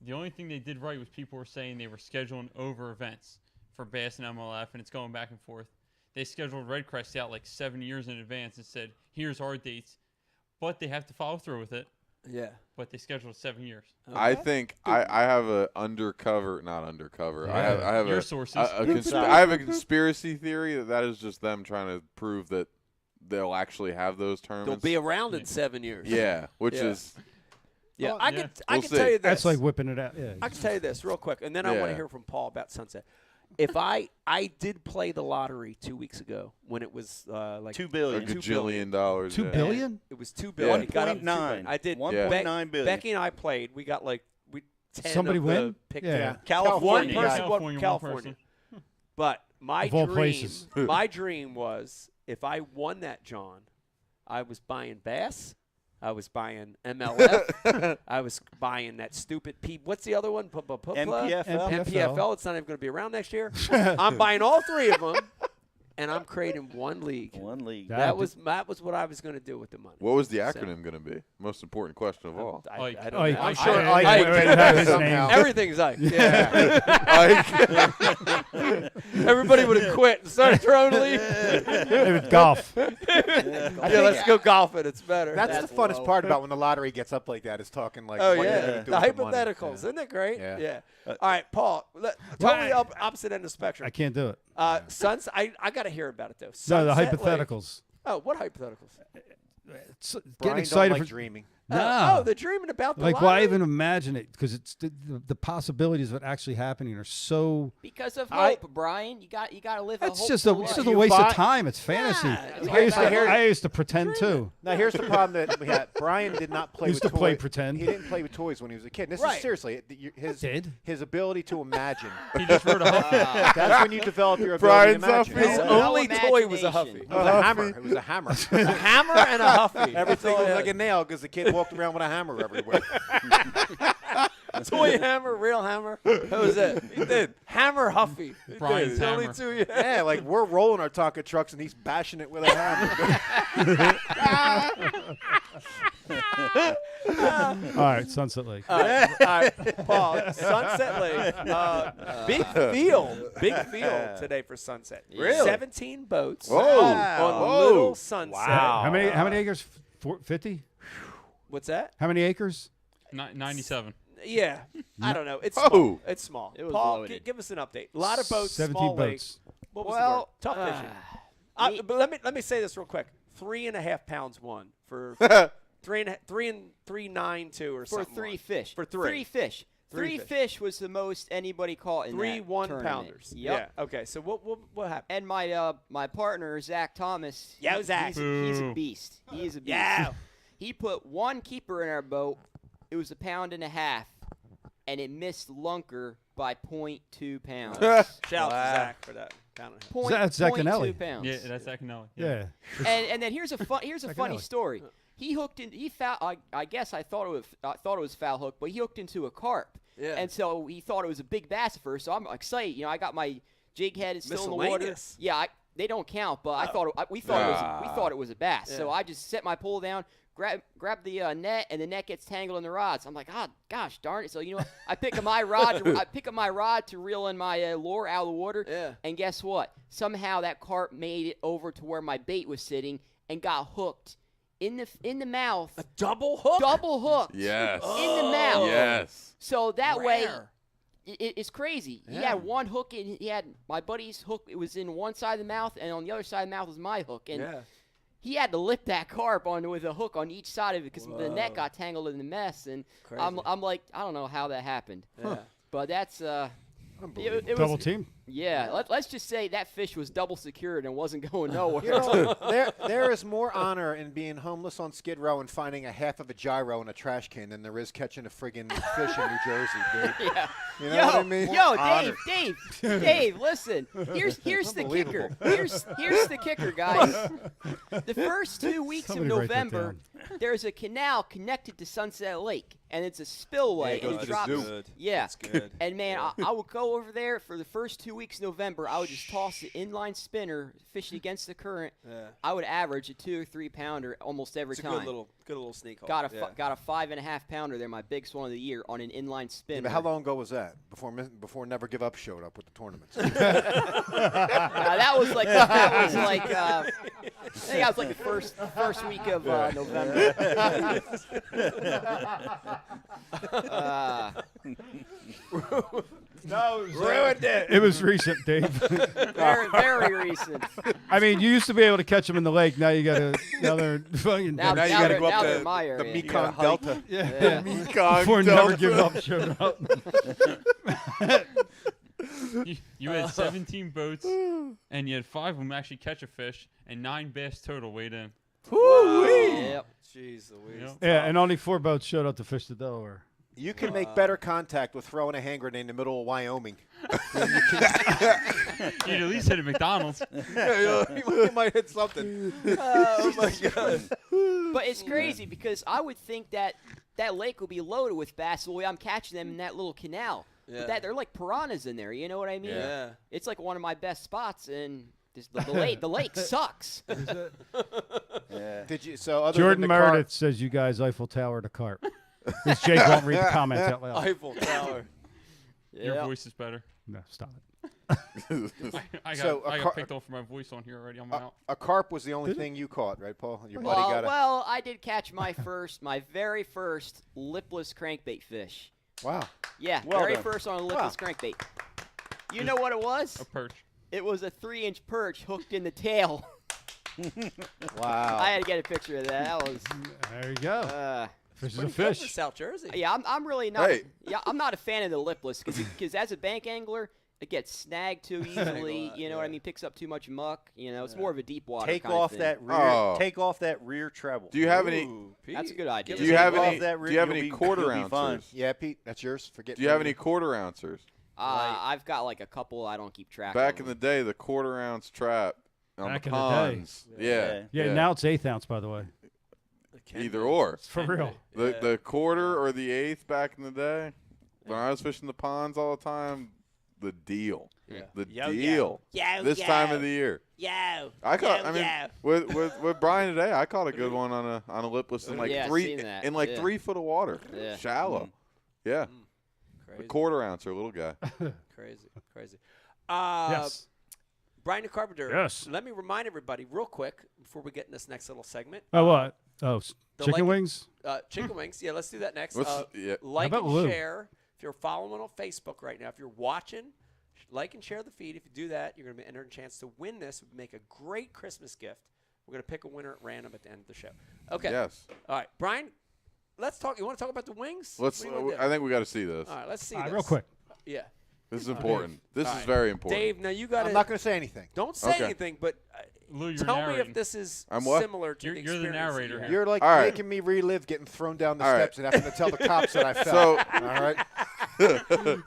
The only thing they did right was people were saying they were scheduling over events for Bass and MLF, and it's going back and forth. They scheduled Red Crest out like 7 years in advance and said, here's our dates, but they have to follow through with it. Yeah. But they scheduled 7 years. I think I have a not undercover. I have Your a sources. I have a conspiracy theory that is just them trying to prove that they'll actually have those tournaments. They'll be around in 7 years. Yeah, which is. Yeah, Well, I yeah. can We'll tell you this. That's like whipping it out. Yeah. I can tell you this real quick, and then I want to hear from Paul about Sunset. if I did play the lottery 2 weeks ago when it was like $2 billion. A gajillion dollars. $2 yeah. billion? It was $2 billion. It got up to $2 1.9. billion. I did 1.9 billion. Becky and I played. We got like 10 Somebody of win? the picked Yeah. out. California. One person Yeah. won California, one California. But my Of all dream, places. my dream was if I won that, John, I was buying Bass. I was buying MLF. I was buying that stupid what's the other one? MPFL. MPFL. It's not even going to be around next year. I'm buying all three of them, and I'm creating one league. One league. That was what I was going to do with the money. What was the acronym going to be? Most important question of all. I Ike. don't Ike. know. I'm Ike. sure Ike. Ike. Wait, have his name. Everything's Ike. Yeah. Everybody would have quit and started throwing league. They would golf. Yeah, let's go golfing. It's better. That's the funnest part about when the lottery gets up like that is talking like, Oh what you're yeah, gonna do the with the money. hypotheticals. Isn't it great? Yeah. All right, Paul. Totally opposite end of the spectrum. I can't do it. Sunset. I got to hear about it though. No, the Sunset Lake. hypotheticals. Oh, what hypotheticals? Getting Brian excited don't like for dreaming. No. Oh, they're dreaming about the Like, lottery? why even imagine it? Because it's the possibilities of it actually happening are so. Because of hope, Brian. You got to live a It's just a hopeful life. waste of time. It's fantasy. Yeah. I used to pretend too. Now here's the problem that we had. Brian did not play Used with to play toys. pretend. He didn't play with toys when he was a kid. This Right. is seriously his ability to imagine. He just wrote a Huffy. That's when you develop your ability Brian's to imagine. His No only toy was a Huffy. It was a hammer. It was a hammer. A hammer and a Huffy. Everything was like a nail because the kid walked around with a hammer everywhere. Toy hammer, real hammer. That was it. He did. Hammer Huffy. He Brian's did. Only hammer. two. Yeah. Yeah, like we're rolling our Tonka trucks and he's bashing it with a hammer. All right, Sunset Lake. All right, Paul. Sunset Lake. Big field today for Sunset. Really? 17 boats. Whoa. On Whoa. Little Sunset. How many acres? 50? What's that? How many acres? 97. Yeah, I don't know. It's Oh. small. It's small. It was Paul, loaded. give us an update. A lot of boats, 17 small boats. lake. What was Well, the word? Tough fishing. But let me say this real quick. 3.5 pounds won for 3.92 or for something. three won. fish. For three. Three fish. Three Three fish. fish was the most anybody caught in 3 that 1 tournament. pounders. Yep. Yeah. Okay. So what happened? And my partner Zach Thomas. Yo, Zach. He's a Boo. beast. He is a beast. Yeah. He put one keeper in our boat. It was 1.5 pounds, and it missed lunker by 0.2 pounds. Shout out to Zach for that. Pound and a half. Point- That's Zach 0.2 Canelli. pounds. Yeah, that's Akinelli. Yeah. And then here's a funny Ellie. story. He hooked in. He foul. I guess I thought it was foul hook, but he hooked into a carp. Yeah. And so he thought it was a big bass at first. So I'm excited. You know, I got my jig head is still in the water. Miscellaneous. Yeah, they don't count, but I thought we thought it was a bass. So I just set my pole down, grab the net, and the net gets tangled in the rods. I'm like, gosh darn it! So you know, I pick up my rod. I pick up my rod to reel in my lure out of the water. Yeah. And guess what? Somehow that carp made it over to where my bait was sitting and got hooked in the mouth. A double hook. Double hook. Yes. In the mouth. Yes. So that way, Rare. it's crazy. He Yeah. had one hook, and he had my buddy's hook. It was in one side of the mouth, and on the other side of the mouth was my hook. And Yeah. he had to lift that carp on with a hook on each side of it because the Whoa. net got tangled in the mess. And Crazy. I'm like, I don't know how that happened. Yeah. But that's it Double was, team. Yeah, let's just say that fish was double secured and wasn't going nowhere. You know, there is more honor in being homeless on Skid Row and finding a half of a gyro in a trash can than there is catching a friggin' fish in New Jersey, dude. Yeah. You know what I mean? Yo, Dave, listen. Here's the kicker. Here's the kicker, guys. The first 2 weeks Somebody of write that November, there's a canal connected to Sunset Lake, and it's a spillway. Yeah, it goes and to the drops, zoo. Yeah, That's good. And man, I would go over there for the first 2 weeks of November. I would just toss the inline spinner, fish it against the current. Yeah. I would average a 2 or 3 pounder almost every It's a time. good little sneak haul. Got a Yeah. got a 5.5 pounder there, my biggest one of the year on an inline spinner. Yeah, but how long ago was that? Before Never Give Up showed up with the tournaments. That was like I think that was like the first week of November. No, ruined it. It was recent, Dave. Very recent. I mean, you used to be able to catch them in the lake. Now you got to they're fucking. Now you got to go up they're to my the area. Mekong Delta. Yeah. Mekong Before Delta. Never Give Up showed up. You had 17 boats, and you had 5 of them actually catch a fish, and 9 bass total weighed in. Yep. Jeez Louise. Yeah, and only 4 boats showed up to fish the Delaware. You can make better contact with throwing a hand grenade in the middle of Wyoming. You'd at least hit a McDonald's. You might hit something. Oh my god! But it's crazy because I would think that lake would be loaded with bass the way I'm catching them in that little canal. Yeah. But they're like piranhas in there. You know what I mean? Yeah. It's like one of my best spots, and the lake sucks. Yeah. Did you? So other Jordan than the Meredith says you guys Eiffel Tower to carp. This Jake won't read the comments out loud. Eiffel Tower. Your voice is better. No, stop it. I So a got car- picked off for my voice on here already. I'm out. A carp was the only thing you caught, right, Paul? Your buddy got a. Well, I did catch my very first lipless crankbait fish. Wow. Yeah, Well very done. first on a lipless crankbait. You know what it was? A perch. It was a 3-inch perch hooked in the tail. Wow. I had to get a picture of that. That was. There you go. Fish is a Pretty good for fish. South Jersey. Yeah, I'm really not. Hey. Yeah, I'm not a fan of the lipless because as a bank angler, it gets snagged too easily. You know what I mean? Picks up too much muck. You know, it's more of a deep water. Take kind of off thing. that rear. Oh. Take off that rear treble. Do you have any? That's a good idea. Do you have Take off any? that Do rear- you have you'll any be- quarter you'll be fine. ounces? Yeah, Pete, that's yours. Forget. Do you have any quarter ouncers? I've got like a couple. I don't keep track. Back of in the day, the quarter ounce trap on Back the in the day. ponds. Yeah. Yeah, now it's 1/8 ounce, by the way. Either or. For real. The quarter or the 1/8 back in the day, when I was fishing the ponds all the time, the deal. Yeah. The Yo, deal. yo. This Yo, time yo. of the year. Yo. I caught. Yo, I mean, yo. with Brian today, I caught a good one on a lipless in like Yeah, I've 3 seen that. in like Yeah. 3 foot of water, Yeah. shallow. Yeah. The Crazy. quarter ouncer, little guy. Crazy. Yes. Brian the Carpenter. Yes. Let me remind everybody real quick before we get in this next little segment. Oh, what? Oh, The chicken like- wings? Chicken wings. Yeah, let's do that next. Yeah. Like How and about Lou? share. If you're following on Facebook right now, if you're watching, like and share the feed. If you do that, you're going to be entered a chance to win this. It would make a great Christmas gift. We're going to pick a winner at random at the end of the show. Okay. Yes. All right, Brian. Let's talk. You want to talk about the wings? Let's. What do you wanna do? I think we got to see this. All right, let's see All right, this. real quick. Yeah. This is important. This All is right. very important. Dave, now you got to. I'm not going to say anything. Don't say Okay. anything, but Lou, you're tell me narrating. if this is I'm what? similar to You're the the experience. narrator you here. had. You're like All right. making me relive getting thrown down the All right. steps and having to tell the cops that I fell. So- all right.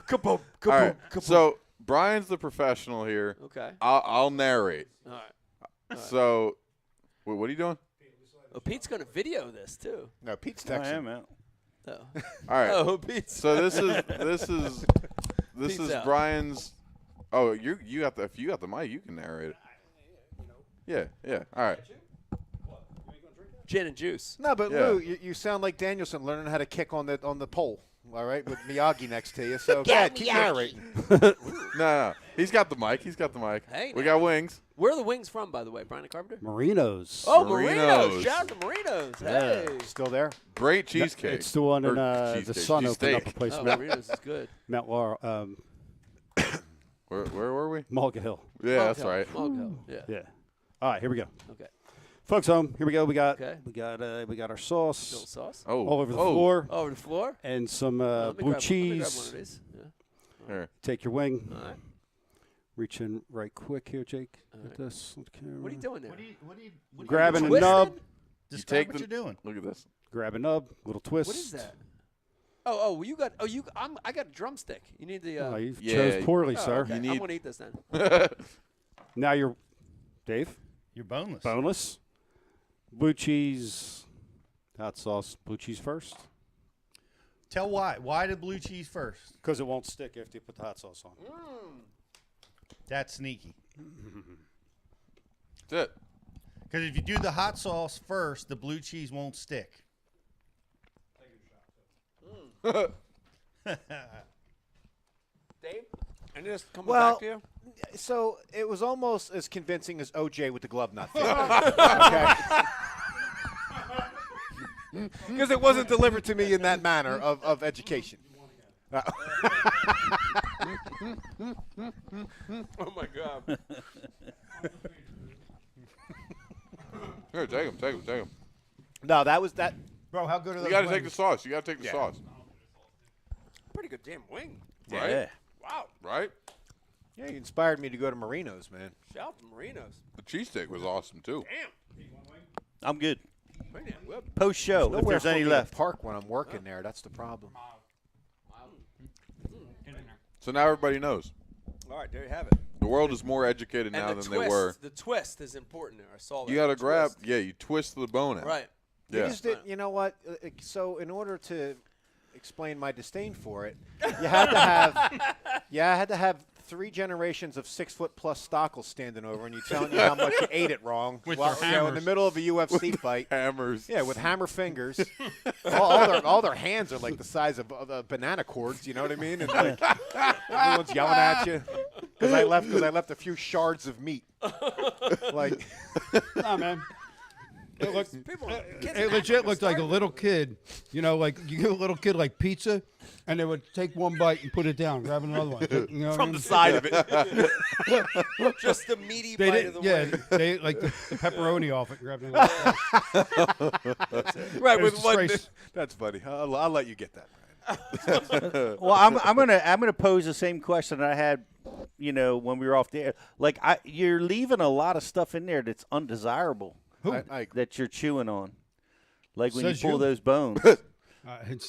Kaboom, All right. So Brian's the professional here. Okay. I'll narrate. All right. So, wait, what are you doing? Well, Pete's going to video this too. No, Pete's I texting. am out. Oh. All right. Oh, Pete's. So this is Pete's out. Brian's. Oh, you got the if you got the mic, you can narrate it. Yeah. All right. Gin and juice. No, but Yeah. Lou, you sound like Danielson learning how to kick on the pole. All right, with Miyagi next to you. So yeah, keep narrating. No. He's got the mic. Hey, we now. got wings. Where are the wings from, by the way, Brian the Carpenter? Marinos. Oh, Marinos. Marinos. Shout out to Marinos. Yeah. Hey. Still there? Great cheesecake. It's the one in Or the cheesecake, Sun opened up a cheesesteak. place. Oh, Mount, Marinos is good. Mount Laurel, Where were we? Mulga Hill. Yeah, that's right. Mulgo. Yeah. Yeah. All right, here we go. Okay. Folks home, here we go. We got Okay. we got our Little sauce sauce. Oh. all over the floor Over the floor. and some Let me blue grab- let me grab cheese. one of these. Yeah. Here. Take your wing. All right. Reach in right quick here, Jake. All Get right. this on the camera. What are you doing there? Grabbing a twisted? nub. You Describe take what the, you're doing. Look at this. Grab a nub. Little twist. What is that? Oh, well, you got. Oh, you. I got a drumstick. You need the. Oh, you Yeah. chose poorly, oh, sir. okay. You need- I'm gonna eat this then. Now you're, Dave. You're boneless. Boneless. Blue cheese. Hot sauce. Blue cheese first. Tell why. Why the blue cheese first? Because it won't stick after you put the hot sauce on. That's sneaky. That's it. Because if you do the hot sauce first, the blue cheese won't stick. Dave, and just coming Well, back to you. So it was almost as convincing as OJ with the glove nut thing. Okay. Because it wasn't delivered to me in that manner of education. Oh my God. Here, take them. No, that was that. Bro, how good are those You got to take wings? the sauce. You got to take the Yeah. sauce. Pretty good damn wing. Right? Yeah. Wow. Right? Yeah, you inspired me to go to Marino's, man. Shout out to Marino's. The cheesesteak was awesome too. Damn. I'm good. Pretty damn good. Post show, There's if nowhere there's for any me to left. park when I'm working there. That's the problem. So now everybody knows. All right, there you have it. The world is more educated now And than the they were. The twist is important there. I saw that. You got to The grab. twist. Yeah, you twist the bone out. Right. You Yeah. just did, you know what? So in order to explain my disdain for it, you had to have, I had to have 3 generations of 6-foot-plus stockles standing over, and you telling you how much you ate it wrong. With while, their you know, in the hammers. middle of a UFC fight. Hammers. Yeah, with hammer fingers. all their hands are like the size of banana cords. You know what I mean? And like everyone's yelling at you because I left a few shards of meat. Like, Nah, man. It looked, kids it legit looked like a little kid. You know, like you give a little kid like pizza, and they would take one bite and put it down, grab another one. You know what I From mean? the side of it. Just the meaty They bite did, of the yeah, wing. they like the pepperoni off it, and grabbed it. right It was with one. disgrace. That's funny. I'll let you get that. Well, I'm gonna pose the same question that I had, you know, when we were off the air. Like, you're leaving a lot of stuff in there that's undesirable. I That you're chewing on, like when Says you pull you. those bones.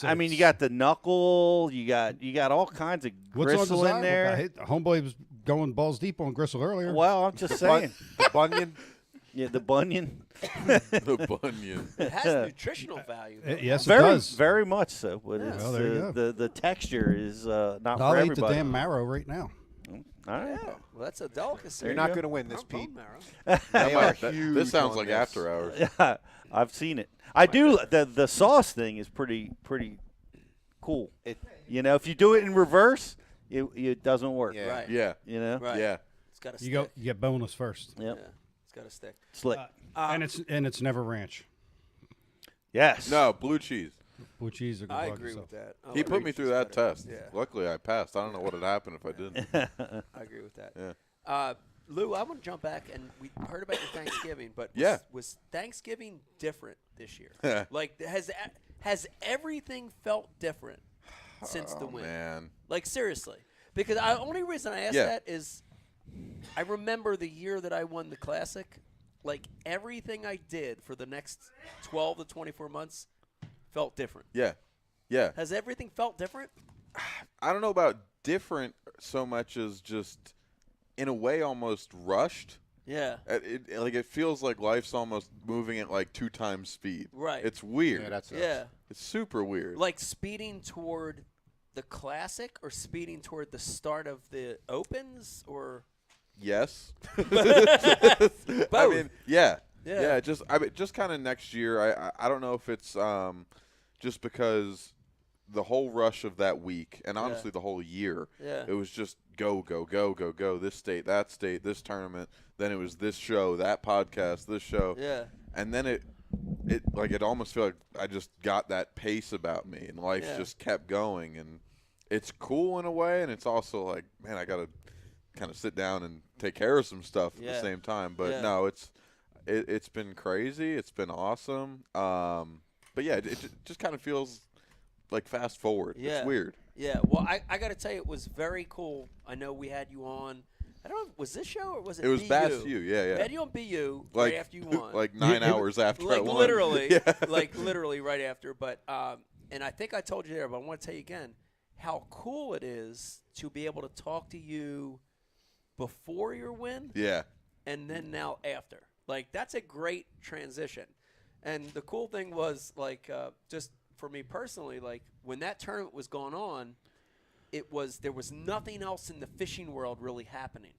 I mean, you got the knuckle, you got all kinds of What's gristle in undesirable? there. I hate, homeboy was going balls deep on gristle earlier. Well, I'm just saying. The bunion. Yeah, the bunion. The bunion. It has nutritional value. though. Yes, it Very, does. very much so. But Yeah. it's, Well, there you go. the texture is not I'll for eat everybody. the damn marrow right now. All right. Yeah, well, that's a delicacy. You're not going to win this, Bone Pete. marrow. They are huge This sounds on like this. after hours. Yeah, I've seen it. I do. The sauce thing is pretty cool. You know, if you do it in reverse, it doesn't work. Yeah. Right. Yeah. You know. Right. Yeah. It's got to You stick. get boneless first, Yep. Yeah. It's got to stick. Slick. and it's never ranch. Yes. No, blue cheese. Blue cheese. Are good I luck agree and with stuff. that. I He like put me blue through cheese that better. test. Yeah. Luckily, I passed. I don't know what had happened if I didn't. I agree with that. Yeah. Lou, I want to jump back, and we heard about your Thanksgiving, but Yeah. was Thanksgiving different this year? Like, has everything felt different since the win? Man. Like, seriously. Because the only reason I ask Yeah. that is I remember the year that I won the Classic. Like, everything I did for the next 12 to 24 months felt different. Yeah. Yeah. Has everything felt different? I don't know about different so much as just in a way almost rushed. Yeah. It feels like life's almost moving at like 2 times speed. Right. It's weird. Yeah, that's Yeah. It's super weird. Like speeding toward the Classic or speeding toward the start of the Opens or Yes. Both. I mean, yeah. Yeah. Just kind of next year. I don't know if it's just because the whole rush of that week and honestly the whole year. Yeah. It was just go this state, this tournament, then it was this show, that podcast, this show. Yeah. And then it almost felt like I just got that pace about me and life just kept going, and it's cool in a way, and it's also like, man, I got to kind of sit down and take care of some stuff at the same time. But no, it's been crazy. It's been awesome. But yeah, it just kind of feels like fast forward. Yeah. It's weird. Yeah. Well, I got to tell you, it was very cool. I know we had you on. I don't know, was this show or was it It was BU? Bass U, yeah. We had you on BU Like, right after you won. like 9 hours after I like won. literally, Yeah. like literally right after. But and I think I told you there, but I want to tell you again how cool it is to be able to talk to you before your win. Yeah. And then now after. Like, that's a great transition. And the cool thing was, like, just for me personally, like, when that tournament was going on, there was nothing else in the fishing world really happening.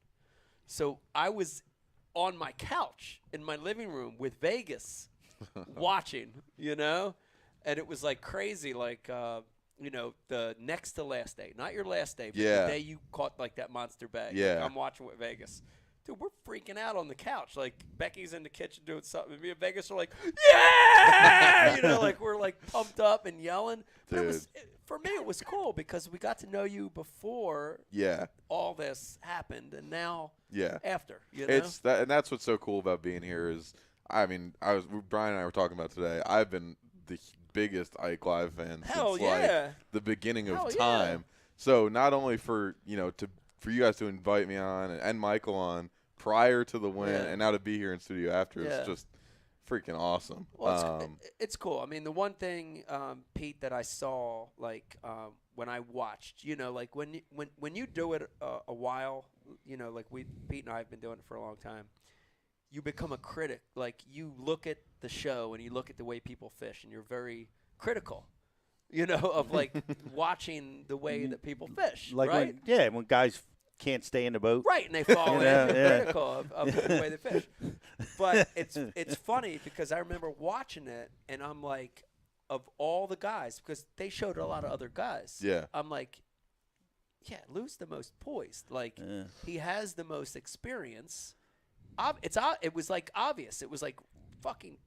So I was on my couch in my living room with Vegas watching, you know? And it was, like, crazy, like, you know, the next to last day. Not your last day, but Yeah. the day you caught, like, that monster bag. Yeah. Like, I'm watching with Vegas. Dude, we're freaking out on the couch. Like, Becky's in the kitchen doing something. And me and Vegas are like, yeah! You know, like, we're, like, pumped up and yelling. But for me, it was cool because we got to know you before all this happened, and now after, you know? It's that, and that's what's so cool about being here is, I mean, Brian and I were talking about today. I've been the biggest Ike Live fan Hell since yeah. like the beginning of Hell yeah. time. So not only for to for you guys to invite me on and Michael on prior to the win, and now to be here in studio after, it's just freaking awesome. Well, it's cool. I mean, the one thing, Pete, that I saw, like, when I watched, you know, like when you do it a while, you know, like Pete and I have been doing it for a long time, you become a critic. Like, you look at the show and you look at the way people fish, and you're very critical, you know, of like watching the way that people fish, Like right? when guys can't stay in the boat. Right, and they fall in. Yeah, You're yeah. critical of the way they fish. But it's funny because I remember watching it, and I'm like, of all the guys, because they showed a lot of other guys. Yeah. I'm like, yeah, Lou's the most poised. Like, he has the most experience. It was like obvious. It was like fucking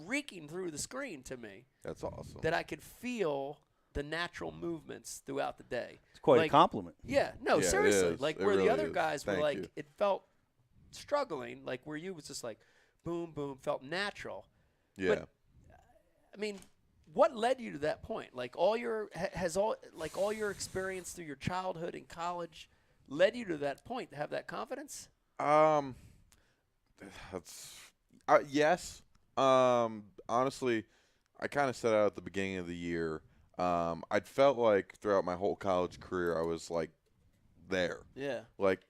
reeking through the screen to me. That's awesome. That I could feel the natural movements throughout the day. It's quite like, a compliment. Yeah, no, Yeah, it seriously. is. Like, It where really the other is. guys were Thank like, you. it felt struggling. Like, where you was just like, boom, boom, felt natural. Yeah. But, I mean, what led you to that point? Like, all your experience through your childhood and college led you to that point to have that confidence? That's yes. Honestly, I kind of set out at the beginning of the year. I'd felt like throughout my whole college career, I was like there. Yeah. Like,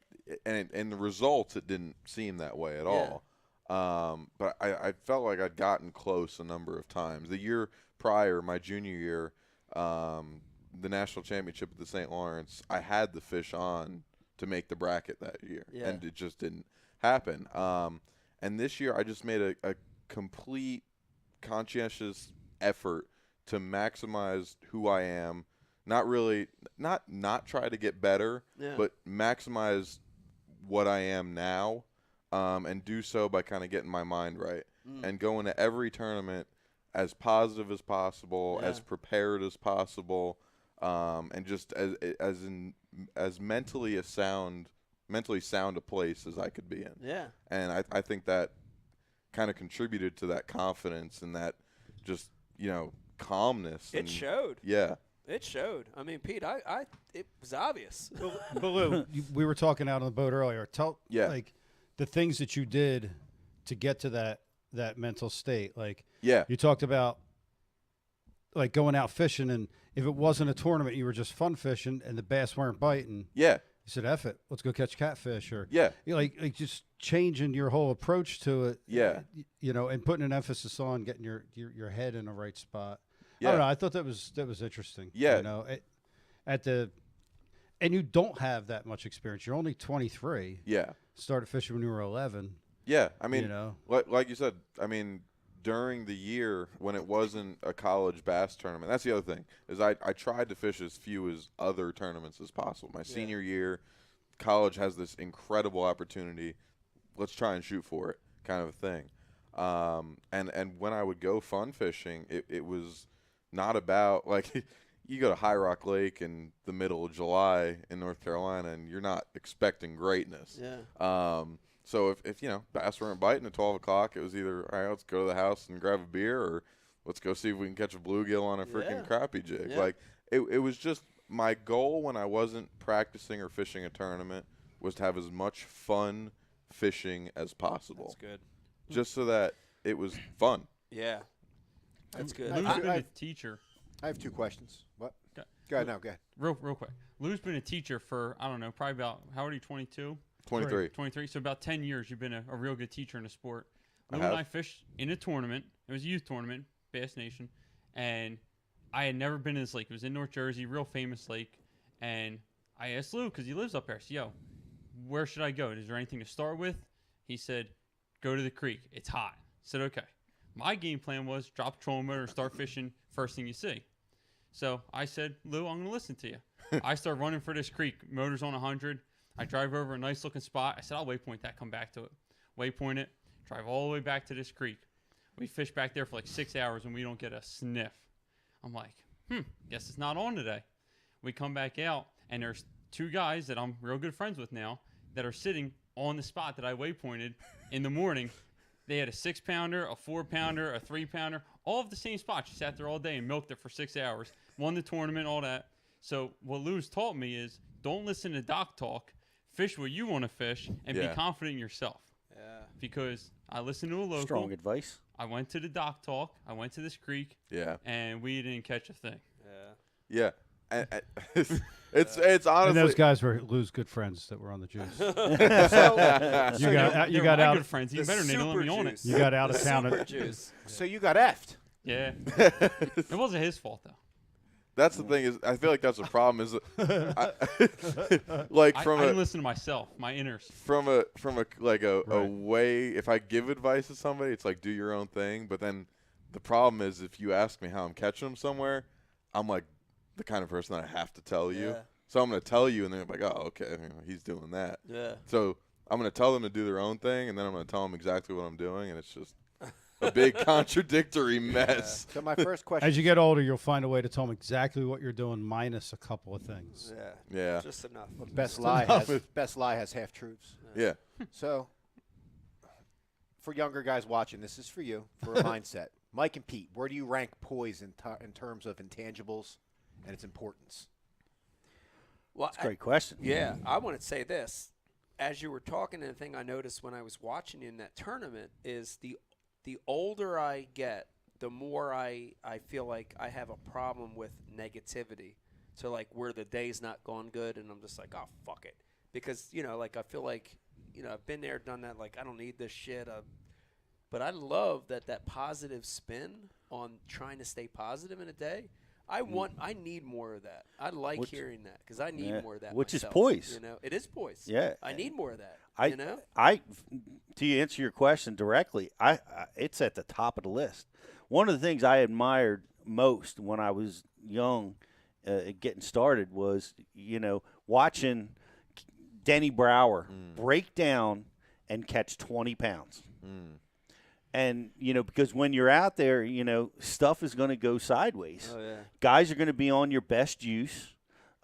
and in the results, it didn't seem that way at all. But I felt like I'd gotten close a number of times. The year prior, my junior year, the national championship at the St. Lawrence, I had the fish on to make the bracket that year, and it just didn't happen. And this year, I just made a complete conscientious effort to maximize who I am. Not really, not try to get better, but maximize what I am now, and do so by kind of getting my mind right and going to every tournament as positive as possible, as prepared as possible, and just as mentally sound a place as I could be in. Yeah. And I think that kind of contributed to that confidence and that just, you know, calmness. It and, showed. Yeah. It showed. I mean, Pete, it was obvious. But Lou, we were talking out on the boat earlier. Like the things that you did to get to that mental state. Like, you talked about like going out fishing, and if it wasn't a tournament, you were just fun fishing, and the bass weren't biting. Yeah. You said, "F it, let's go catch catfish," or you know, like just changing your whole approach to it. Yeah. You know, and putting an emphasis on getting your head in the right spot. Yeah. I don't know. I thought that was interesting. Yeah. You know, and you don't have that much experience. You're only 23. Yeah. Started fishing when you were 11. Yeah. I mean, you know, like you said, I mean, during the year when it wasn't a college bass tournament, that's the other thing, is I tried to fish as few as other tournaments as possible. My senior year, college has this incredible opportunity. Let's try and shoot for it, kind of a thing. And when I would go fun fishing, it was not about, like, you go to High Rock Lake in the middle of July in North Carolina, and you're not expecting greatness. Yeah. So if you know, bass weren't biting at 12 o'clock, it was either, all right, let's go to the house and grab a beer, or let's go see if we can catch a bluegill on a freaking crappie jig. Yeah. Like, it was just, my goal when I wasn't practicing or fishing a tournament was to have as much fun fishing as possible. That's good. Just so that it was fun. Yeah. That's good. Lou's been a teacher. I have two questions. What? Go ahead. No, go ahead. Real quick. Lou's been a teacher for, I don't know, probably about, how old are you, 22? 23. 23. So about 10 years you've been a real good teacher in the sport. I Lou have. and I fished in a tournament. It was a youth tournament, Bass Nation. And I had never been in this lake. It was in North Jersey, real famous lake. And I asked Lou, because he lives up there, I said, yo, where should I go? Is there anything to start with? He said, go to the creek. It's hot. I said, okay. My game plan was drop the trolling motor and start fishing first thing you see. So I said, Lou, I'm going to listen to you. I start running for this creek. Motor's on 100. I drive over a nice looking spot. I said, I'll waypoint that, come back to it. Waypoint it, drive all the way back to this creek. We fish back there for like 6 hours and we don't get a sniff. I'm like, guess it's not on today. We come back out and there's two guys that I'm real good friends with now that are sitting on the spot that I waypointed in the morning. They had a 6-pounder, a 4-pounder, a 3-pounder, all of the same spot. She sat there all day and milked it for 6 hours, won the tournament, all that. So what Lou's taught me is don't listen to doc talk. fish what you want to fish, and Yeah. be confident in yourself. Yeah. Because I listened to a local. Strong advice. I went to the dock talk. I went to this creek. Yeah. And we didn't catch a thing. Yeah. It's honestly. And those guys lose good friends that were on the juice. So you got my out. good friends. Even better, they don't let me on it. You got out of town. So you got effed. Yeah. It wasn't his fault though. That's the thing is, I feel like that's the problem is, like from I a didn't listen to myself, my inners. from a way. If I give advice to somebody, it's like do your own thing. But then the problem is, if you ask me how I'm catching them somewhere, I'm like the kind of person that I have to tell you. Yeah. So I'm going to tell you, and then I'm like, oh, okay, he's doing that. Yeah. So I'm going to tell them to do their own thing, and then I'm going to tell them exactly what I'm doing, and it's just a big contradictory mess. So my first question. As you get older, you'll find a way to tell them exactly what you're doing, minus a couple of things. Yeah. Just enough. Best Just lie enough. has half truths. Yeah. So for younger guys watching, this is for you for a mindset. Mike and Pete, where do you rank poise in terms of intangibles and its importance? Well, That's a great question. Yeah, I want to say this. As you were talking, and the thing I noticed when I was watching you in that tournament is the older I get, the more I feel like I have a problem with negativity. So, like, where the day's not going good, and I'm just like, oh, fuck it. Because, like, I feel like, I've been there, done that, like, I don't need this shit. But I love that positive spin on trying to stay positive in a day. I need more of that. I like hearing that because I need more of that. Which myself, is poise. It is poise. Yeah. I need more of that. To answer your question directly, it's at the top of the list. One of the things I admired most when I was young, getting started, was watching Denny Brower break down and catch 20 pounds. And, because when you're out there, stuff is going to go sideways. Oh, yeah. Guys are going to be on your best juice.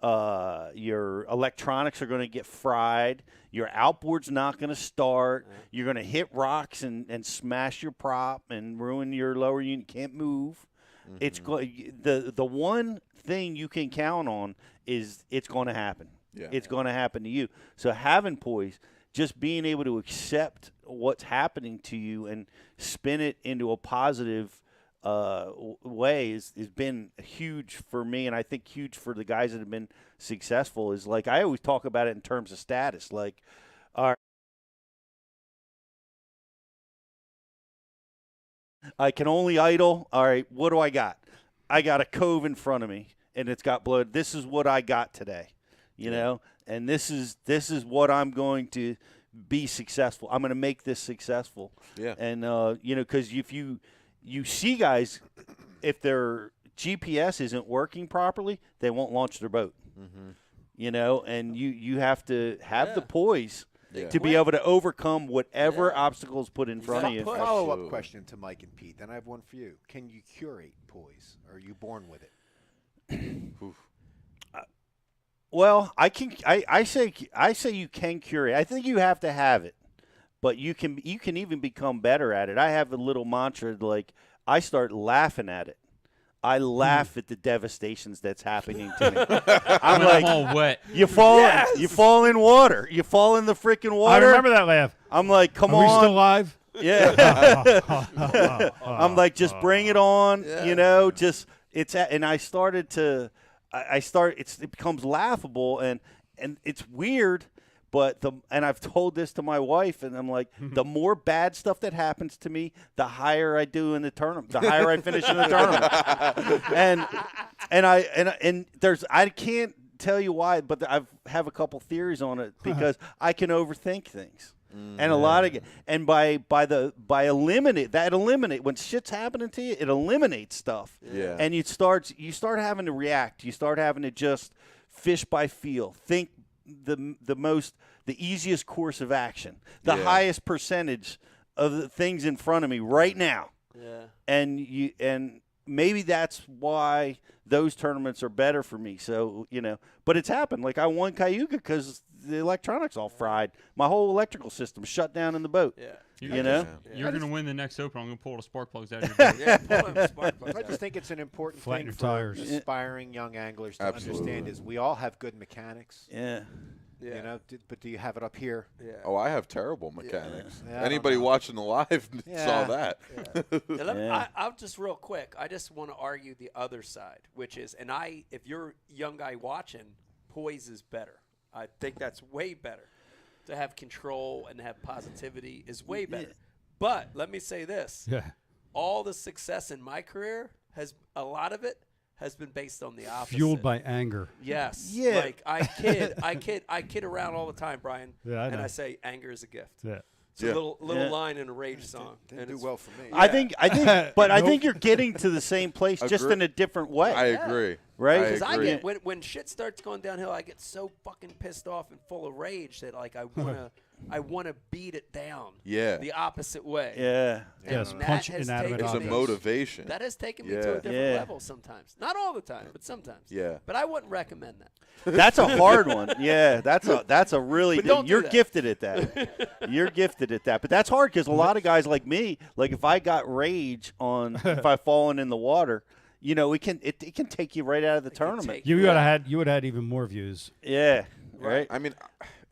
Your electronics are going to get fried. Your outboard's not going to start. Yeah. You're going to hit rocks and smash your prop and ruin your lower unit. Can't move. Mm-hmm. It's the one thing you can count on is it's going to happen. Yeah. It's going to happen to you. So having poise, just being able to accept what's happening to you and spin it into a positive way has been huge for me, and I think huge for the guys that have been successful. Is like I always talk about it in terms of status. Like, I can only idle. All right, what do I got? I got a cove in front of me, and it's got blood. This is what I got today, and this is what I'm going to be successful. I'm going to make this successful. Yeah. And because if you see guys, if their GPS isn't working properly, they won't launch their boat. Mm-hmm. And you have to have the poise to be able to overcome whatever obstacles put in front of you. Follow-up question to Mike and Pete. Then I have one for you. Can you curate poise? Or are you born with it? Well, I can. I say you can curate. I think you have to have it, but you can even become better at it. I have a little mantra like I start laughing at it. I laugh at the devastations that's happening to me. I'm like, all wet. You fall in water. You fall in the freaking water. I remember that laugh. I'm like, come on. Are we still live? Yeah. I'm like, just bring it on. Yeah. Just and I started to. It becomes laughable and it's weird, but I've told this to my wife, and I'm like, the more bad stuff that happens to me, the higher I do in the tournament, the higher I finish in the tournament, and I can't tell you why, but I have a couple theories on it because I can overthink things. And a lot of and by eliminate when shit's happening to you, it eliminates stuff. Yeah. And you start having to react. You start having to just fish by feel. Think the easiest course of action, the highest percentage of the things in front of me right now. Yeah. And maybe that's why those tournaments are better for me. So, but it's happened. Like I won Cayuga because the electronics all fried. My whole electrical system shut down in the boat. Yeah. You're going to win the next Open. I'm going to pull the spark plugs out of your boat. Yeah, pull the spark plugs out. I just think it's an important thing for tires. aspiring young anglers to understand is we all have good mechanics. Yeah. You know, but do you have it up here? Yeah. Oh, I have terrible mechanics. Yeah, I don't Anybody know. watching the live saw that. I'll just real quick. I just want to argue the other side, which is, if you're a young guy watching, poise is better. I think that's way better. To have control and have positivity is way better. But let me say this. Yeah. All the success in my career a lot of it has been based on the opposite. Fueled by anger. Yes. Yeah. Like I kid around all the time, Brian. Yeah, I know. And I say anger is a gift. Yeah. It's a little line in a Rage song. Didn't do well for me. I think, but I think you're getting to the same place, just in a different way. I agree. Right? Because I get when shit starts going downhill, I get so fucking pissed off and full of rage that like I wanna beat it down. Yeah. The opposite way. Yeah. And Yes, that punch has inanimate taken It's a me- motivation. That has taken me Yeah. to a different Yeah. level sometimes. Not all the time, but sometimes. Yeah. But I wouldn't recommend that. That's a hard one. Yeah, that's a really. But don't do You're that. gifted at that. You're gifted at that. But that's hard because a lot of guys like me, like if I got rage on if I've fallen in the water, you know, it can take you right out of the tournament. You would have had even more views. Yeah. Right. I mean,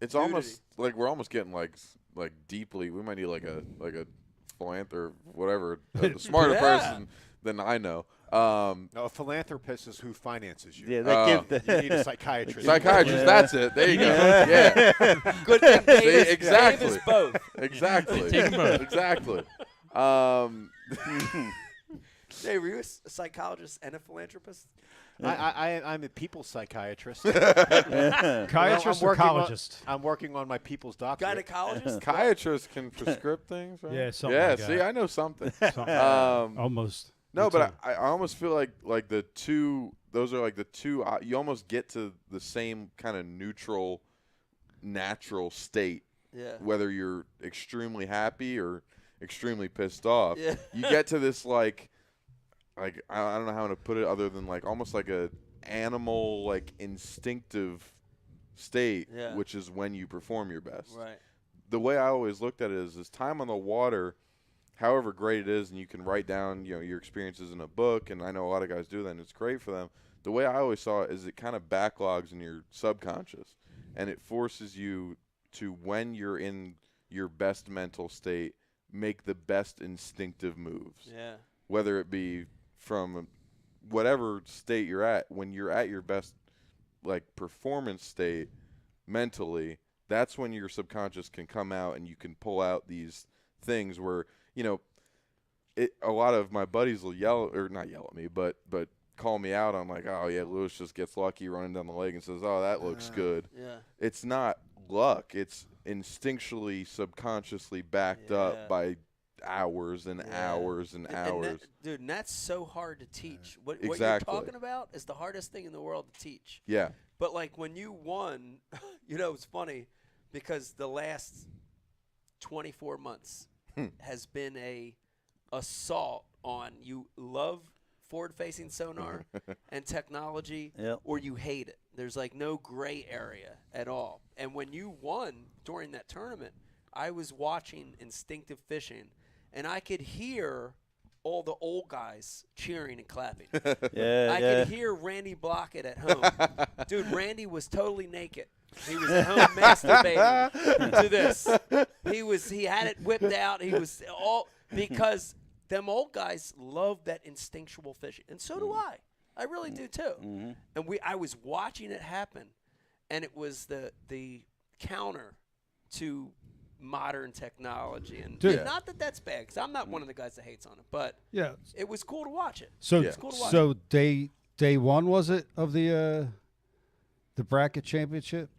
it's almost like we're almost getting like deeply. We might need like a philanthropist, whatever, a smarter person than I know. No, a philanthropist is who finances you. Yeah, they give you need a psychiatrist. Psychiatrist, that's it. There you go. Yeah. Good thing Dave is- exactly. Dave is both. Exactly. Take 'em both. Exactly. Dave, were you a psychologist and a philanthropist? I'm a people's psychiatrist. Psychiatrist or psychologist? I'm working on my people's doctorate. Gynecologist? Psychiatrists can prescribe things, right? Yeah, something yeah. like See, that. I know something. Almost. No, Me but too. I almost feel like the two. Those are like the two. You almost get to the same kind of neutral, natural state. Yeah. Whether you're extremely happy or extremely pissed off, Yeah. you get to this like I don't know how to put it other than like almost like a animal like instinctive state, Yeah. which is when you perform your best. Right. The way I always looked at it is time on the water, however great it is, and you can write down your experiences in a book, and I know a lot of guys do that, and it's great for them. The way I always saw it is it kind of backlogs in your subconscious, and it forces you to, when you're in your best mental state, make the best instinctive moves. Yeah. Whether it be from whatever state you're at, when you're at your best like performance state mentally, that's when your subconscious can come out and you can pull out these things where, a lot of my buddies will not yell at me, but call me out on like, oh yeah, Lewis just gets lucky running down the leg and says, oh, that looks good. Yeah. It's not luck. It's instinctually, subconsciously backed up by hours and hours and hours. And that's so hard to teach. What Exactly. you're talking about is the hardest thing in the world to teach. Yeah. But like when you won, it's funny because the last 24 months has been a assault on you love forward-facing sonar and technology, or you hate it. There's like no gray area at all. And when you won during that tournament, I was watching instinctive fishing, and I could hear all the old guys cheering and clapping. I could hear Randy Blockett at home. Dude, Randy was totally naked. He was at home masturbating to this. He had it whipped out. He was all because them old guys love that instinctual fishing, and so do I. I really do too. And I was watching it happen, and it was the counter to modern technology. And not that that's bad, because I'm not one of the guys that hates on it, but it was cool to watch it. So, It was cool to watch so it. day one, was it, of the bracket championship?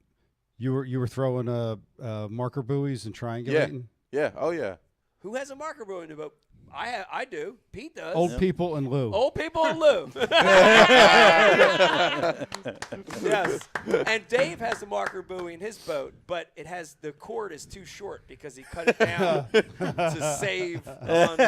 You were throwing marker buoys and triangulating. Yeah. Oh yeah. Who has a marker buoy in the boat? I do. Pete does. Old people and Lou. Old people and Lou. Yes. And Dave has a marker buoy in his boat, but the cord is too short because he cut it down to save on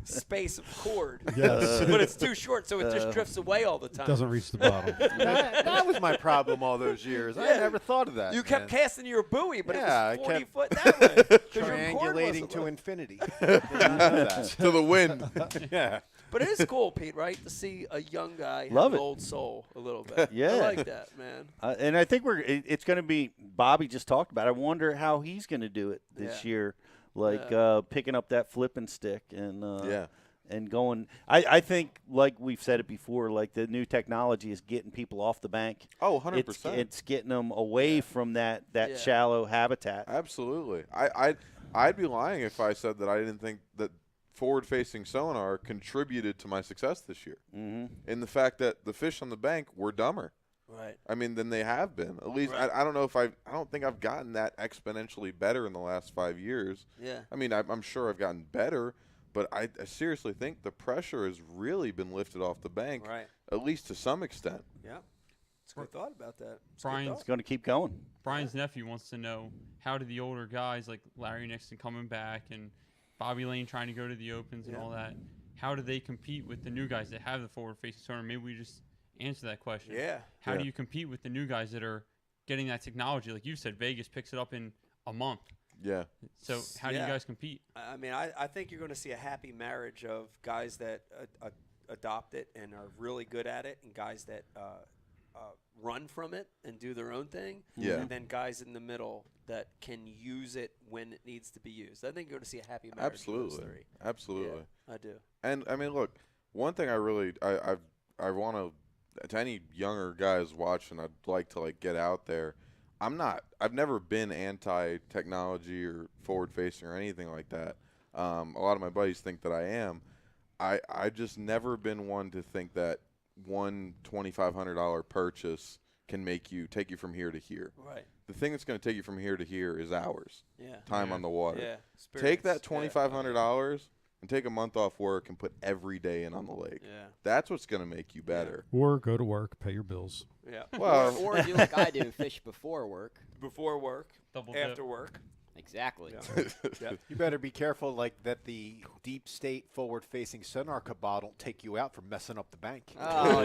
space of cord. Yes. But it's too short, so it just drifts away all the time. Doesn't reach the bottom. that was my problem all those years. I never thought of that. You kept casting your buoy, but Yeah, it was I 40 kept foot that way. 'cause your cord triangulating wasn't to low. infinity. Did not know that. To the wind. Yeah. But it is cool, Pete, right, to see a young guy Love have it. an old soul a little bit. Yeah. I like that, man. And I think it's going to be. Bobby just talked about it. I wonder how he's going to do it this year, like picking up that flipping stick and and going. I think, like we've said it before, like the new technology is getting people off the bank. Oh, 100%. It's getting them away from that shallow habitat. Absolutely. I'd be lying if I said that I didn't think that forward-facing sonar contributed to my success this year. Mm-hmm. In the fact that the fish on the bank were dumber. Right. I mean, than they have been. At least I don't know if I don't think I've gotten that exponentially better in the last 5 years. Yeah. I mean, I'm sure I've gotten better, but I seriously think the pressure has really been lifted off the bank, at least to some extent. Yeah. It's a good thought about that. Brian's going to keep going. Brian's nephew wants to know, how do the older guys like Larry Nixon coming back and Bobby Lane trying to go to the Opens and all that, how do they compete with the new guys that have the forward-facing sonar? Maybe we just answer that question. Yeah. How do you compete with the new guys that are getting that technology? Like you said, Vegas picks it up in a month. Yeah. So how do you guys compete? I mean, I think you're going to see a happy marriage of guys that adopt it and are really good at it, and guys that run from it and do their own thing. Yeah. And then guys in the middle that can use it when it needs to be used. I think you're going to see a happy marriage. Absolutely. Of those three. Absolutely. Yeah, I do. And I mean, look, one thing I want to any younger guys watching, I'd like to like get out there. I've never been anti-technology or forward-facing or anything like that. A lot of my buddies think that I am. I just never been one to think that one $2,500 purchase can take you from here to here. Right. The thing that's going to take you from here to here is hours. Yeah. Time on the water. Yeah. Take that Experience. $2,500 and take a month off work and put every day in on the lake. Yeah. That's what's going to make you better. Or go to work, pay your bills. Yeah. Well, or do like I do, fish before work. Before work. Double after dip. work. Exactly. Yeah. You better be careful, like that the deep state forward-facing sonar cabal don't take you out for messing up the bank. Oh,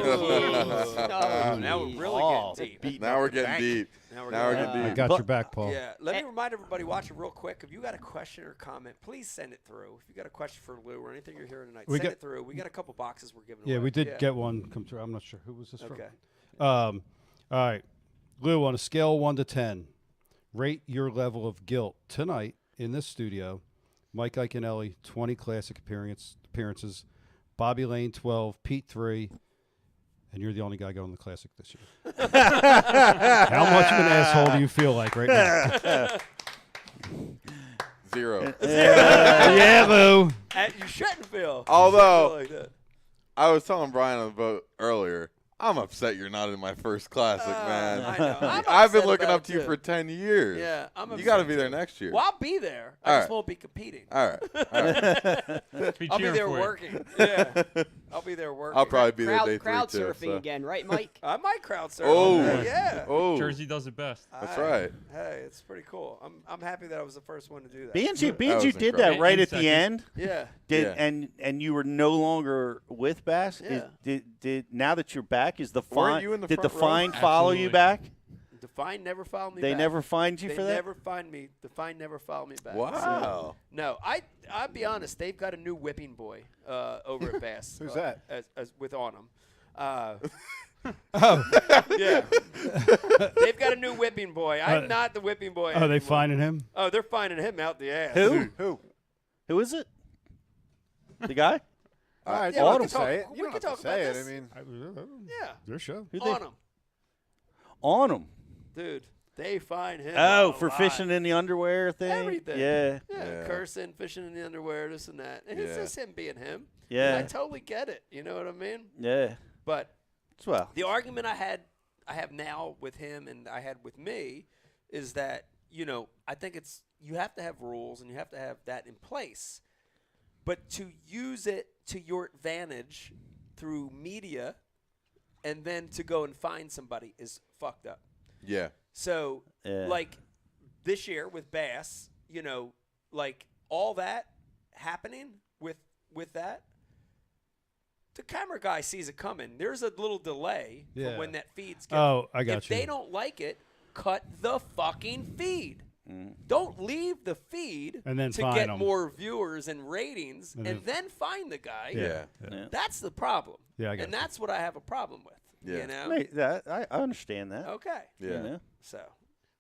now we're really getting deep. Now we're getting deep. Now we're Now we're getting getting I deep. got your back, Paul. Yeah, let me remind everybody watching real quick. If you got a question or comment, please send it through. If you got a question for Lou or anything you're hearing tonight, send it through. We got a couple boxes we're giving away. Yeah, we did get one come through. I'm not sure who was this from. Okay. All right, Lou, on a scale of 1 to 10, rate your level of guilt tonight in this studio. Mike Iaconelli, 20 classic appearances. Bobby Lane, 12. Pete, 3. And you're the only guy going to the classic this year. How much of an asshole do you feel like right now? 0. Yeah, Lou. You shouldn't feel. Although, like that. I was telling Brian on the boat earlier, I'm upset you're not in my first classic, man. I know. I'm I've been upset looking about up to you it, for too. 10 years. Yeah, I'm You upset got to be too. there next year. Well, I'll be there. I All just right. won't be competing. All right. All right. I'll be there working. Yeah. I'll be there working. I'll probably be there day 3 crowd too. surfing so. again, right, Mike? I might crowd surf. Oh. Yeah. Oh. Jersey does it best. That's right. Hey, it's pretty cool. I'm happy that I was the first one to do that. Being you was did that incredible. right at Second. the end. Yeah. Did and you were no longer with Bass. Yeah. Did now that you're back, is the Weren't fine? you in the Did the front row? fine follow you Absolutely. back? Define never followed me They back. never fined you They for that? never find me. Define never followed me back. Wow. No, I'll be honest. They've got a new whipping boy over at Bass. Who's that? As with Onum. Oh. Yeah. They've got a new whipping boy. I'm not the whipping boy. Are they anymore. finding him? Oh, they're finding him out the ass. Who? Who is it? The guy? All right, Yeah, well, we can can talk- say it. we You don't can have to talk about say this. it. I mean, Yeah. Their show. Who they- Onum. On him. Dude, they find him. Oh, a for lot. fishing in the underwear thing? Everything. Yeah. Yeah, cursing, fishing in the underwear, this and that. And it's Yeah. just him being him. Yeah. And I totally get it. You know what I mean? Yeah. But Well. the argument I have now with him and I had with me is that, I think you have to have rules and you have to have that in place. But to use it to your advantage through media and then to go and find somebody is fucked up. Yeah. So, Yeah. like this year with Bass, like all that happening with that, the camera guy sees it coming. There's a little delay Yeah. from when that feed's get. Oh, I got if you. they don't like it, cut the fucking feed. Don't leave the feed And then to find get 'em. more viewers and ratings, And and then find the guy. Yeah. That's the problem. Yeah, I got and you. that's what I have a problem with. Yeah. You know? Mate, I understand that. Okay. Yeah. You know? So.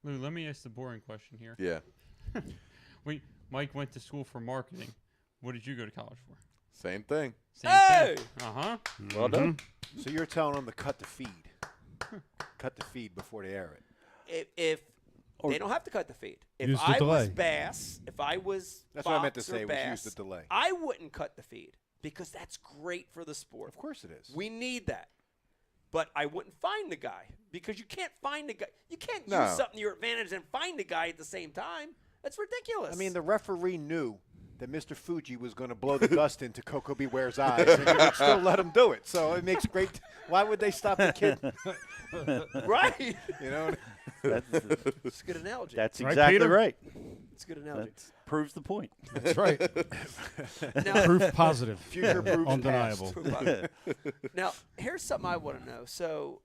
Lou, let me ask the boring question here. Yeah. Mike went to school for marketing. What did you go to college for? Same thing. Same Hey! thing. Uh-huh. Well done. So you're telling them to cut the feed. Cut the feed before they air it. If they don't have to cut the feed. If Use the I was delay. Bass, if I was That's what I meant to Fox or say, was use Bass, the delay. I wouldn't cut the feed because that's great for the sport. Of course it is. We need that. But I wouldn't find the guy because you can't find the guy. You can't No. use something to your advantage and find the guy at the same time. That's ridiculous. I mean, the referee knew that Mr. Fuji was going to blow the dust into Coco Beware's eyes, and he would still let him do it. So it makes great. Why would they stop the kid? Right. You know. It's a good analogy. That's Right, exactly Peter? right. It's a good analogy. That proves the point. That's right. Now- Proof positive. Future proves Undeniable. past. Now, here's something I want to know. So,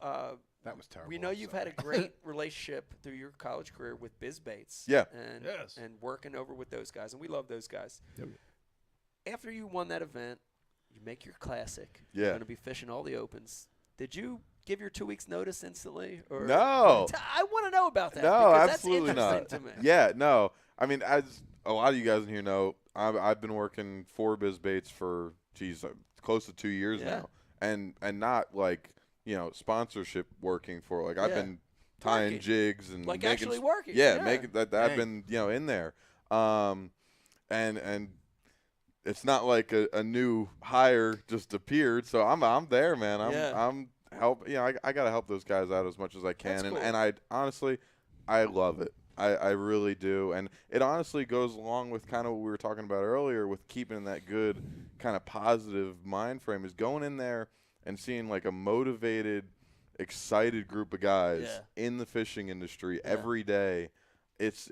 that was terrible. we know you've had a great relationship through your college career with Biz Bates. Yeah. And, Yes. and working over with those guys. And we love those guys. After you won that event, you make your classic. Yeah. You're going to be fishing all the opens. Did you give your 2 weeks notice instantly? Or No. I want to know about that. No, because absolutely that's not. interesting to me. Yeah, no. I mean, as a lot of you guys in here know, I've been working for Biz Bates for, close to 2 years Yeah. now. And not like, sponsorship working for. Like, I've Yeah. been tying Working. jigs and Like making actually working. Yeah, Yeah. making that. I've been, in there. And it's not like a new hire just appeared. So I'm there, man. I'm help. I got to help those guys out as much as I can. That's cool. And I honestly, I love it. I really do. And it honestly goes along with kind of what we were talking about earlier with keeping that good kind of positive mind frame, is going in there and seeing like a motivated, excited group of guys in the fishing industry every day. It's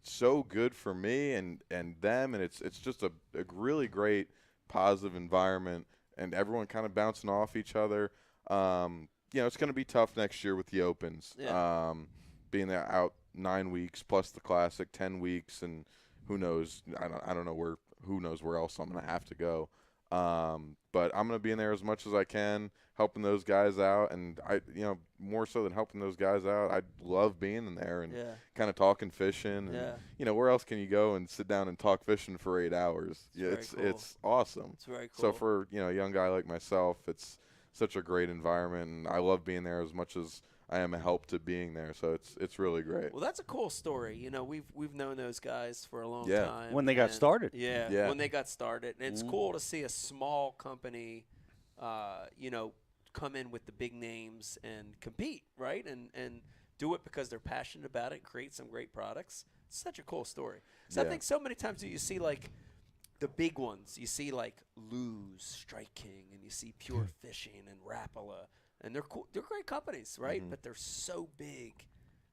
so good for me and them, and it's just a really great positive environment, and everyone kind of bouncing off each other. It's going to be tough next year with the Opens. Yeah. Being there out 9 weeks plus the Classic 10 weeks, and who knows? I don't know who knows where else I'm going to have to go. But I'm going to be in there as much as I can, helping those guys out, and more so than helping those guys out, I love being in there and kind of talking fishing. And, where else can you go and sit down and talk fishing for 8 hours? It's awesome. It's very So cool. for a young guy like myself, it's such a great environment, and I love being there as much as I am a help to being there. So it's really great. Well, that's a cool story. We've known those guys for a long Yeah. time. When they got and- started. Yeah, when they got started. And it's Mhm. cool to see a small company, come in with the big names and compete, right? And do it because they're passionate about it and create some great products. It's such a cool story. So I Yeah. think so many times you see like the big ones. You see like Lou's, Strike King, and you see Pure Fishing and Rapala. And they're cool. They're great companies, right? Mhm. But they're so big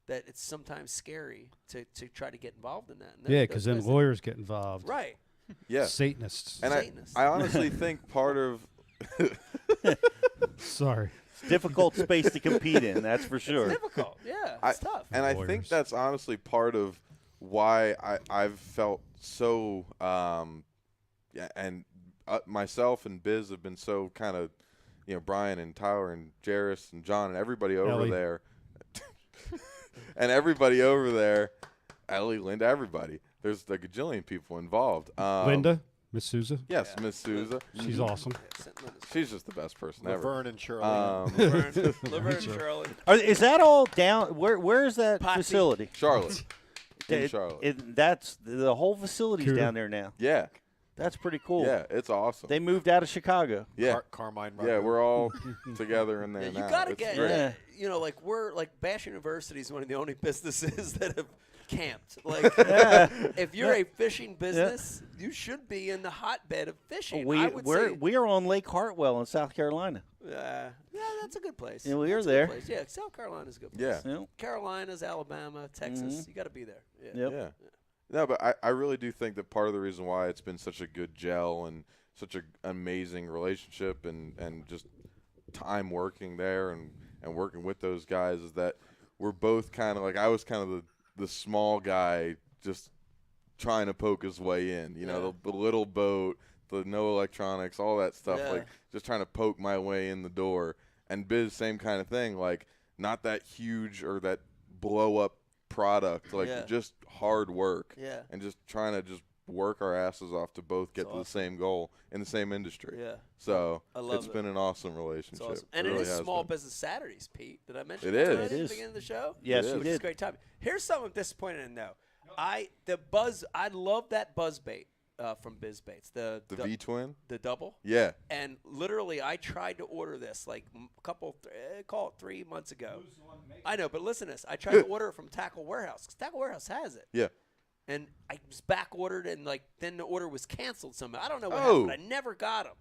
that it's sometimes scary to try to get involved in that. And Yeah, those because then guys- lawyers get involved. Right. Yeah. Satanists. And I honestly think part of Sorry. It's difficult space to compete in, that's for sure. It's difficult. Yeah, it's tough. And I think that's honestly part of why I've felt so, myself and Biz have been so kind of, Brian and Tyler and Jairus and John and everybody over Ellie. there. And everybody over there, Ellie, Linda, everybody. There's a gajillion people involved. Linda, Miss Souza. Yes, Miss Souza. She's awesome. She's just the best person ever. Laverne and Shirley. Laverne and Shirley. Is that all down? Where is that Potsy. facility? Charlotte. In Charlotte. That's the whole facility's Cuda. down there now. Yeah. That's pretty cool. Yeah, it's awesome. They moved out of Chicago. Yeah. Carmine. Yeah, Rugger. we're all together in there Yeah, now. you gotta It's get, great. like Bash University is one of the only businesses that have camped. Like, if you're a fishing business, you should be in the hotbed of fishing. We are on Lake Hartwell in South Carolina. Yeah, that's a good place. Yeah, we That's are a good there. place. Yeah, South Carolina's a good place. Yeah. Yep. Carolinas, Alabama, Texas, you got to be there. Yeah. Yep. Yeah. No, but I really do think that part of the reason why it's been such a good gel and such an amazing relationship and just time working there and working with those guys is that we're both kind of like, I was kind of the small guy just trying to poke his way in. You know, the little boat, the no electronics, all that stuff. Yeah. Like just trying to poke my way in the door. And Biz, same kind of thing. Like not that huge or that blow up product. Like just hard work. Yeah. And just trying to just work our asses off to both get to the same goal in the same industry. Yeah. So I love it's it. been an awesome relationship. It's awesome. And it it really is has Small been. Business Saturdays, Pete. Did I mention It that is. at It the is. beginning of the show? Yes, you It's did. a great topic. Here's something I'm disappointed in, though. I love that buzz bait from Biz Baits. The V-twin? The double? Yeah. And literally, I tried to order this like call it 3 months ago. I know, but listen to this. I tried to order it from Tackle Warehouse because Tackle Warehouse has it. Yeah. And I was back ordered, and like then the order was canceled somehow. I don't know what Oh. happened. I never got them.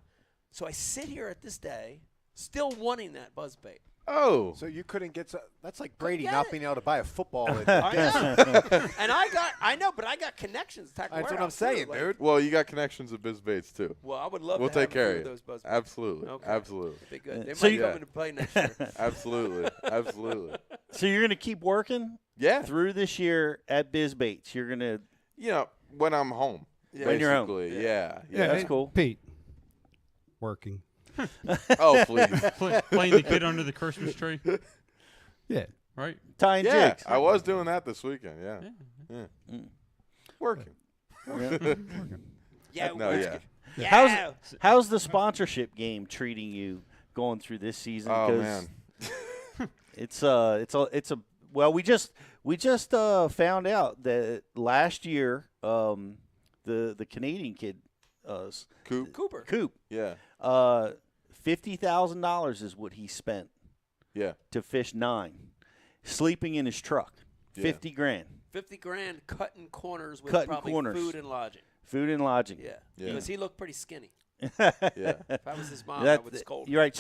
So I sit here at this day, still wanting that buzz bait. Oh. So you couldn't get that's like Brady get not it. being able to buy a football. I know. And but I got connections. Tackle That's what I'm Warehouse, too, saying, like- dude. Well, you got connections with Biz Baits too. Well, I would love We'll to take have care a of few you. of those buzz baits. Absolutely. Okay. Absolutely. That'd be good. They So might you- come into play next year. Absolutely. Absolutely. So you're going to keep working? Yeah. Through this year at Biz Baits. You're going to. You know, when I'm home. When you're home. basically. Yeah. That's cool. Pete, working. Oh, please. Playing the kid under the Christmas tree. Yeah. Right? Tying Yeah, jigs. I was doing that this weekend. Yeah. Working. Yeah. No, yeah. Yeah. How's the sponsorship game treating you going through this season? Oh, 'Cause man. it's a well, we just found out that last year the Canadian kid Coop. Yeah. $50,000 is what he spent. Yeah. To fish 9, sleeping in his truck. Yeah. 50 grand. 50 grand cutting corners with Cutting probably corners. food and lodging. Food and lodging. Yeah. Yeah. Because he looked pretty skinny. Yeah. If I was his mom, I That- would scold. You're right.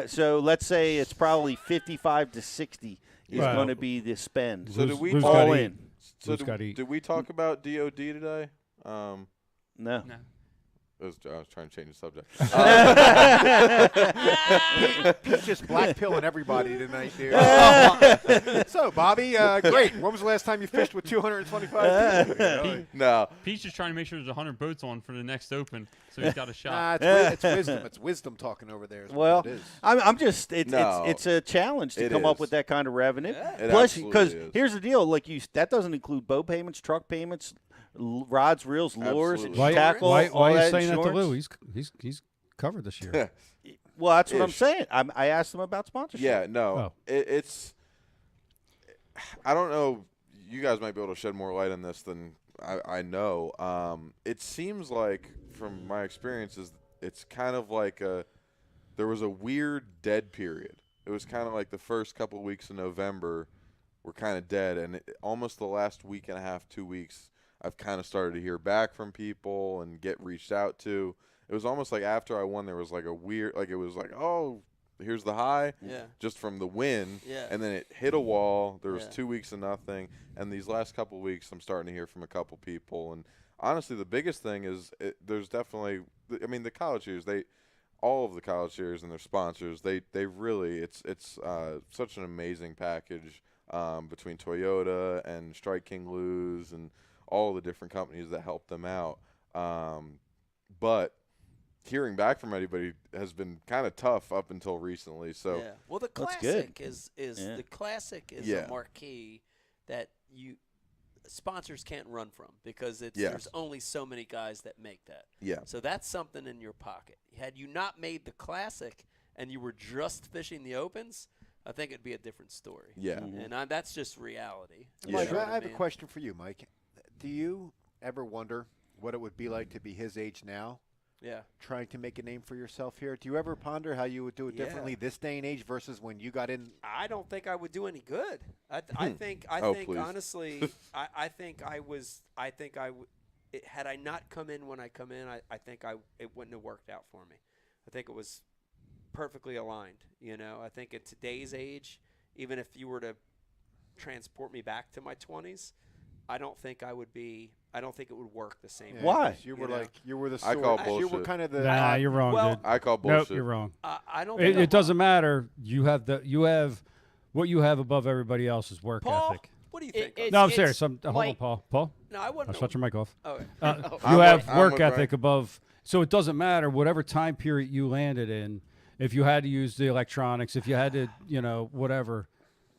So let's say it's probably 55 to 60 is Wow. going to be the spend. So did we Who's all gotta in? eat? So Who's gotta eat? did we talk about DOD today? No. No. I was trying to change the subject. Pete's just black pilling everybody tonight, dude. So, Bobby, great. When was the last time you fished with 225 people? No. Pete's just trying to make sure there's 100 boats on for the next open, so he's got a Nah, shot. it's wisdom. It's wisdom talking over there. Is Well, what it is. I'm just No. it's a challenge to It come up is. with that kind of revenue. It Plus, absolutely because is. here's the deal, like that doesn't include boat payments, truck payments, rods, reels, lures, Absolutely. tackle. Why all are you that saying that to insurance. Lou? He's covered this year. Well, that's what I'm Ish. saying. I asked him about sponsorship. Yeah, no. Oh. It's I don't know. You guys might be able to shed more light on this than I know. It seems like, from my experiences, it's kind of like there was a weird dead period. It was kind of like the first couple of weeks in November were kind of dead, and almost the last week and a half, 2 weeks, I've kind of started to hear back from people and get reached out to. It was almost like after I won, there was like a weird, like it was like, oh, here's the high, Yeah. just from the win, Yeah. and then it hit a wall. There was Yeah. 2 weeks of nothing, and these last couple of weeks, I'm starting to hear from a couple people. And honestly, the biggest thing is there's definitely, I mean, the college years, all of the college years and their sponsors, they really, it's such an amazing package between Toyota and Strike King Lose and all the different companies that help them out. But hearing back from anybody has been kind of tough up until recently. So yeah. Well, the That's classic good. is Yeah. the classic is Yeah. a marquee that sponsors can't run from because Yes. there's only so many guys that make that. Yeah. So that's something in your pocket. Had you not made the classic and you were just fishing the opens, I think it'd be a different story. Yeah. And that's just reality. You Mike, know what I have a mean? question for you, Mike. Do you ever wonder what it would be like to be his age now? Yeah. Trying to make a name for yourself here. Do you ever ponder how you would do it Yeah. differently this day and age versus when you got in? I don't think I would do any good. I think Oh, please. honestly, I think I would. Had I not come in when I come in, I think it wouldn't have worked out for me. I think it was perfectly aligned. You know, I think at today's age, even if you were to transport me back to my 20s, I don't think it would work the same. way. Why? You were know? like you were the. I call sword- You were bullshit. kind of the. Nah, you're wrong, well, dude. I call Nope, bullshit. you're wrong. I don't. It, think it doesn't matter. You have what you have above everybody else is work Paul, ethic. What do you think? No, I'm serious. Hold on, like- Paul. Paul? No, I wouldn't. I'll shut your mic off. Okay. You have work ethic above. So it doesn't matter whatever time period you landed in. If you had to use the electronics, if you had to, whatever.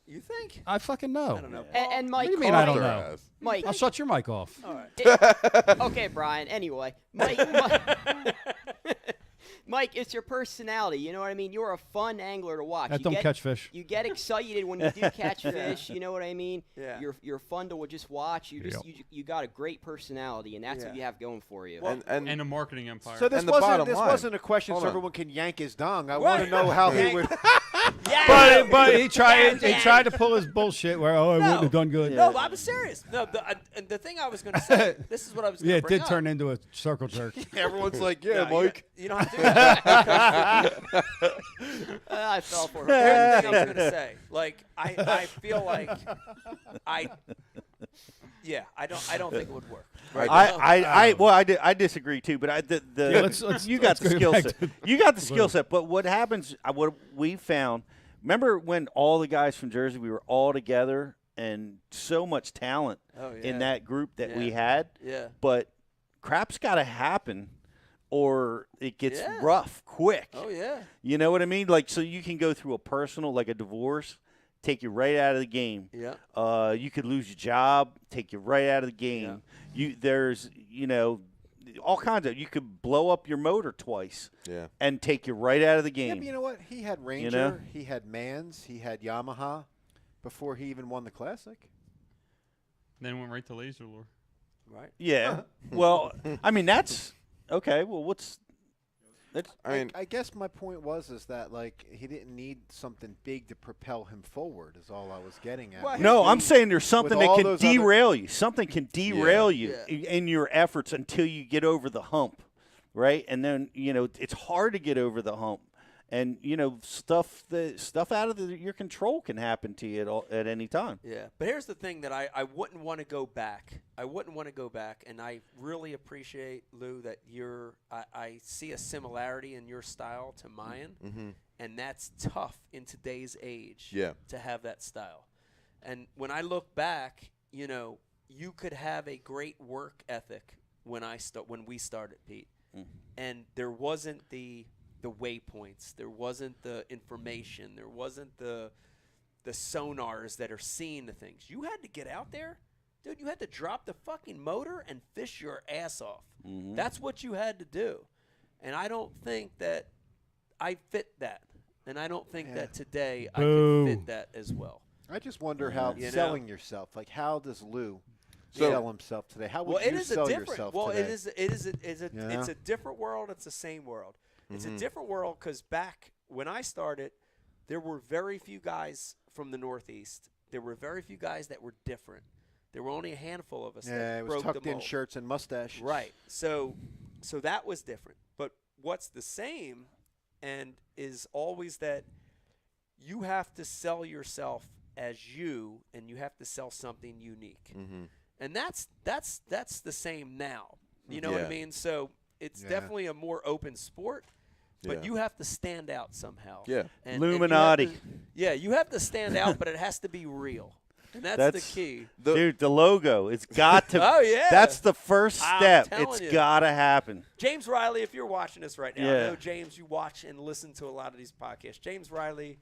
You think? I fucking know. I don't know. And Mike, What do you mean I don't know? Mike, I'll shut your mic off. All right. Okay, Brian. Anyway, Mike, Mike, it's your personality. You know what I mean? You're a fun angler to watch. That You don't get- catch fish. You get excited when you do catch fish. You know what I mean? Yeah. You're fun to just watch. You just Yep. you got a great personality, and that's what Yeah. you have going for you. And a marketing empire. So this And the wasn't bottom line- wasn't a question Hold so on. everyone can yank his dong. I want to know how he would. But he tried to pull his bullshit where I wouldn't have done good. No, but I was serious. No, the thing I was going to say. This is what I was. Yeah, Gonna it bring did up. turn into a circle jerk. Everyone's like, yeah, No, Mike. You don't have to do that. I fell for it. Here's the thing I was going to say. Like, I feel like I don't think it would work. Right? I disagree too. But you got let's the go skill back set. to- You got the skill set. But what happens? What we found. Remember when all the guys from Jersey, we were all together, and so much talent in that group that we had. Yeah. But crap's got to happen, or it gets rough quick. Oh yeah. You know what I mean? Like, so you can go through a personal, like a divorce, take you right out of the game. Yeah. You could lose your job, take you right out of the game. There's all kinds of. You could blow up your motor twice. Yeah. And take you right out of the Yeah, game. but you know what? He had Ranger, know? he had Mans, he had Yamaha before he even won the Classic. Then went right to laser lure. Right. Yeah. Well, I mean that's okay. Well, I guess my point is that like he didn't need something big to propel him forward. Is all I was getting at. No, I'm saying there's something With that all can those other- derail you. Something can derail you Yeah. in your efforts until you get over the hump, right? And then it's hard to get over the hump, and stuff out of your control can happen to you at any time. Yeah, but here's the thing that I wouldn't want to go back. I wouldn't want to go back, and I really appreciate, Lou, that I see a similarity in your style to mine, and that's tough in today's age to have that style. And when I look back, you could have a great work ethic when we started, Pete, and there wasn't the waypoints, there wasn't the information, there wasn't the sonars that are seeing the things. You had to get out there, dude. You had to drop the fucking motor and fish your ass off. That's what you had to do, and I don't think that I fit that, and I don't think that today I can fit that as well. I just wonder how You know? selling yourself. Like, how does Lou So- sell himself today? How would Well, you it is sell a different. yourself Well, today? it's a different world. It's the same world. It's a different world because back when I started, there were very few guys from the Northeast. There were very few guys that were different. There were only a handful of us. Yeah, that it was broke tucked the in mold. shirts and mustache. Right. So that was different. But what's the same, and is always that you have to sell yourself as you, and you have to sell something unique. And that's the same now. You know what I Yeah. mean? So it's definitely a more open sport, but Yeah. you have to stand out somehow. Yeah. And Illuminati. you have to stand out, but it has to be real. And that's the key. Dude, the logo. It's got to. Oh, yeah. That's the first I'm step. telling It's you. got to happen. James Riley, if you're watching this right now, Yeah. I know, James, you watch and listen to a lot of these podcasts. James Riley,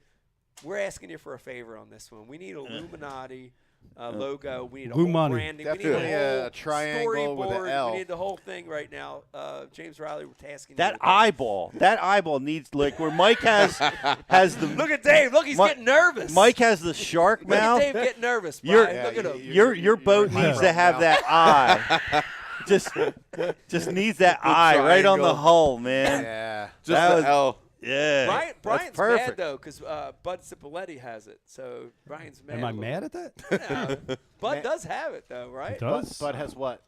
we're asking you for a favor on this one. We need Illuminati logo. We need a Blue whole money. branding. Definitely we need a whole a triangle with an storyboard. L. We need the whole thing right now. James Riley, we're tasking That you. eyeball needs like where Mike has the. Look at Dave. Look, he's getting nervous. Mike has the shark Look mouth. at Dave getting nervous, Your- Brian. Look at him. Your boat needs to have that eye. Just needs that eye right on the triangle. hull, man. Yeah. Just That the was- L. Yeah. Brian's that's mad perfect. though because Bud Cipolleti has it. So Brian's mad. Am a I little mad at that? bit. Bud does have it though, right? Does? Bud has what?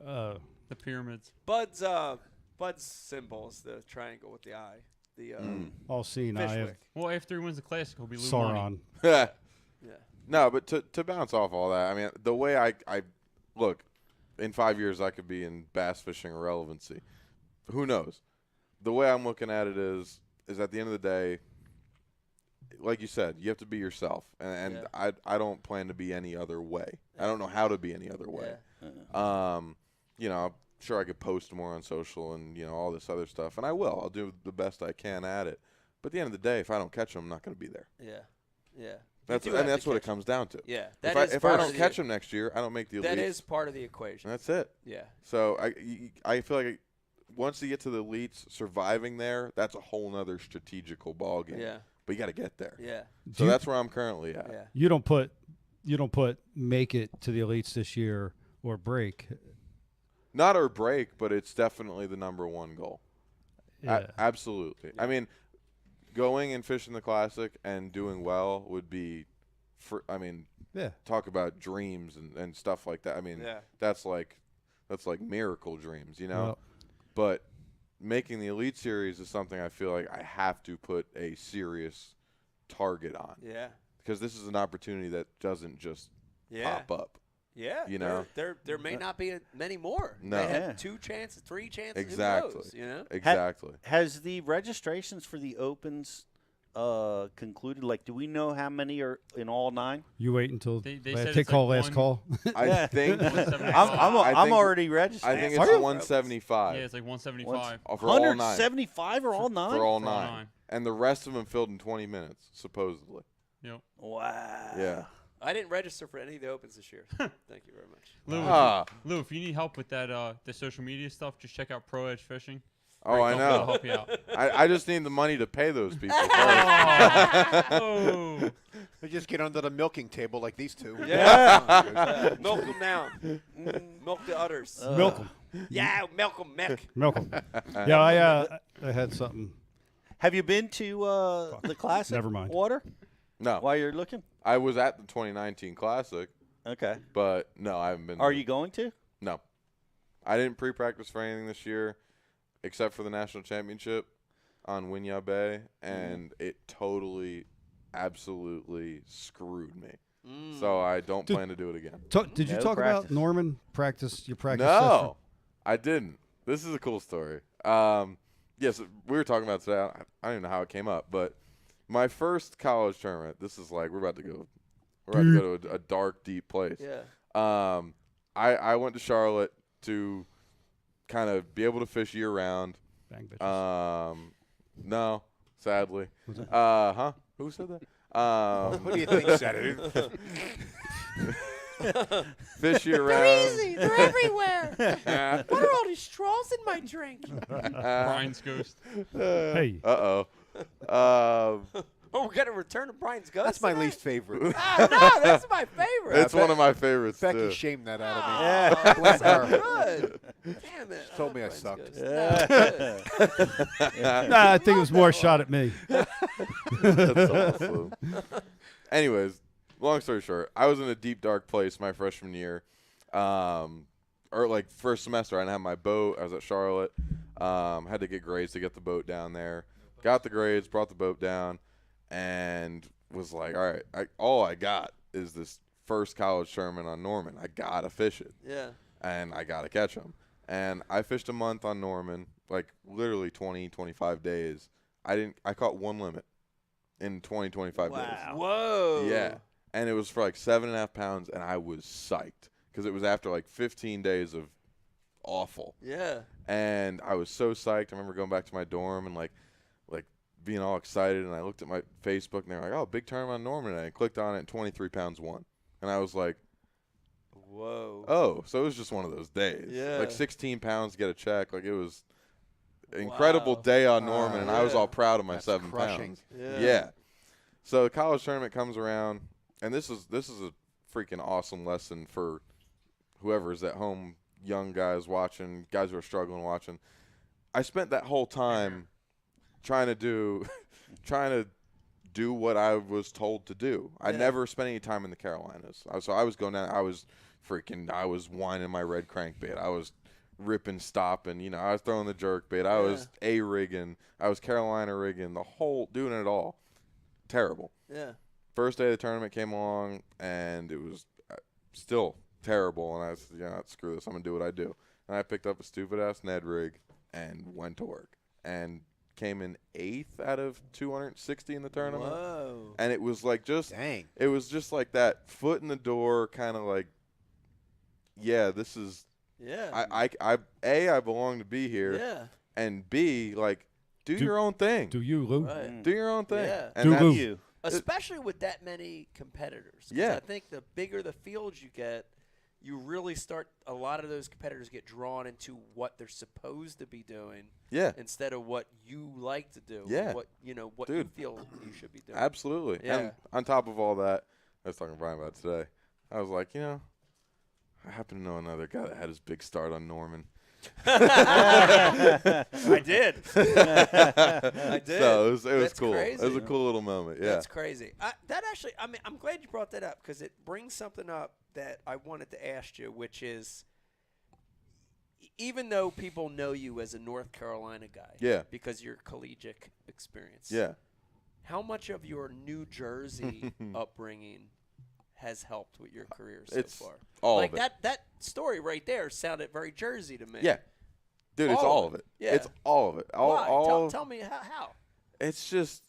The pyramids. Bud's symbol is the triangle with the eye. The All seen. I have Fishwick. Well, after he wins the classic, he'll be Lou Sauron. Yeah. Yeah. No, but to bounce off all that, I mean, the way I look, in 5 years I could be in bass fishing or relevancy. Who knows? The way I'm looking at it is at the end of the day, like you said, you have to be yourself, and I don't plan to be any other way. I don't know how to be any other way. You know, I'm sure I could post more on social and all this other stuff, and I will. I'll do the best I can at it. But at the end of the day, if I don't catch them, I'm not going to be there. Yeah. That's what it comes down to. Yeah. If I don't catch them next year, I don't make the elite. That is part of the equation. That's it. Yeah. So I feel like once you get to the elites, surviving there, that's a whole nother strategical ballgame. Yeah. But you got to get there. Yeah. So that's where I'm currently at. Yeah. You don't put make it to the elites this year or break. Not or break, but it's definitely the number one goal. Yeah. Absolutely. I mean, going and fishing the Classic and doing well would be, talk about dreams and stuff like that. I mean, that's like miracle dreams, Well, But making the Elite Series is something I feel like I have to put a serious target on. Yeah. Because this is an opportunity that doesn't just pop up. Yeah. There may not be many more. No. They have 2 chances, 3 chances. Exactly. Who knows, Exactly. Has the registrations for the Opens concluded? Like, do we know how many are in all 9? You wait until They last said take it's call, like last call. I think I'm already registered. I think it's 175. Yeah, it's like 175. For all 9. 175 or all 9? For all 9. And the rest of them filled in 20 minutes, supposedly. Yep. Wow. Yeah. I didn't register for any of the Opens this year. Thank you very much. Lou, if you need help with that, the social media stuff, just check out Pro Edge Fishing. Oh, I know. They'll help you out. I just need the money to pay those people. Oh. They just get under the milking table like these two. Yeah. Milk them down. Milk the udders. Milk 'em. Yeah, milk them, Mick. Milk 'em. Yeah, I had something. Have you been to the Classic? Never mind. Water? No. While you're looking? I was at the 2019 Classic. Okay. But, no, I haven't been Are there. you going to? No. I didn't pre-practice for anything this year except for the National Championship on Winyah Bay, and it totally, absolutely screwed me. So I don't plan to do it again. Did you talk about Norman your practice No, session? I didn't. This is a cool story. Yes, we were talking about today. I don't even know how it came up, but my first college tournament. This is like we're about to go to a dark, deep place. Yeah. I went to Charlotte to kind of be able to fish year round. Bang bitches. No, sadly. Who said that? Who do you think said it? Fish year round. They're easy. They're everywhere. What are all these straws in my drink? Brian's ghost. Hey. Uh-oh. Oh, we're gonna return to Brian's ghost. That's my tonight? least favorite. No, that's my favorite. It's one of my favorites Becky too. shamed that out of me. Yeah, Bless so her. good. Damn it. She told me I Brian's sucked. ghost. No, good. Nah, I think it was more a shot at me. That's awesome. Anyways, long story short, I was in a deep, dark place my freshman year. Or like first semester, I didn't have my boat. I was at Charlotte. Had to get grades to get the boat down there. Got the grades, brought the boat down, and was like, all right, all I got is this first college tournament on Norman. I got to fish it. Yeah. And I got to catch them. And I fished a month on Norman, like literally 20, 25 days. I caught 1 limit in 20, 25 days. Whoa. Yeah. And it was for like 7.5 pounds, and I was psyched because it was after like 15 days of awful. Yeah. And I was so psyched. I remember going back to my dorm and like being all excited, and I looked at my Facebook, and they were like, oh, big tournament on Norman, and I clicked on it, and 23 pounds won. And I was like, whoa. Oh, so it was just one of those days. Yeah. Like 16 pounds to get a check. Like it was an incredible day on Norman, and I was all proud of my 7 crushing. pounds. Yeah. So the college tournament comes around, and this is a freaking awesome lesson for whoever's at home, young guys watching, guys who are struggling watching. I spent that whole time trying to do what I was told to do. I never spent any time in the Carolinas. So I was going down. I was winding my red crankbait. I was ripping, stopping. I was throwing the jerk bait. I was rigging. I was Carolina rigging. Doing it all. Terrible. Yeah. First day of the tournament came along, and it was still terrible. And I said, screw this. I'm gonna do what I do. And I picked up a stupid ass Ned rig and went to work and came in 8th out of 260 in the tournament. Whoa. And it was like just it was just like that foot in the door kind of like, yeah, this is I belong to be here. Yeah. And B, like, do your own thing. Do you, Lou? Right. Do your own thing. Yeah. And that's you. Especially with that many competitors. 'Cause Yeah. I think the bigger the fields you get, you really start – a lot of those competitors get drawn into what they're supposed to be doing Yeah. instead of what you like to do. Yeah. What you Dude. feel you should be doing. Absolutely. Yeah. And on top of all that, I was talking to Brian about it today. I was like, I happen to know another guy that had his big start on Norman. I did. I did. So it was That's cool. crazy. It was a cool little moment. Yeah. That's crazy. That actually, I mean, I'm glad you brought that up because it brings something up that I wanted to ask you, which is, even though people know you as a North Carolina guy, Yeah. because of your collegiate experience, Yeah. how much of your New Jersey upbringing has helped with your career so It's far? all like of it. that story right there sounded very Jersey to me. Yeah. Dude, it's all of it. Yeah. It's all of it. Why? Tell me how. It's just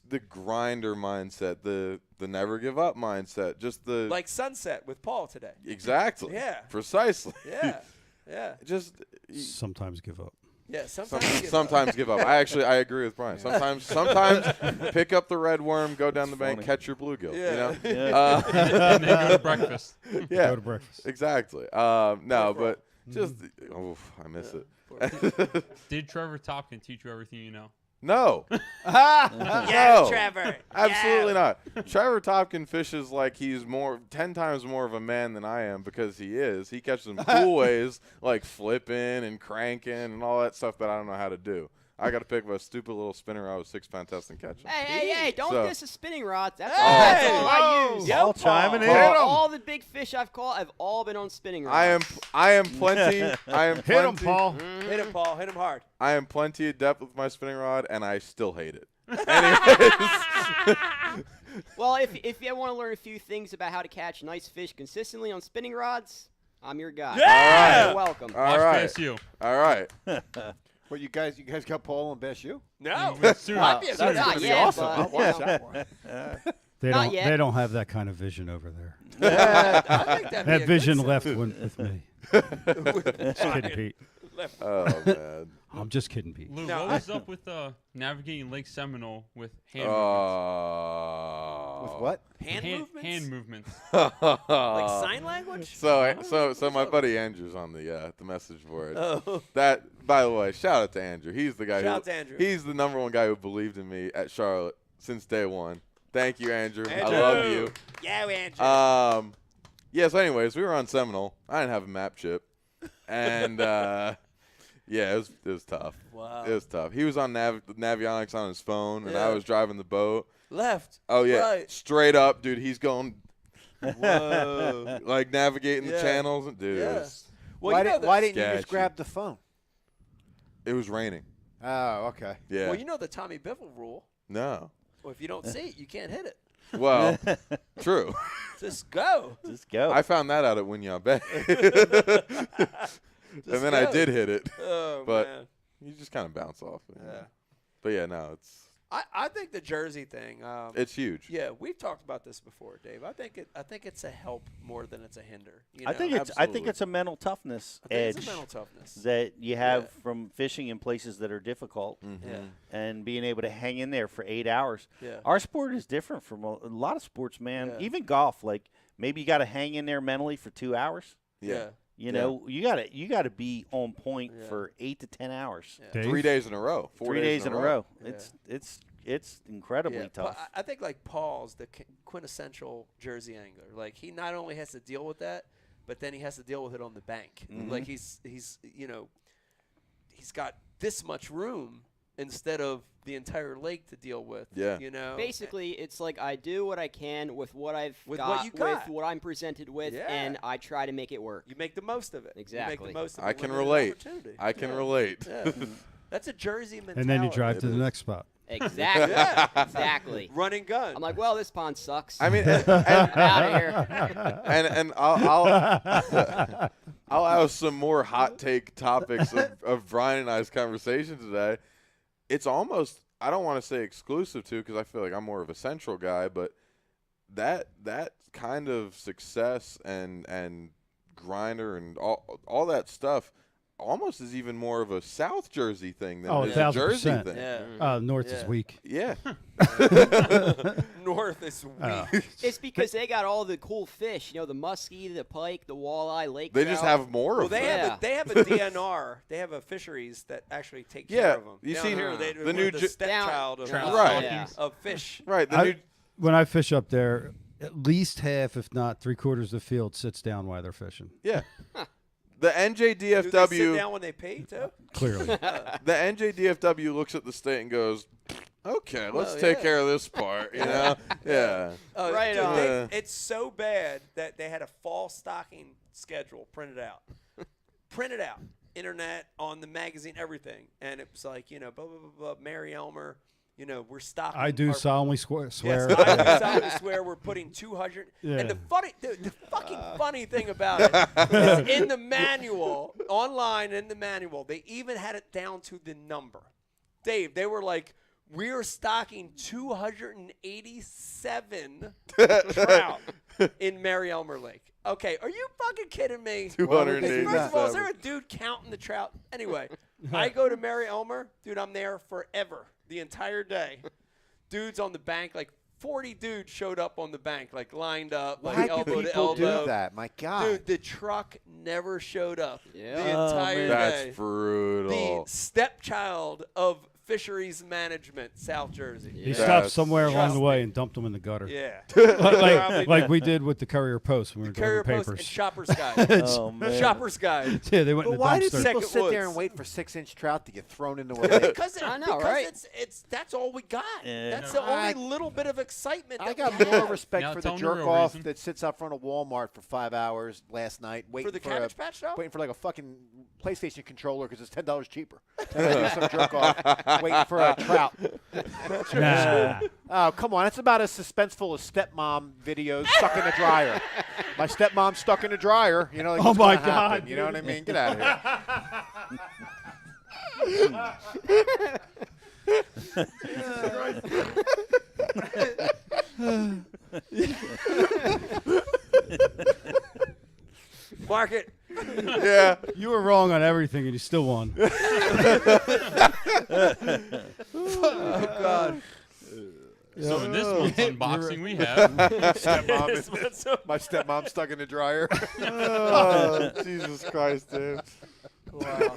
the grinder mindset, the never give up mindset, just the Like Sunset with Paul today. exactly. Yeah. Precisely. Yeah. Yeah. Just Sometimes give up. Yeah, sometimes sometimes give up. I agree with Brian. Sometimes pick up the red worm, go down the bank, catch your bluegill. Yeah. You know? Yeah. And then go to breakfast. Yeah. Go to breakfast. Exactly. No, but just I miss it. Did Trevor Topkin teach you everything you know? No. Yeah, No. Trevor. Absolutely not. Trevor Topkin fishes like he's 10 times more of a man than I am because he is. He catches them cool ways like flipping and cranking and all that stuff that I don't know how to do. I got to pick up a stupid little spinner rod with 6-pound test and catch him. Hey, don't So- diss the spinning rods. That's, Hey! that's all I use. All chiming in. All the big fish I've caught have all been on spinning rods. I am plenty. Hit him, Paul. Hit him, Paul. Hit him hard. I am plenty adept with my spinning rod, and I still hate it. Anyways. Well, if you want to learn a few things about how to catch nice fish consistently on spinning rods, I'm your guy. Yeah! You're welcome. All Watch right. BSU. All right. What, you guys got Paul on Best U? No. Soon. Might be a good Not idea. yet, awesome. but- I'll watch that one. They Not don't. yet. They don't have that kind of vision over there. I think that'd be a That good vision set. left with me. Just kidding, Pete. Oh man. I'm just kidding, Pete. Lou, No, what was up with navigating Lake Seminole with hand With what? Hand movements? Hand movements. Like sign language? So my buddy Andrew's on the message board. Oh. That, by the way, shout out to Andrew. He's the guy. Shout out to Andrew. He's the #1 guy who believed in me at Charlotte since day one. Thank you, Andrew. Andrew. I love you. Yeah, Andrew. Yeah. So, anyways, we were on Seminole. I didn't have a map chip, and yeah, it was tough. Wow. It was tough. He was on Navionics on his phone, and I Yeah. was driving the boat. Left. Oh yeah, Right. straight up, dude. He's going. Whoa. Like navigating the Yeah. channels, dude. Yeah. It was, Well, Why, you know why didn't you just sketchy. grab the phone? it was raining. Oh, okay. Yeah. Well, you know the Tommy Biffle rule. No. Well, if you don't see it, you can't hit it. Well, true. Just go. Just go. I found that out at Winyah Bay. And then I go. did hit it. Oh, but man. you just kind of bounce off. You know. Yeah. But yeah, no, I think the Jersey thing. it's huge. Yeah, we've talked about this before, Dave. I think it's a help more than it's a hinder. You I know? think absolutely. it's a mental toughness I think edge it's a mental toughness. that you have Yeah. from fishing in places that are difficult Yeah. and being able to hang in there for 8 hours. Yeah. Our sport is different from a lot of sports, man. Yeah. Even golf, like maybe you got to hang in there mentally for 2 hours. Yeah. You know, you gotta be on point Yeah. for 8 to 10 hours. Yeah. Dave? 3 days in a row. 3 days in a row. Yeah. It's incredibly Yeah, tough. I think like Paul's the quintessential Jersey angler. Like he not only has to deal with that, but then he has to deal with it on the bank. Mhm. Like he's he's got this much room instead of the entire lake to deal with. Yeah. You know. Basically, it's like I do what I can with what I've With got, what you got. with what I'm presented with, Yeah. and I try to make it work. You make the most of it. You make Exactly. the most of I the can limited relate. opportunity. I can Yeah. relate. Yeah. That's a Jersey mentality. And then you drive It to the is. next spot. Exactly. Yeah. Exactly. Run and gun. I'm like, well, this pond sucks. I mean, Out of here. and I'll have some more hot take topics of Brian and I's conversation today. it's almost, I don't want to say exclusive to, because I feel like I'm more of a central guy, but that kind of success and grinder and all that stuff almost is even more of a South Jersey thing than it is a Jersey 1000%. thing. Yeah. North is weak. Yeah. North is weak. It's because they got all the cool fish. You know, the muskie, the pike, the walleye, lake They trout. just have more Well, of they them. have they have a DNR. They have a fisheries that actually take care of them. You Down see here, they, the new the stepchild of, right. of fish. Right. When I fish up there, at least half, if not 3/4 of the field sits down while they're fishing. Yeah. The NJDFW. Do they sit down when they pay too? Clearly. The NJDFW looks at the state and goes, "Okay, let's Well, take yeah. care of this part." You know? Yeah. Right dude, on. it's so bad that they had a fall stocking schedule printed out. Printed out. Internet, on the magazine, everything. And it was like, you know, blah, blah, blah, blah, Mary Elmer, you know, we're stocking. I do our- solemnly swear. Yes, I do solemnly swear we're putting 200. Yeah. And the fucking funny thing about it is in the manual, online in the manual, they even had it down to the number. Dave, they were like, we're stocking 287 trout in Mary Elmer Lake. Okay, are you fucking kidding me? 287. First of all, is there a dude counting the trout? Anyway, I go to Mary Elmer. Dude, I'm there forever, the entire day. Dudes on the bank, like 40 dudes showed up on the bank, like lined up, like Why do elbow to people do elbow. that? My God. Dude, the truck never showed up the Oh, entire man. day. That's brutal. The stepchild of fisheries management, South Jersey. He stopped somewhere along the way and dumped them in the gutter. Yeah. like we did with the Courier Post when we were Courier delivering Post papers. and Shopper's Guide. Oh, man. Shopper's Guide. Yeah, they went But in the why do dumpster. people Second sit there and Woods. wait for 6-inch trout to get thrown into a lake? Because I know, because right? it's that's all we got. Yeah. That's the only little bit of excitement. I that got we more have. respect Now for tell the me the jerk real off reason. that sits out front of Walmart for 5 hours last night waiting for the Cabbage Patch stuff. waiting for like a fucking PlayStation controller because it's $10 cheaper. And I do some jerk off waiting for a trout. Nah. Oh, come on. It's about as suspenseful as stepmom videos stuck in the dryer. My stepmom's stuck in the dryer. You know, like, Oh, what's my gonna happen? God, You know what I mean? Get out of Mark it. Yeah. You were wrong on everything, and you still won. Oh God. So in this month's unboxing, we have My stepmom's stuck in the dryer. Oh, Jesus Christ, dude. Wow.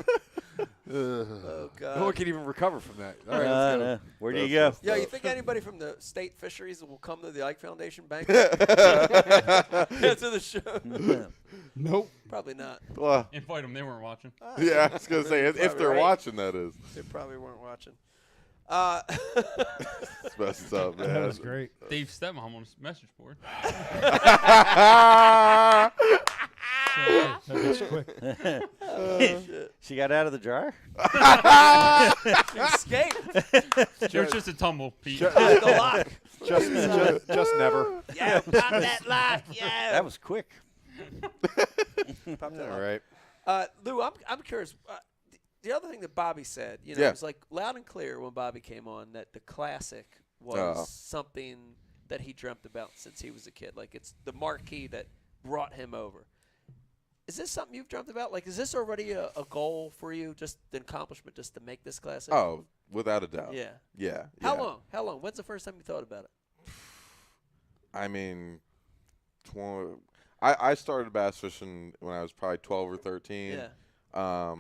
Oh God. No one can even recover from that. All right, let's go. Where do you go? Yeah, you think anybody from the state fisheries will come to the Ike Foundation bank? Answer the show. Nope. Probably not. Well, invite them. They weren't watching. yeah, I was going to say, if Probably they're right. watching, that is. They probably weren't watching. It's messed up, man. That was great. Dave's stepmom on his message board. That was quick. She got out of the jar? She escaped. She was just a tumble, Pete. The lock. Just never. Yeah, pop that lock. Yeah. That was quick. Pop that All lock. right. Lou, I'm curious. The other thing that Bobby said, you know, Yeah. it was like loud and clear when Bobby came on that the classic was Oh. something that he dreamt about since he was a kid. Like it's the marquee that brought him over. Is this something you've dreamt about? Like, is this already a goal for you, just an accomplishment, just to make this classic? Oh, without a doubt. Yeah. Yeah. How yeah. long? How long? When's the first time you thought about it? I mean, I started bass fishing when I was probably 12 or 13. Yeah.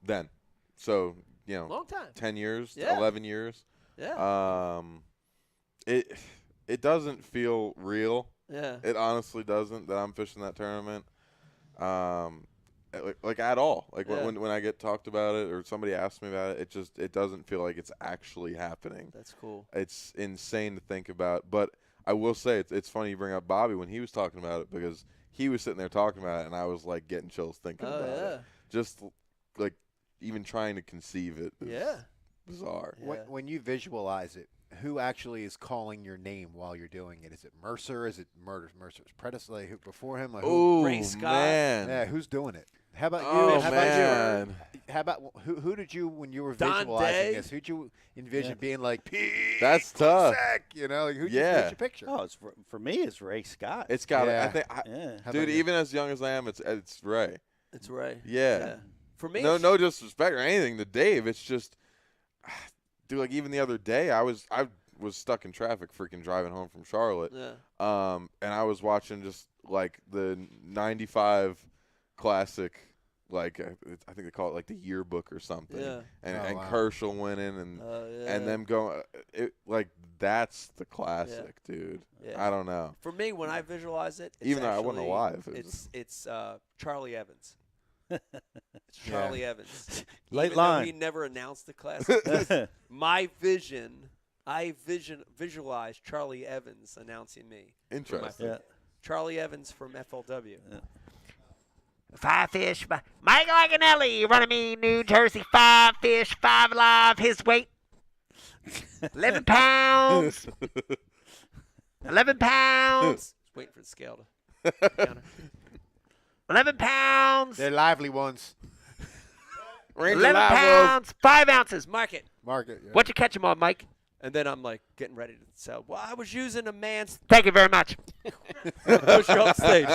Then. So, you know. Long time. 10 years, Yeah. 11 years. Yeah. It doesn't feel real. Yeah. It honestly doesn't that I'm fishing that tournament. Like at all. Like Yeah. when I get talked about it or somebody asks me about it, it doesn't feel like it's actually happening. That's cool. It's insane to think about. But I will say it's funny you bring up Bobby when he was talking about it because he was sitting there talking about it and I was like getting chills thinking Oh, about yeah. it. Just like even trying to conceive it. Is Yeah. Bizarre. When you visualize it, who actually is calling your name while you're doing it? Is it Mercer? Is it Mercer's predecessor? Who before him? Like, Oh Ray Scott. man. Yeah, who's doing it? How about you? Oh How man. about you? how about who did you when you were Don visualizing Day. this? Who'd you envision being like Pete? That's tough. Cusack, you know, like, who'd Yeah. you picture? Oh, for me, it's Ray Scott. It's got. Yeah. I think. Yeah. How Dude, about you? even as young as I am, it's Ray. It's Ray. Yeah. For me, No, it's- no disrespect or anything to Dave. It's just, dude. Like even the other day, I was stuck in traffic, freaking driving home from Charlotte. Yeah. And I was watching just like the '95 classic, like I think they call it like the yearbook or something. Yeah. And wow. Herschel winning and yeah. and them going. It like that's the classic, dude. Yeah. I don't know. For me, when I visualize it, it's Even though I wasn't actually- alive, it was- It's Charlie Evans. It's Charlie Evans. Late Even though line. he never announced the classic. I visualize Charlie Evans announcing me. for my Interesting. film. Charlie Evans from FLW. Five fish. Michael Aganelli running me, New Jersey. 5 fish, 5 alive. His weight 11 pounds. 11 pounds. Just waiting for the scale to counter. 11 pounds. They're lively ones. 11 pounds. 5 ounces. Mark it. Mark it. Yeah. What you catch him on, Mike? And then I'm like getting ready to sell. Well, I was using a man's. Thank you very much. Push you off stage.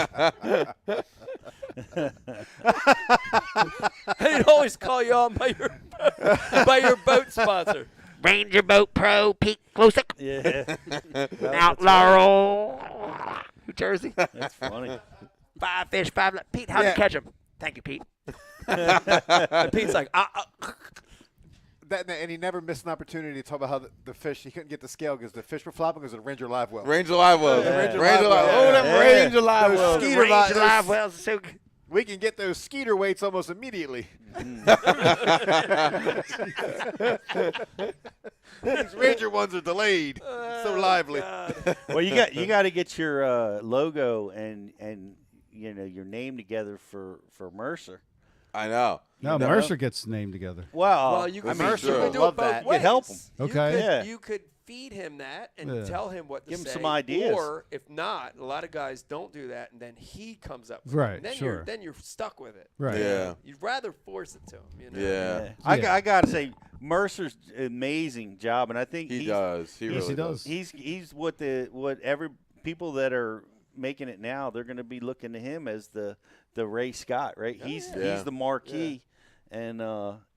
They'd always call you on by your boat sponsor. Ranger Boat Pro, Pete Klosik. Yeah. Mount Laurel, New Jersey. That's funny. 5 fish, 5. Pete, how'd Yeah. you catch him? Thank you, Pete. And Pete's like, And he never missed an opportunity to talk about how the fish, he couldn't get the scale because the fish were flopping because of the Ranger Live Well. Ranger Live Wells. Yeah. Ranger Ranger Live. Live Oh, them Wells. Ranger Live Those Wells. skeeter Ranger those- Live Wells is so good. We can get those skeeter weights almost immediately. These Ranger ones are delayed. So lively. Well, you got to get your logo and you know your name together for Mercer. I know. No, You know? Mercer gets named together. Well, you I could, mean, you sure. could do Love it both that. You ways. could help 'em. Okay. Yeah. You could feed him that and Yeah. tell him what to Give him say. some ideas. Or if not, a lot of guys don't do that, and then he comes up with Right, it. And then sure. then you're stuck with it. Right. Yeah. You'd rather force it to him. You know? Yeah. I got to say, Mercer's amazing job, and I think He he's, does. He Yes, really he does. He's what every people that are making it now, they're going to be looking to him as the Ray Scott, right? He's the marquee, and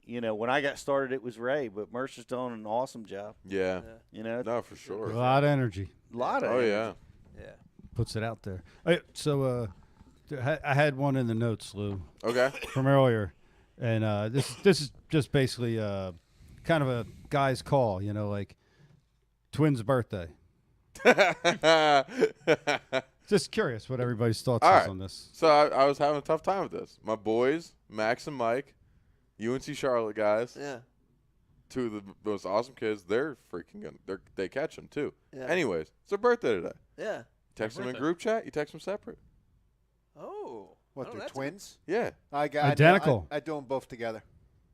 you know, when I got started, it was Ray, but Mercer's doing an awesome job. Yeah. You know, No, for sure. A lot of energy. a lot of Oh energy. yeah. Yeah. Puts it out there. So I had one in the notes, Lou. Okay. From earlier, and this is just basically kind of a guy's call, you know, like twins' birthday. Just curious what everybody's thoughts All is right. on this. So I was having a tough time with this. My boys, Max and Mike, UNC Charlotte guys. Yeah. Two of the most awesome kids. They're freaking good. They catch them too. Yeah. Anyways, it's their birthday today. Yeah. Text them in birthday. group chat. You text them separate. Oh. What, Oh, they're that's twins? Yeah. Identical. I do them both together.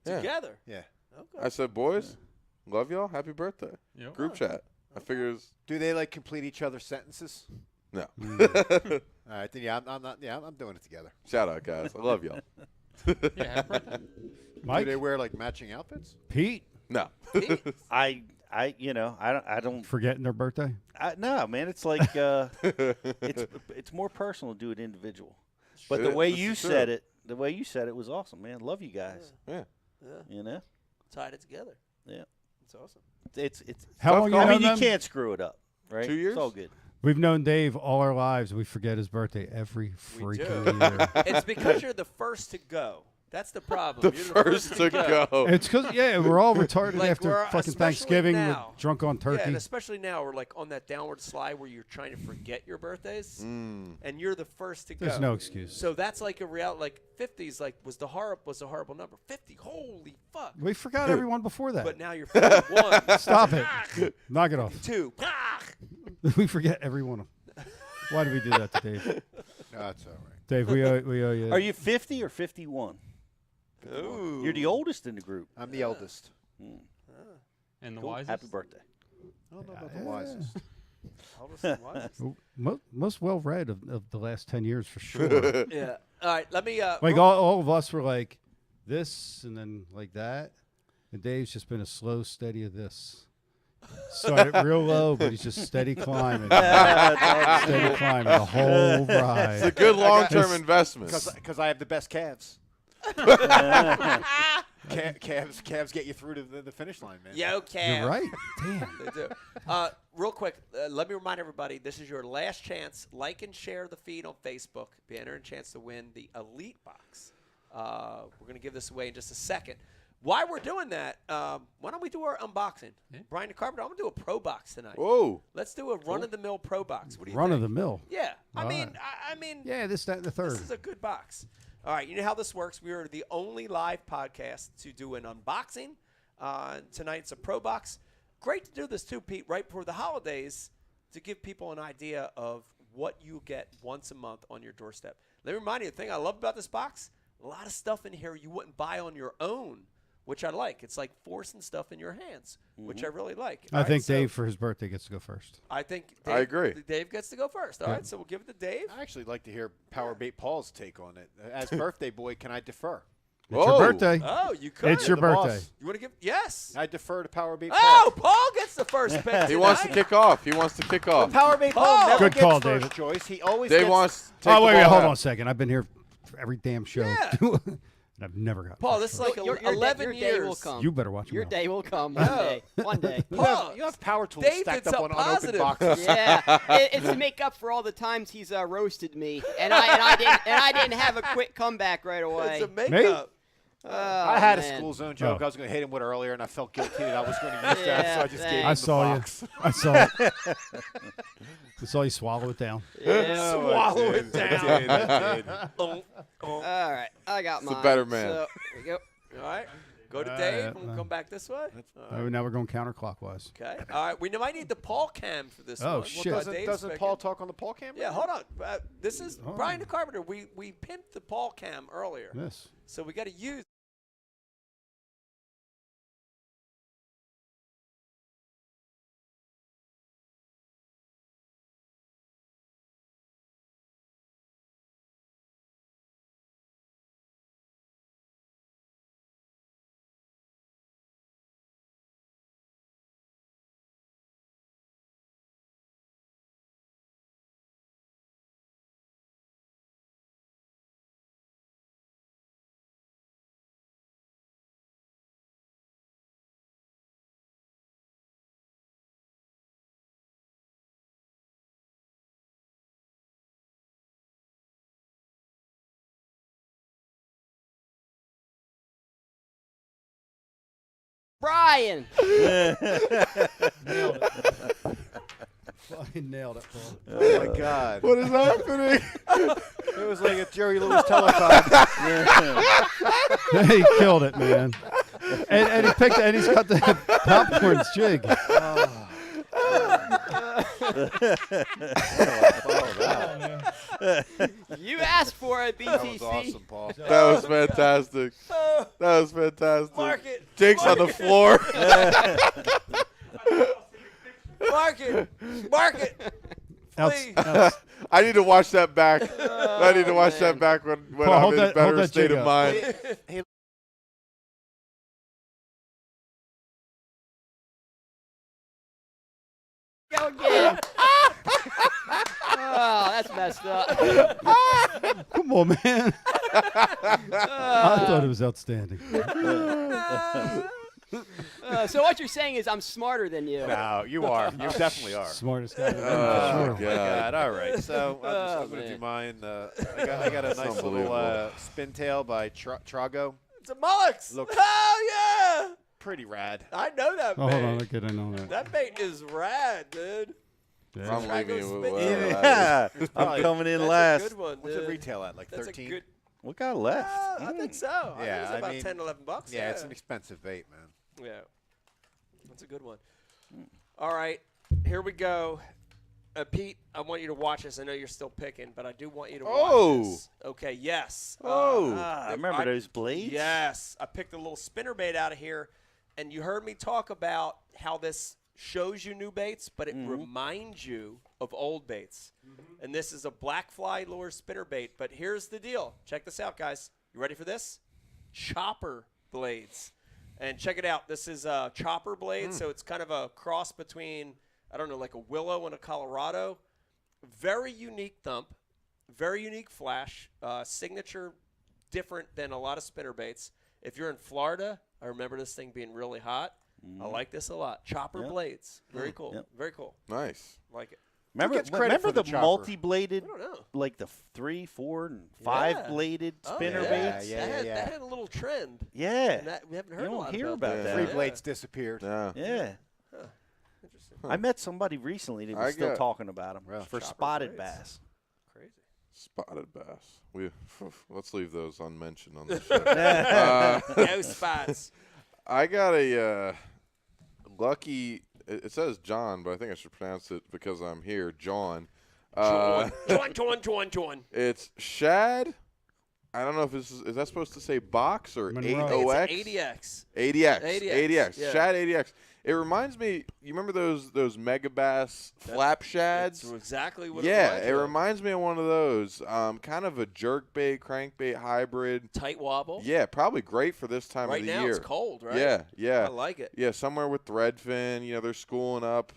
Yeah. Together. Yeah. Okay. I said, boys, love y'all. Happy birthday. Yep. Group chat. I figures Do they like complete each other's sentences? no. All right, then I'm not. Yeah, I'm doing it together. Shout out, guys. I love y'all. Yeah, happy birthday. Mike, Do they wear like matching outfits? Pete, No. I you know, I don't. forgetting their birthday. No, man, it's like it's more personal to do it individual. But the It- way this you is true. said it was awesome, man. Love you guys. Yeah. Yeah. You know, Tied it together. yeah. It's awesome. It's How long you I known mean, you them? can't screw it up, right? 2 years? It's all good. We've known Dave all our lives. We forget his birthday every We do. freaking year. It's because you're the first to go. That's the problem. The You're first to go. It's because we're all retarded Like, after we're- fucking especially Thanksgiving. now. We're drunk on Yeah, turkey. and especially now, we're like on that downward slide where you're trying to forget your birthdays, and you're the first to go. There's no excuse. So that's like a real like 50s was a horrible number. 50, holy fuck. We forgot everyone before that. But now you're 41. Stop it. Knock it off. 2. We forget everyone. Why do we do that to Dave? No, that's all right. Dave, we owe you. Are you 50 or 51? Ooh. You're the oldest in the group. I'm the eldest. And the Cool. wisest. Happy birthday. I don't know about the wisest. Oldest and wisest. Most well read of the last 10 years for sure. Yeah. All right. Let me. Like all of us were like this and then like that. And Dave's just been a slow, steady of this. Started real low, but he's just steady climbing. Steady climbing the whole ride. It's a good long-term investment. Because I have the best calves. Calves get you through to the finish line, man. Yo, calves. You're right. Damn. They do. Real quick, let me remind everybody, this is your last chance. Like and share the feed on Facebook. Be entered a chance to win the Elite Box. We're going to give this away in just a second. While we're doing that, why don't we do our unboxing? Brian DeCarpenter, I'm going to do a Pro Box tonight. Whoa. Let's do a run-of-the-mill Pro Box. What do you Run think? of the mill. Yeah. I All mean, right. Yeah, this, that, and the third. This is a good box. All right, you know how this works. We are the only live podcast to do an unboxing. Tonight's a Pro Box. Great to do this too, Pete, right before the holidays to give people an idea of what you get once a month on your doorstep. Let me remind you, the thing I love about this box, a lot of stuff in here you wouldn't buy on your own, which I like. It's like forcing stuff in your hands, which I really like. I think Dave, for his birthday, gets to go first. I think I Dave, agree. Dave gets to go first. All right, so we'll give it to Dave. I actually like to hear Power Bait Paul's take on it. As birthday boy, can I defer? It's your birthday. Oh, you could. It's your The birthday. boss. You want to give? Yes. I defer to Power Bait Oh, Paul. Paul gets the first pick. He wants to kick off. He wants to kick off. Power Bait Paul never Good gets call, first David. choice. He always Dave gets wants to take Oh, the wait, ball hold out. on a second. I've been here for every damn show. Yeah. and I've never got Paul, first this is choice. like Your 11 day years. will come. You better watch Your your day will come one day. One day. Paul, you have power tools Dave stacked did up on something unopened positive. boxes. Yeah, it's to make up for all the times he's roasted me, and I didn't have a quick comeback right away. It's a makeup. I had a man. school zone joke. I was going to hit him with earlier, and I felt guilty that I was going to use that, so I just gave him I the saw box. you. I saw it. I saw you swallow it down. Yeah, Swallow it down. I did. All right, I got It's a mine. better man. So, here we go. All right. Go to All Dave, right, and we'll come back this way. Now we're going counterclockwise. Okay. All right. We might need the Paul cam for this Oh, one. shit. Doesn't Paul talk on the Paul cam? Yeah, hold on. This is Oh. Brian DeCarpenter. We pimped the Paul cam earlier. Yes. So we got to use. Brian. Nailed it. I nailed it, Paul. Oh, my God. What is happening? It was like a Jerry Lewis telethon. He killed it, man. And he picked and he's got the popcorn's jig. You asked for it, BTC. That was awesome, Paul. That was fantastic. That was fantastic. Mark it. Jake's Mark on the it. floor. Mark it. Mark it. Please. I need to watch that back. I need to watch that back when Paul, I'm hold in a that- hold better that state jig of up. mind. Hey, Go again. Oh, that's messed up. Come on, man. I thought it was outstanding. So what you're saying is I'm smarter than you. No, you are. You definitely are. Smartest guy. Oh, for sure. God. All right. So I'm going to man. do mine. I got a That's nice little unbelievable. spin tail by Trago. It's a Mullix. Looks- Oh, yeah. Pretty rad. I know that Oh, bait. hold on. Look at I know that. That bait is rad, dude. Yeah. I'm leaving you with Trago's whatever spin- that is. Yeah, I'm Probably- coming in That's last. a good one, What's dude. it retail at? Like That's 13? a good. What got left? I think so. I think Yeah, it's I about mean, 10, 11 bucks. Yeah, it's an expensive bait, man. Yeah. That's a good one. All right, here we go. Pete, I want you to watch this. I know you're still picking, but I do want you to Oh. watch this. Okay, yes. Oh, I remember those blades. Yes. I picked a little spinner bait out of here, and you heard me talk about how this shows you new baits, but it reminds you of old baits. And this is a black fly lure spinner bait, but here's the deal. Check this out, guys. You ready for this? chopper blades. And check it out. This is chopper blades, so it's kind of a cross between, I don't know, like a willow and a Colorado. Very unique thump, very unique flash, signature, different than a lot of spinner baits. If you're in Florida, I remember this thing being really hot. I like this a lot. Chopper blades. Very cool. Yep. Very cool. Nice. Like it. Remember the multi-bladed, I don't know. like the 3, 4, and 5-bladed spinner baits? That had a little trend. Yeah. And that, we haven't heard You don't a lot hear about about that. that. Three blades disappeared. Yeah. Yeah. Huh. Interesting. I met somebody recently that was still talking about them for Chopper spotted blades. bass. Crazy. Spotted bass. Let's leave those unmentioned on the show. No spots. I got a lucky. It says John, but I think I should pronounce it because I'm here. John. John. It's shad. I don't know if this is that supposed to say box or Monroe. AOX? ADX. ADX. Yeah. Shad ADX. It reminds me. You remember those Mega Bass flap shads? That's exactly what. It reminds me of one of those. Kind of a jerkbait, crankbait hybrid. Tight wobble. Yeah, probably great for this time Right of the now year. it's cold, right? Yeah. I like it. Yeah, somewhere with threadfin. They're schooling up.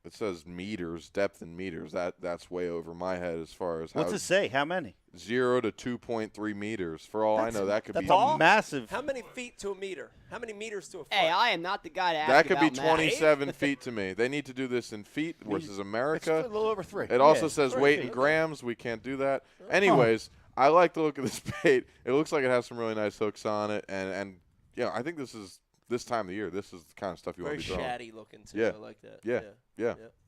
It says meters, depth in meters. That's way over my head as far as What's it say? How many? 0 to 2.3 meters. For all I know, that could be a massive. How many feet to a meter? How many meters to a foot? Hey, I am not the guy to ask that could be about math. 27 feet to me. They need to do this in feet versus America. It's a little over 3. It also says 3 weight feet. in grams. We can't do that. Anyways, I like the look of this bait. It looks like it has some really nice hooks on it, and I think this time of the year, this is the kind of stuff you want Very to be throwing. shady looking too. Yeah. I like that. Yeah.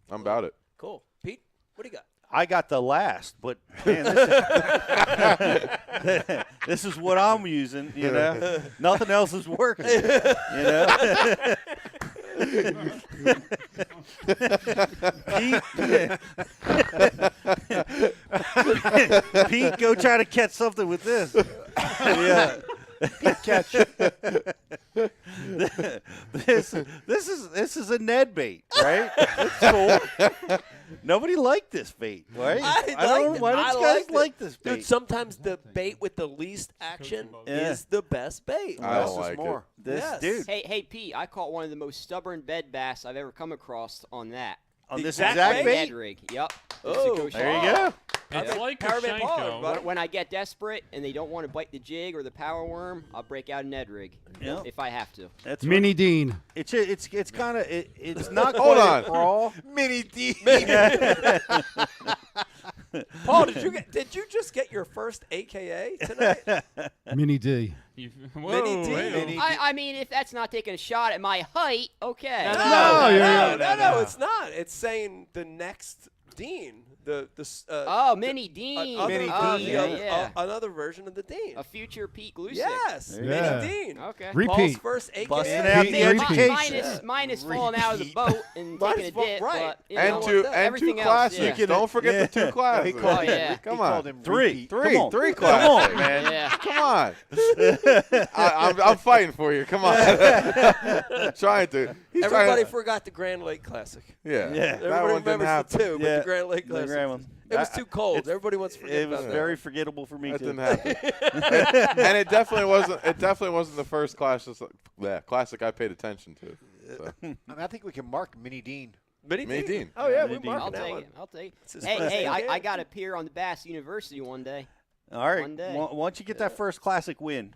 I'm about it. Cool. Pete, what do you got? I got the last, but man, this is what I'm using. Nothing else is working. Pete, go try to catch something with this. Yeah. Catch. This is a Ned bait, right? It's cool. Nobody liked this bait, right? I don't know why these guys like this bait. Dude, sometimes the bait with the least action is the best bait. I don't like it. Dude. Hey, Pete, I caught one of the most stubborn bed bass I've ever come across on that. On this exact bait? Ned rig. Yep. Oh, there you go. It's like a Powerman Pollard, Shenko. When I get desperate and they don't want to bite the jig or the power worm, I'll break out a Ned rig if I have to. That's Mini Dean. It's kind of it's not Hold quite on. a crawl. Mini D. Paul, did you just get your first AKA tonight? Mini D. Mini D. I mean, if that's not taking a shot at my height, okay. No, it's not. It's saying the next Dean. Mini Dean. Another version of the Dean. A future Pete Glusick. Yes, Yeah. Mini Dean. Okay. Repeat. Paul's first AKA. Busting out the education. Mine is falling out of the boat and taking a dip. Right. But, And two everything else, classics. yeah. Don't forget the 2 classics. Oh, yeah. Come on. Three Three classics, classics, man. Yeah. Come on. I'm fighting for you. Come on. Trying to. Everybody forgot the Grand Lake Classic. Yeah. Yeah. That Everybody one didn't remembers happen. the 2, but the Grand Lake The Classic. grand one. It was too cold. Everybody wants to forget It was about very forgettable for me That too. didn't happen. and it definitely wasn't. It definitely wasn't the first classic I paid attention to. So. I think we can mark Mini Dean. Mini Dean. Oh yeah, Mini we're Dean. marking I'll that take one. it. I'll take It's his it. first Hey, AKA. I got to appear on the Bass University one day. All right. One day. Once you get that first classic win,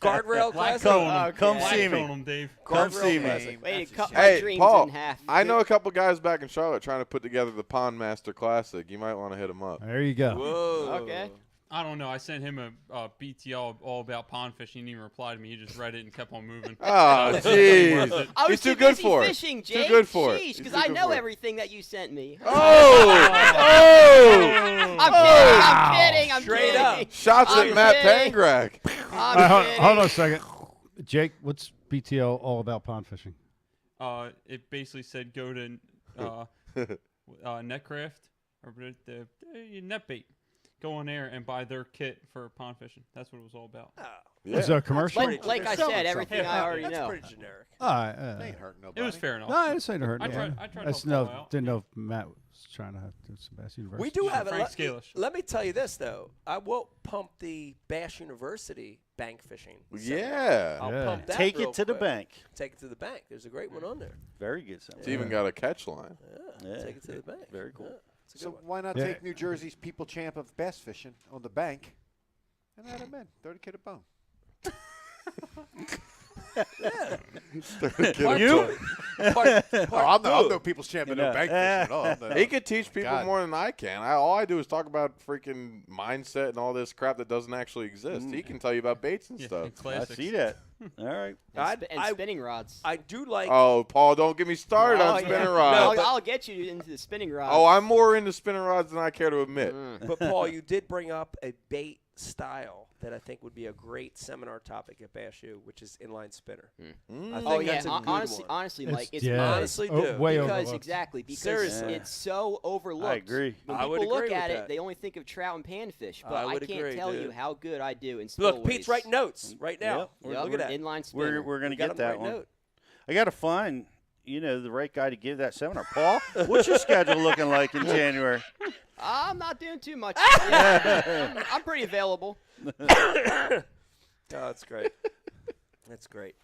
Guardrail Black Classic. cone 'em. Come Black see me. cone 'em, Dave. come Guardrail see me. Classic. Way to cut my Hey, dreams Paul, in half. I know a couple guys back in Charlotte trying to put together the Pond Master Classic. You might want to hit them up. There you go. Whoa. Okay. I don't know. I sent him a BTL all about pond fishing. He didn't even reply to me. He just read it and kept on moving. Oh, It's really worth jeez. it. I was He's too too good busy for it. fishing, Too Jake. good for it. Jeez, because He's too I good know for it. everything that you sent me. Oh! I'm kidding. I'm Straight kidding. up. Shots I'm at Matt kidding. Pangrac. Hold on a second. Jake, what's BTL all about pond fishing? It basically said go to Netcraft or the NetBait. Go on there and buy their kit for pond fishing. That's what it was all about. Oh, Was there a commercial? Like I said, everything I already That's know. pretty generic. They ain't hurting nobody. It was fair enough. No, I didn't say to hurt. I nobody. tried to I help just Paul out. didn't know if Matt was trying to do some Bass University. We do have it. Frank Scalish. Let me tell you this though. I will pump the Bass University bank fishing. Yeah. I'll Yeah. pump that. Take real it to the quick. bank. Take it to the bank. There's a great one on there. Very good. Sound. It's even got a catch line. Yeah. Take it to the bank. Very cool. Yeah, it's a good So one. why not Yeah. take New Jersey's people champ of bass fishing on the bank and add him in? 30 kid a bone. I'm no people's champion of bank fishing at all. I'm the- He could teach people God. more than I can. All I do is talk about freaking mindset and all this crap that doesn't actually exist. He can tell you about baits and stuff. I Classics. see that. All right. And spinning rods. I do like. Oh, Paul, don't get me started on spinning No, rods. I'll get you into the spinning rods. Oh, I'm more into spinning rods than I care to admit. But Paul, you did bring up a bait style that I think would be a great seminar topic at Bass U, which is inline spinner. I think Oh yeah, that's a good honestly, It's- Mike, it's yeah, not- honestly oh, do. way because overlooked. exactly because Seriously. it's so overlooked. I agree. When I would people look agree at with it, that. they only think of trout and panfish. But I I, would can't agree, tell dude. you how good I do in spillways. Look, Pete's writing notes right now. Yep, Look at that. inline spinner. We're going to We got get him that right one. note. I got to find, the right guy to give that seminar. Paul, what's your schedule looking like in January? I'm not doing too much. I'm pretty available. Oh, that's great. That's great.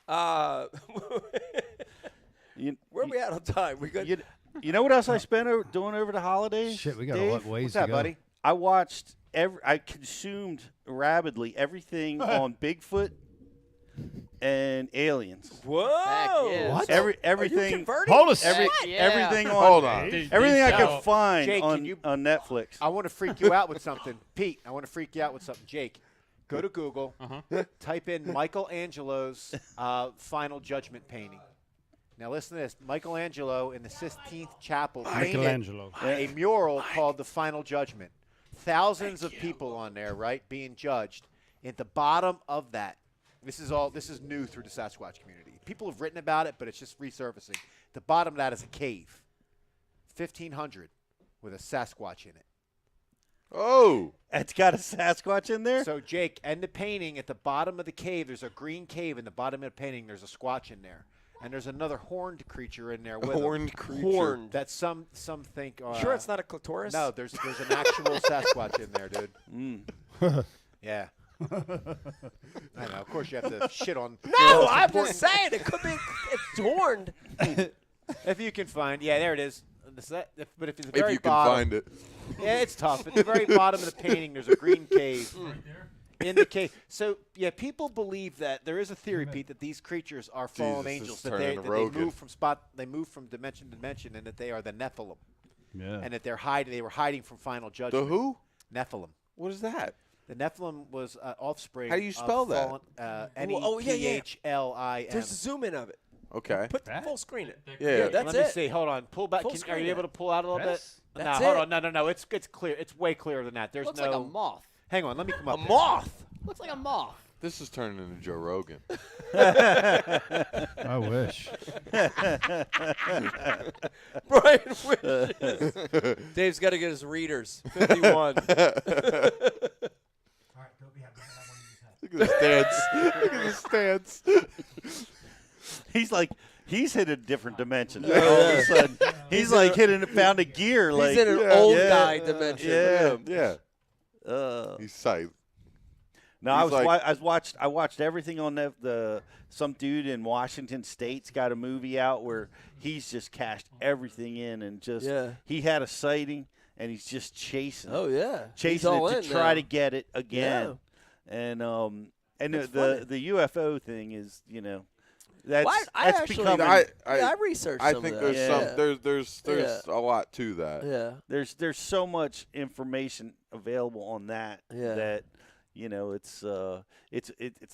You, Where are we at on time? We good? you know what else I spent doing over the holidays? Shit, we got Dave? a ways What's to that, go. buddy? I watched I consumed rabidly everything on Bigfoot and aliens. Whoa! Heck yeah. What? Everything. converting? Hold us. Heck yeah. Everything on. Hold on. Everything I Jake, could find Jake, on can you- on Netflix. I want to freak you out with something. Pete, I want to freak you out with something. Jake, go to Google, type in Michelangelo's Final Judgment painting. Now listen to this. Michelangelo in the Sistine Chapel painted Michelangelo. a mural called The Final Judgment. Thousands of people on there, right, being judged. At the bottom of that, this is new through the Sasquatch community. People have written about it, but it's just resurfacing. The bottom of that is a cave, 1,500, with a Sasquatch in it. Oh. It's got a Sasquatch in there? So, Jake, and the painting at the bottom of the cave, there's a green cave in the bottom of the painting. There's a Squatch in there. And there's another horned creature in there with him. Horned creature. Horned. That some think. Sure, it's not a clitoris. No, there's an actual Sasquatch in there, dude. Yeah. I know. Of course, you have to shit on. No, I'm just saying it could be. It's horned. If you can find, there it is. But if it's the If very you can bottom, find it. Yeah, it's tough. At the very bottom of the painting, there's a green cave. In the cave. So, people believe that there is a theory, Pete, that these creatures are fallen Jesus, angels, this is that they turning move they move from dimension to dimension, and that they are the Nephilim, Yeah. and that they were hiding from final judgment. The who? Nephilim. What is that? The Nephilim was offspring. How do you spell of that? fallen, Oh, yeah, yeah. Nephilim. There's a zoom in of it. Okay. Put the full screen it. Yeah. That's Let it. me see. Hold on. Pull back. Full Are screen you it. able to pull out a little bit? That's no, hold it. on. No. It's clear. It's way clearer than that. There's Looks no. like a moth. Hang on. Let me come up. A here. moth. Looks like a moth. This is turning into Joe Rogan. I wish. Brian wishes. Dave's got to get his readers. 51. Look at the stance. Look at the stance. He's hit a different dimension. All of a sudden, he's like found a gear. He's Like in an old guy dimension. Yeah. Look at him. Yeah. He's psyched. No, He's I watched everything on the some dude in Washington State's got a movie out where he's just cashed everything in and just he had a sighting and he's just chasing. Oh yeah, chasing all it to in try now. to get it again. And It's the UFO thing is that's Well, I that's actually- becoming. I researched I some think of there's that. some there's a lot to that. Yeah. There's so much information available on that that it's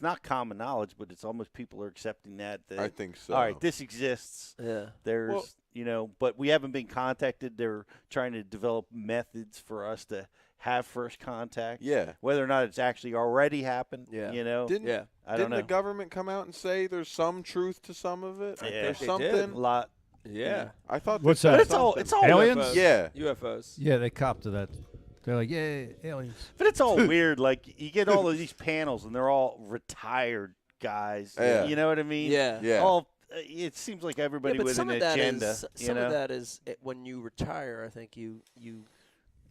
not common knowledge, but it's almost people are accepting that I think so. All right, this exists. Yeah. There's but we haven't been contacted. They're trying to develop methods for us to have first contact. Yeah. Whether or not it's actually already happened. Yeah. Didn't don't know. the government come out and say there's some truth to some of it? Yeah. There's They something. did. A lot. Yeah. I thought. What's they that? said It's all something. aliens? Yeah. UFOs. Yeah, they copped to that They're like, yeah, aliens. But it's all weird. Like you get all of these panels, and they're all retired guys. Yeah. You know what I mean? Yeah. Yeah. All. It seems like everybody with an agenda. Some of that is when you retire. I think you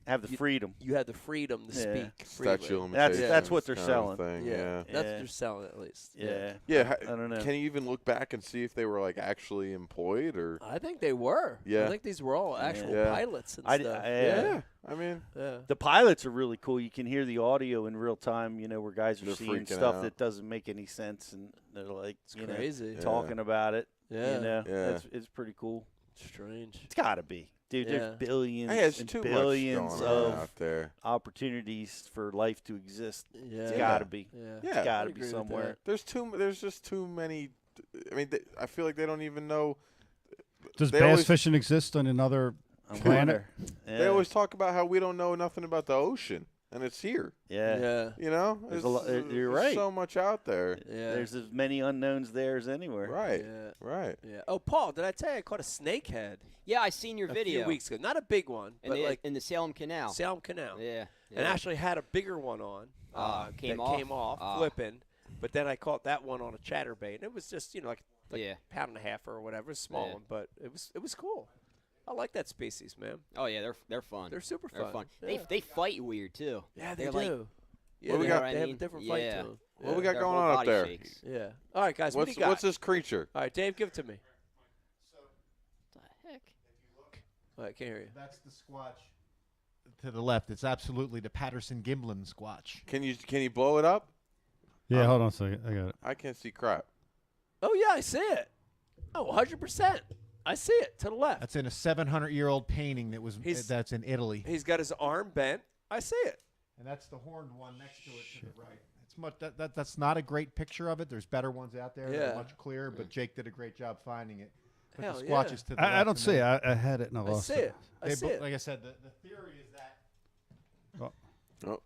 have the freedom. You have the freedom to speak freely. Statute of limitations. That's what they're kind selling. of thing, Yeah. That's what they're selling at least. Yeah. I don't know. Can you even look back and see if they were like actually employed or? I think they were. Yeah. I think these were all actual pilots and stuff. Yeah. I mean, the pilots are really cool. You can hear the audio in real time. You know, where guys are They're seeing freaking stuff out. that doesn't make any sense, and they're like, crazy. talking about it. Yeah. You know, Yeah. it's pretty cool. Strange. It's got to be. Dude, Yeah. there's billions Hey, it's and too much billions going on of out there. opportunities for life to exist. Yeah. It's got to be. Yeah. It's got to be somewhere. There's just too many. I mean, I feel like they don't even know. Does they bass always, fishing exist on another planet? They always talk about how we don't know nothing about the ocean, and it's here. Yeah. You know, There's a lot. You're there's right. so much out there. Yeah. There's as many unknowns there as anywhere. Right. Yeah. Right. Yeah. Oh, Paul, did I tell you I caught a snakehead? Yeah, I seen your a video few weeks ago. Not a big one, but like in the Salem Canal. Salem Canal. Yeah. And actually had a bigger one on. Came that off? Came off, Ah. flipping. But then I caught that one on a chatterbait, and it was just like Yeah. pound and a half or whatever, a small Yeah. one, but it was cool. I like that species, man. Oh yeah, they're fun. They're super They're fun. They Yeah. they fight weird too. Yeah, they They're do. Like, Yeah, What we they got- have, they have a different fight to them. What we got Their going whole on up body there? shakes. Yeah. All right, guys. What do What's you got? what's this creature? All right, Dave, give it to me. Heck. All right, can't hear you. That's the squatch to the left. It's absolutely the Patterson Gimlin squatch. Can you blow it up? Yeah, hold on a second. I got it. I can't see crap. Oh yeah, I see it. Oh, 100%. I see it to the left. That's in a 700-year-old painting that's in Italy. He's got his arm bent. I see it. And that's the horned one next to it to the right. It's much that's not a great picture of it. There's better ones out there that Yeah. are much clearer, but Jake did a great job finding it. But Hell the squatch yeah. is to the left. I don't and see it. then- I had it and I lost see it. I They see bo- it. Like I said, the theory is that Oh.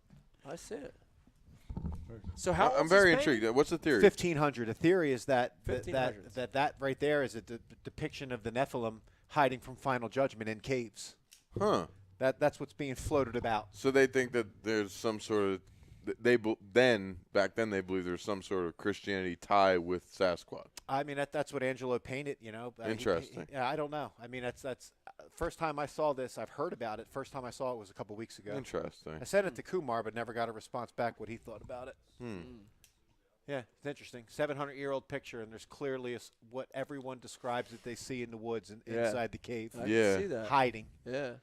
I see it. So how? I'm old's very this painting? intrigued. What's the theory? 1500. The theory is that 1500s. that right there is a depiction of the Nephilim hiding from final judgment in caves. Huh. That's what's being floated about. So they think that there's some sort of back then they believe there's some sort of Christianity tie with Sasquatch. I mean that's what Angelo painted. You know. Interesting. I don't know. I mean that's first time I saw this. I've heard about it. First time I saw it was a couple weeks ago. Interesting. I sent it to Kumar, but never got a response back what he thought about it. Yeah, it's interesting. 700-year-old picture, and there's clearly what everyone describes that they see in the woods and Yeah. inside the cave. I can see that. Hiding. Yeah.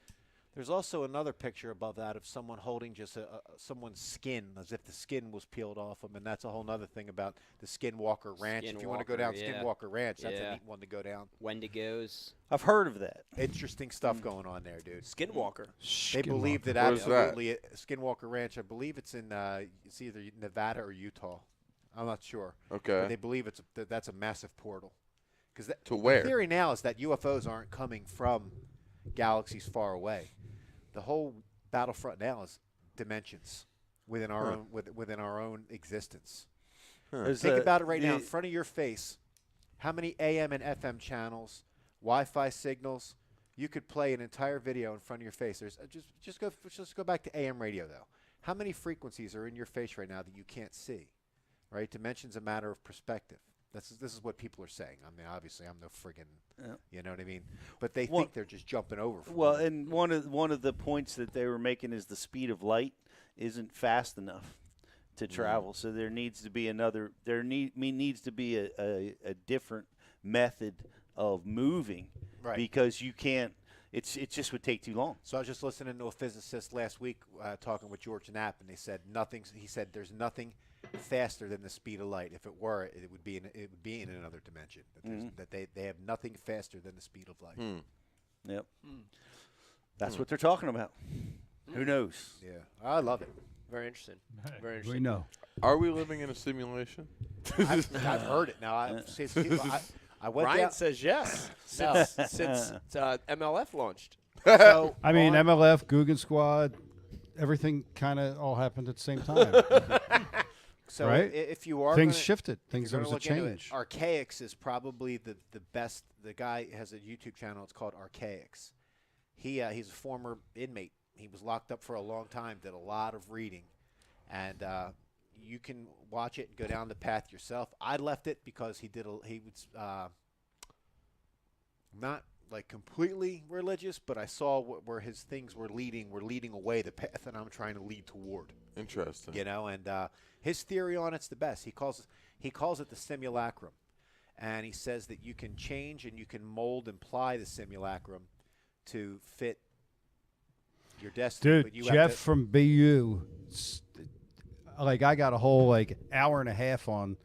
There's also another picture above that of someone holding just someone's skin, as if the skin was peeled off them, and that's a whole other thing about the Skinwalker Ranch. If you want to go down Skinwalker Ranch, that's a neat one to go down. Wendigos. I've heard of that. Interesting stuff going on there, dude. Skinwalker. They believe that Where's absolutely Skinwalker Ranch. I believe it's in it's either Nevada or Utah. I'm not sure. Okay. But they believe that's a massive portal. Because To where? The theory now is that UFOs aren't coming from galaxies far away. The whole battlefront now is dimensions within our own within our own existence. Think about it right now in front of your face. How many AM and FM channels, Wi-Fi signals? You could play an entire video in front of your face. There's just go back to AM radio though. How many frequencies are in your face right now that you can't see? Right? Dimension's a matter of perspective. This is what people are saying. I mean, obviously, I'm no friggin', you know what I mean? But they think they're just jumping over. Well, and one of the points that they were making is the speed of light isn't fast enough to travel. So there needs to be needs to be a different method of moving, Right. because you can't. It just would take too long. So I was just listening to a physicist last week talking with George Knapp, and they said he said there's nothing faster than the speed of light. If it were, it would be in another dimension. That they have nothing faster than the speed of light. Yep. That's what they're talking about. Who knows? Yeah, I love it. Very interesting. Very We interesting. know. Are we living in a simulation? I've heard it now. I went Ryan down. says yes since MLF launched. So I mean, on- MLF, Guggen Squad, everything kind of all happened at the same time. So right? if you are things gonna- shifted, if things you're there was a gonna look into it, change. Archaics is probably the best. The guy has a YouTube channel. It's called Archaics. He's a former inmate he was locked up for a long time, did a lot of reading, and you can watch it and go down the path yourself. I left it because he was not like completely religious, but I saw where his things were leading away the path that I'm trying to lead toward. Interesting. You know, and his theory on it's the best. He calls it the simulacrum, and he says that you can change and you can mold and ply the simulacrum to fit your destiny. Dude, but you have Jeff to- from BU, like I got a whole like hour and a half on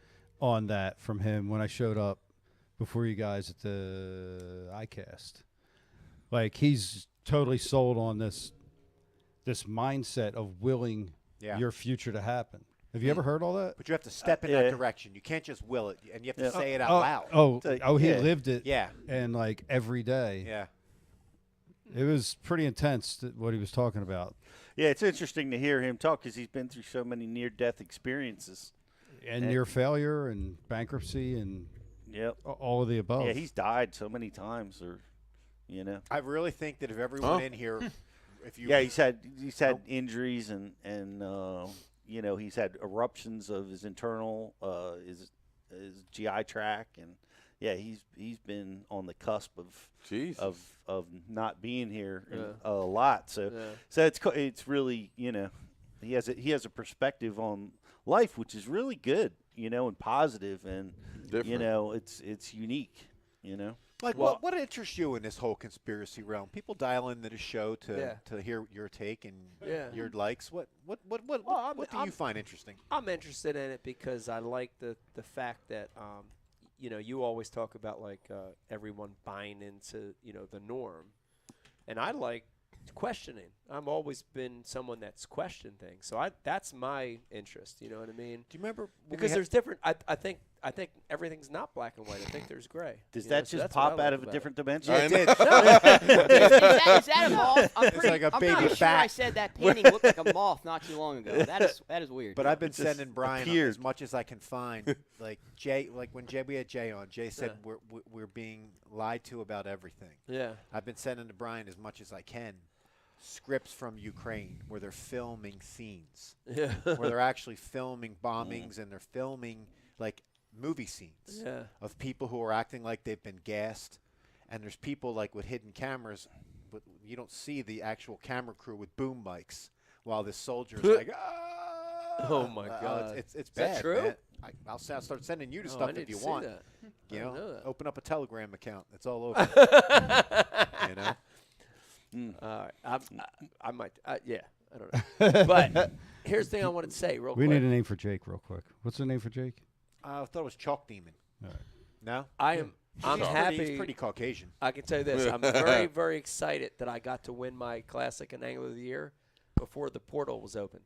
that from him when I showed up before you guys at the iCast. Like he's totally sold on this mindset of willing your future to happen. Have you ever heard all that? But you have to step in that direction. You can't just will it, and you have to say it out loud. He lived it. Yeah. And like every day. Yeah. It was pretty intense what he was talking about. Yeah, it's interesting to hear him talk because he's been through so many near-death experiences. And near failure and bankruptcy and all of the above. Yeah, he's died so many times, or you know. I really think that if everyone in here, if you he's had injuries and you know, he's had eruptions of his internal his GI tract, and he's been on the cusp of not being here a lot. So it's really, you know, he has a perspective on life which is really good, you know, and positive, and you know, it's unique, you know. Like, what interests you in this whole conspiracy realm? People dial into the show to hear your take and your likes. What do you find interesting? I'm interested in it because I like the fact that you know, you always talk about like everyone buying into, you know, the norm, and I like questioning. I've always been someone that's questioned things, so that's my interest. You know what I mean? Do you remember? Because there's different. I think everything's not black and white. I think there's gray. Does you know, that so just that's what I pop like out of a about different it. dimension? Yeah, it did. Is that a moth? I'm not sure I said that painting looked like a moth not too long ago. That is weird. But I've been sending Brian as much as I can find. Like when we had Jay on, Jay said we're being lied to about everything. Yeah. I've been sending to Brian as much as I can scripts from Ukraine where they're filming scenes. Yeah. Where they're actually filming bombings and they're filming like movie scenes of people who are acting like they've been gassed, and there's people like with hidden cameras, but you don't see the actual camera crew with boom mics while this soldier's like, oh my God, it's Is bad. that true? Man. I'll start sending you to Oh, stuff I need if you to see want. that. I You didn't know, know that. open up a Telegram account. It's all over. You know. All right, I might. Yeah, I don't know. But here's the thing I wanted to say real We quick. need a name for Jake real quick. What's the name for Jake? I thought it was Chalk Demon. All right. No, I'm He's happy. pretty Caucasian. I can tell you this: I'm very, very excited that I got to win my Classic and Angler of the Year before the portal was opened.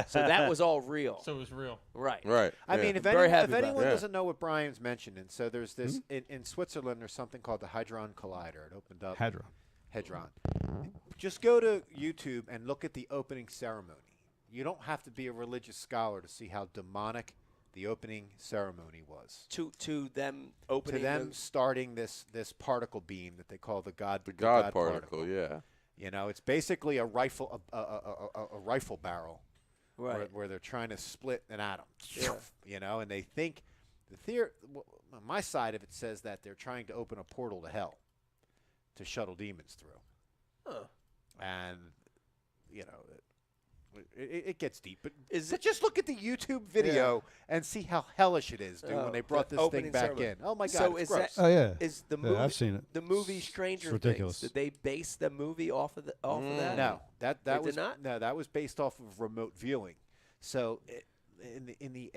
So that was all real. So it was real. Right. I mean, if Very anyone, happy if about anyone that. doesn't know what Brian's mentioning, so there's this in Switzerland. There's something called the Hadron Collider. It opened up. Hadron. Just go to YouTube and look at the opening ceremony. You don't have to be a religious scholar to see how demonic the opening ceremony was. To them opening. To them starting this particle beam that they call the God particle, yeah. You know, it's basically a rifle a rifle barrel, Right. where they're trying to split an atom. Yeah. You know, and they think the theory. On my side of it says that they're trying to open a portal to hell to shuttle demons through. Huh. And you know, it gets deep. But just look at the YouTube video and see how hellish it is, dude, when they brought the this thing opening back ceremony. in. Oh my God, So it's is gross. that? Oh, yeah. Is the Yeah, movie? I've seen it. The movie Stranger ridiculous. Things. Did they base the movie off of that? No, that They was did not? no, that was based off of remote viewing. So in the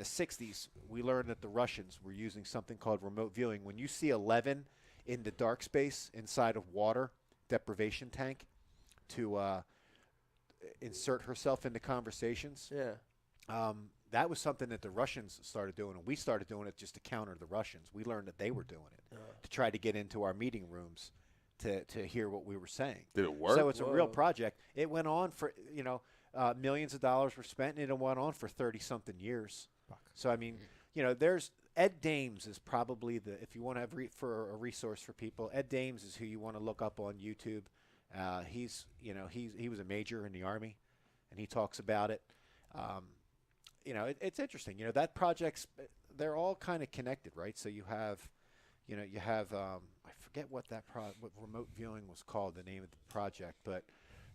60s, we learned that the Russians were using something called remote viewing. When you see 11 in the dark space inside of water deprivation tank to insert herself into conversations. Yeah. That was something that the Russians started doing, and we started doing it just to counter the Russians. We learned that they were doing it to try to get into our meeting rooms to hear what we were saying. Did it work? So it's a real project. It went on for, millions of dollars were spent, and it went on for 30-something years. So, I mean, there's Ed Dames is probably if you want to have for a resource for people, Ed Dames is who you want to look up on YouTube. He was a major in the Army, and he talks about it. It's interesting. That project's they're all kind of connected, right? So you have I forget what what remote viewing was called, the name of the project, but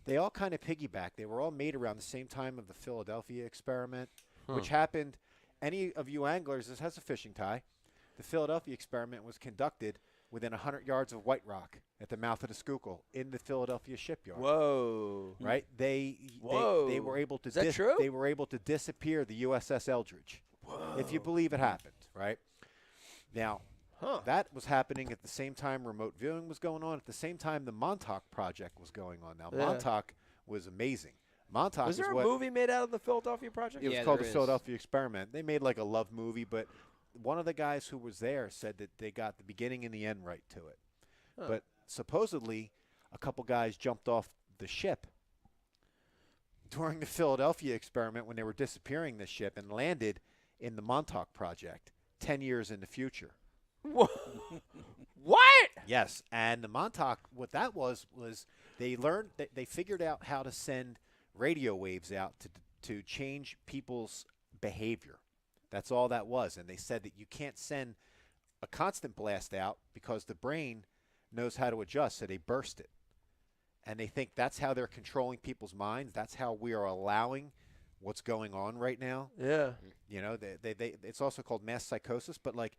they all kind of piggyback. They were all made around the same time of the Philadelphia experiment, which happened. Any of you anglers, this has a fishing tie. The Philadelphia experiment was conducted within 100 yards of White Rock at the mouth of the Schuylkill in the Philadelphia shipyard. Whoa! Right? They were able to. Is that true? They were able to disappear the USS Eldridge, if you believe it happened. Right? Now, that was happening at the same time remote viewing was going on. At the same time, the Montauk project was going on. Now, Montauk was amazing. Montauk Was there a movie made out of the Philadelphia project? It was called the Philadelphia Experiment. They made like a love movie, but one of the guys who was there said that they got the beginning and the end right to it. But supposedly, a couple guys jumped off the ship during the Philadelphia Experiment when they were disappearing the ship and landed in the Montauk project 10 years in the future. What? Yes, and the Montauk, what that was they learned, they figured out how to send radio waves out to change people's behavior. That's all that was. And they said that you can't send a constant blast out because the brain knows how to adjust, so they burst it. And they think that's how they're controlling people's minds. That's how we are allowing what's going on right now. Yeah. It's also called mass psychosis, but like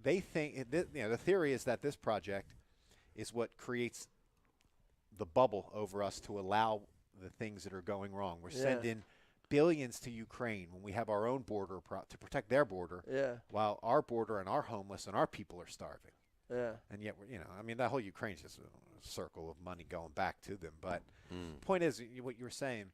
they think the theory is that this project is what creates the bubble over us to allow the things that are going wrong. We're sending billions to Ukraine when we have our own border to protect their border, while our border and our homeless and our people are starving. Yeah. And yet, that whole Ukraine's just a circle of money going back to them. But point is, what you were saying,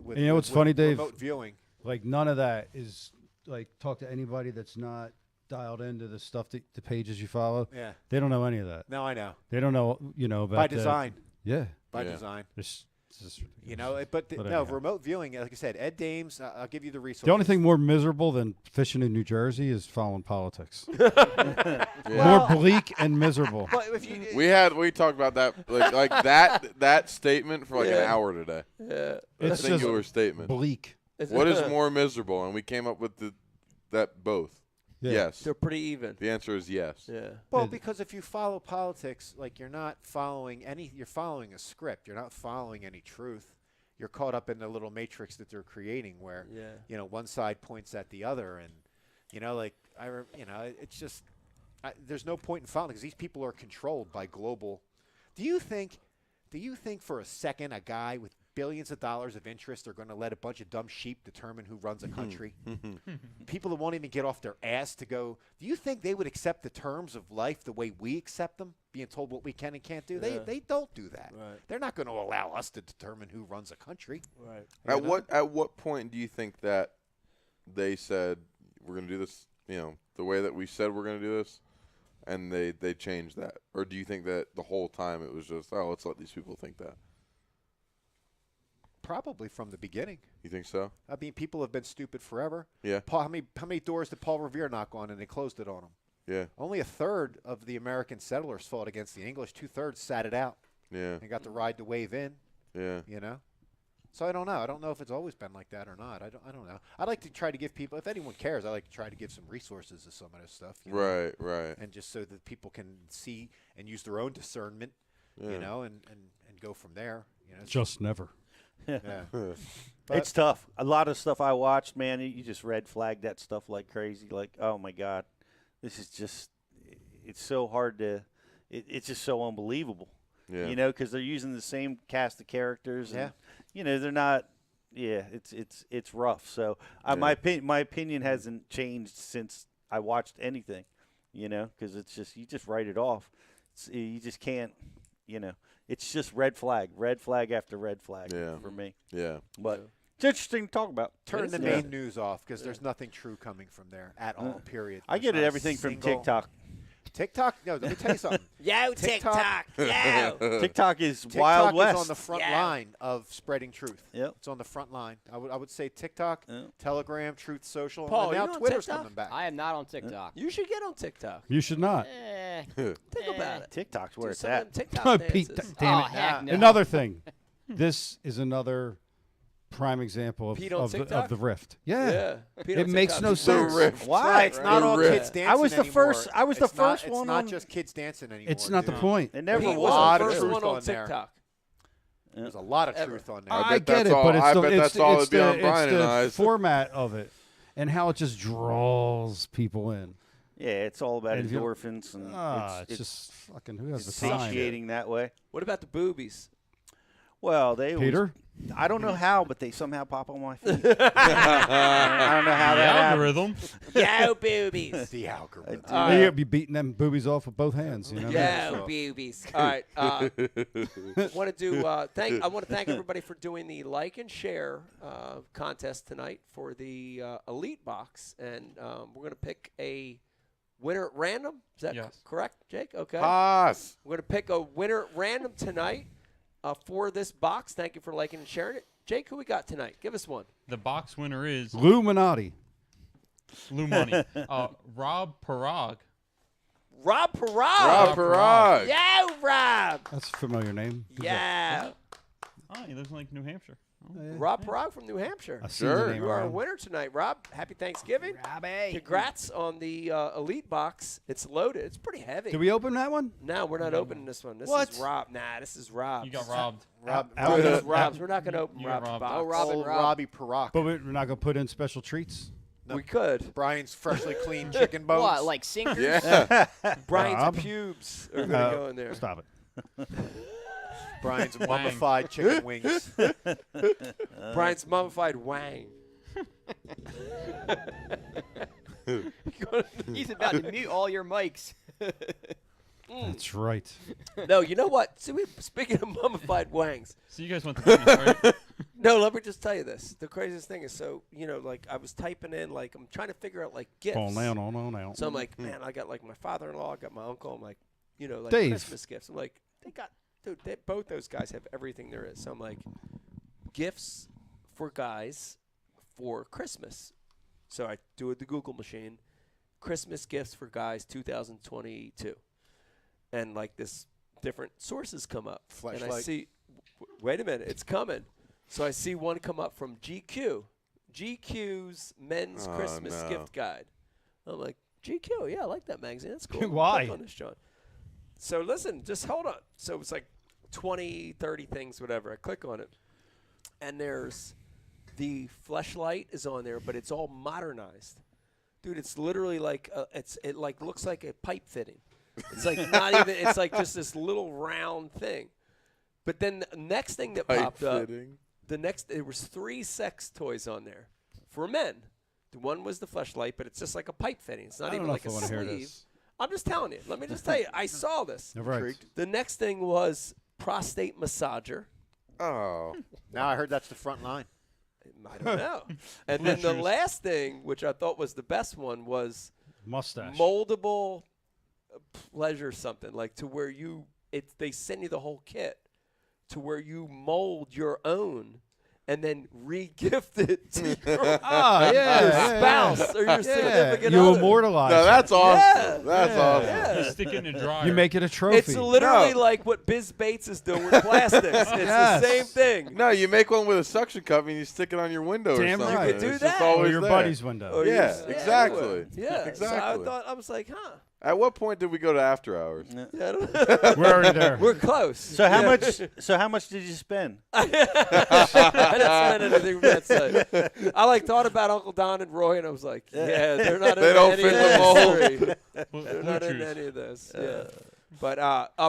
with, what's funny, Dave? Remote viewing. Like, none of that is, like, talk to anybody that's not dialed into the stuff, the pages you follow. Yeah. They don't know any of that. No, I know. They don't know, about by design. Yeah. By design. It's just no, remote viewing, like I said, Ed Dames, I'll give you the resources. The only thing more miserable than fishing in New Jersey is following politics. More bleak and miserable. But if you, we talked about that like that statement for like an hour today. Yeah. It's a singular statement. Bleak. What is more miserable? And we came up with that both. Yeah. Yes. They're pretty even. The answer is yes. Yeah. Well, because if you follow politics, like you're not following you're following a script. You're not following any truth. You're caught up in the little matrix that they're creating where, one side points at the other. And, it's just, there's no point in following because these people are controlled by global. Do you think for a second a guy with billions of dollars of interest are going to let a bunch of dumb sheep determine who runs a country? People that won't even get off their ass to go. Do you think they would accept the terms of life the way we accept them, being told what we can and can't do? They don't do that. Right. They're not going to allow us to determine who runs a country. Right. At what point do you think that they said we're going to do this, the way that we said we're going to do this, and they changed that? Or do you think that the whole time it was just, let's let these people think that? Probably from the beginning. You think so? I mean, people have been stupid forever. Yeah. Paul, how many doors did Paul Revere knock on and they closed it on him? Yeah. Only a third of the American settlers fought against the English. 2/3 sat it out. Yeah. And got to ride the wave in. Yeah. So I don't know. I don't know if it's always been like that or not. I don't know. I'd like to try to give people, if anyone cares, I like to try to give some resources to some of this stuff. Right. And just so that people can see and use their own discernment, and go from there. Just never. Yeah. It's tough. A lot of stuff I watched, man, you just red flag that stuff like crazy. Like, oh my God, this is just, it's so hard to, it's just so unbelievable. Yeah. Because they're using the same cast of characters. And, Yeah. They're not. Yeah, it's rough. So my opinion hasn't changed since I watched anything. Because it's just you just write it off. You just can't. It's just red flag after red flag for me. Yeah. But it's interesting to talk about. Turn the main news off because there's nothing true coming from there at all, period. I get There's not a everything from single- TikTok. TikTok? No, let me tell you something. Yo, TikTok. Yo. TikTok is TikTok Wild West. is on the front line of spreading truth. Yep. It's on the front line. I would say TikTok, Yep. Telegram, Truth Social, Paul, and now you on Twitter's TikTok? coming back. I am not on TikTok. You should get on TikTok. You should not. Think about it. TikTok's where Do it's some of at. them TikTok Pete, dances. damn it. Oh, heck no. Another thing. This is another prime example of, Pete on TikTok? of the rift. Yeah. Pete It on makes TikTok. no The sense. rift. Why? It's not all kids dancing I was the anymore. first. I was the It's not- first one It's not on. just kids dancing anymore. It's not the dude. point. It never Pete was. was the of first truth one on on there. TikTok. There's a lot of truth on there. I bet get that's it, all- but it's I the, bet it's, that's the- all it's it'd be on the, Brian it's and the I's. format of it and how it just draws people in. Yeah, it's all about And if you- endorphins and It's just fucking who has it's the time? satiating that way. What about the boobies? Well, they always- Peter? I don't know how, but they somehow pop on my feet. I don't know how that algorithm. Yo, boobies. The algorithm. You'll be beating them boobies off with both hands. You know? Yo, boobies. All right. Want to do? I want to thank everybody for doing the like and share contest tonight for the Elite Box, and we're going to pick a winner at random. Is that Yes. correct, Jake? Okay. Pass. We're going to pick a winner at random tonight for this box. Thank you for liking and sharing it. Jake, who we got tonight? Give us one. The box winner is Illuminati. Lou Money. Rob Parag. Rob Parag. Rob Parag. Yeah, Rob. That's a familiar name. Who's that? Yeah. Oh, he lives in like New Hampshire. Rob Parag from New Hampshire. I seen the name You are a around. winner tonight, Rob. Happy Thanksgiving. Robbie. Congrats on the Elite Box. It's loaded. It's pretty heavy. Did we open that one? No, we're not opening this one. This What? is Rob. Nah, this is Rob. You got robbed. This is Rob's. We're not going to open You got Rob's robbed. box. Oh, Rob and Old Rob. Robbie Parak. But we're not going to put in special treats? No. We could. Brian's freshly cleaned chicken bones. What, like sinkers? Yeah. Brian's Rob? pubes are going to go in there. Stop it. Brian's mummified chicken wings. Brian's mummified wang. He's about to mute all your mics. That's right. No, you know what? See, speaking of mummified wangs. So you guys went to Denny's, right? No, let me just tell you this. The craziest thing is, so, like, I was typing in, like, I'm trying to figure out, like, gifts. Oh, now. So I'm like, man, I got, like, my father-in-law, I got my uncle. I'm like, like Dave. Christmas gifts. I'm like, both those guys have everything there is. So I'm like, gifts for guys for Christmas. So I do it the Google machine, Christmas gifts for guys 2022. And, like, this different sources come up. And I Fleshlight. see, wait a minute, it's coming. So I see one come up from GQ. GQ's men's Christmas no. gift guide. I'm like, GQ, yeah, I like that magazine. That's cool. Why? Click on this, John. So listen, just hold on. So it's like 20, 30 things, whatever. I click on it. And there's the Fleshlight is on there, but it's all modernized. Dude, it's literally like, it like looks like a pipe fitting. It's like not even, it's like just this little round thing. But then the next thing that popped up, there was 3 sex toys on there for men. The one was the Fleshlight, but it's just like a pipe fitting. It's not I don't even know like if a I wanna hear sleeve. this. I'm just telling you. Let me just tell you. I saw this. All right. The next thing was prostate massager. Oh. Now I heard that's the front line. I don't know. And then the last thing, which I thought was the best one, was Mustache. moldable pleasure something, like to where they send you the whole kit to where you mold your own and then re-gift it to your spouse or your significant You other. immortalize No, it. that's awesome. Yeah. That's awesome. Yeah. You stick it in a dryer. You make it a trophy. It's literally like what Biz Bates is doing with plastics. It's Yes. the same thing. No, you make one with a suction cup and you stick it on your window Damn or something. right. You could do It's that. just always Or your there. buddy's window. Or Yeah, you- exactly. anyway. Yeah, Exactly. So I was like, huh. At what point did we go to after hours? Yeah, I don't know. We're already there. We're close. So how much? So how much did you spend? I didn't spend anything from that side. I like thought about Uncle Don and Roy, and I was like, yeah, they're not. They in don't any fit of the this mold. three. They're not in any of this. Yeah. But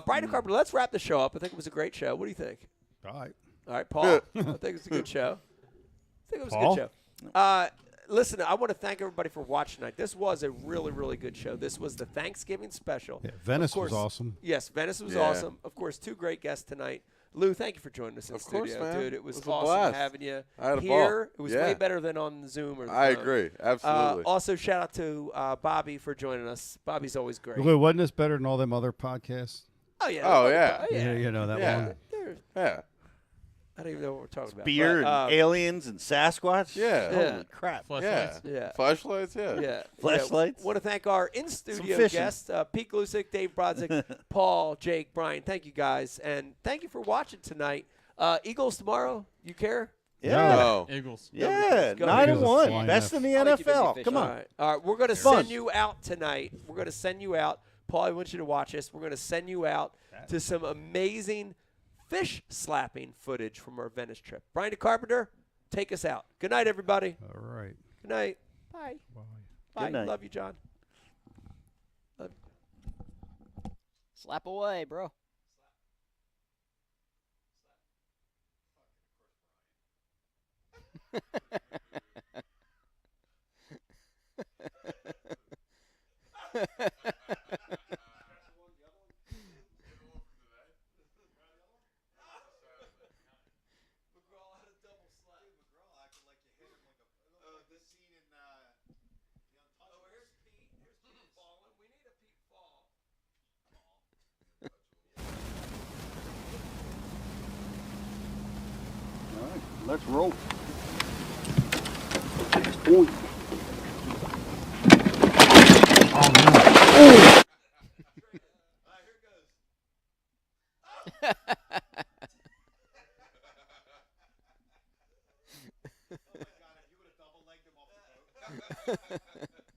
Brian Carpenter, let's wrap the show up. I think it was a great show. What do you think? All right. All right, Paul. I think it was a good show. I think it was Paul? a good show. Listen, I want to thank everybody for watching tonight. This was a really, really good show. This was the Thanksgiving special. Yeah, Venice Of course- was awesome. Yes, Venice was Yeah. awesome. Of course, 2 great guests tonight. Lou, thank you for joining us in Of course, studio, man. dude. It was It was a awesome blast. having you I had a here. ball. It was Yeah. way better than on Zoom or the I phone. agree. Absolutely. Also, shout out to Bobby for joining us. Bobby's always great. Lou, wasn't this better than all them other podcasts? Oh yeah. Oh, yeah. You know that Yeah. one. They're- Yeah. I don't even know what we're talking about. Beer but, and aliens and Sasquatch. Yeah. Holy crap. Yeah. Yeah. Flashlights, yeah. Yeah. Flashlights. Want to thank our in-studio fishing. guests, Pete Glusick, Dave Brodzik, Paul, Jake, Brian. Thank you guys. And thank you for watching tonight. Eagles tomorrow. You care? Yeah. No. Eagles. Yeah. Go 9-1. Flying Best in the I'll make you busy NFL. fishing. Come All on. right. All right. We're going to Fun. send you out tonight. We're going to send you out. Paul, I want you to watch this. We're going to send you out to some amazing fish slapping footage from our Venice trip. Brian DeCarpenter, take us out. Good night, everybody. All right. Good night. Bye. Bye. Good night. Love you, John. Love you. Slap away, bro. All right, let's roll. Next point. Oh my God, if you would have double legged him off the boat.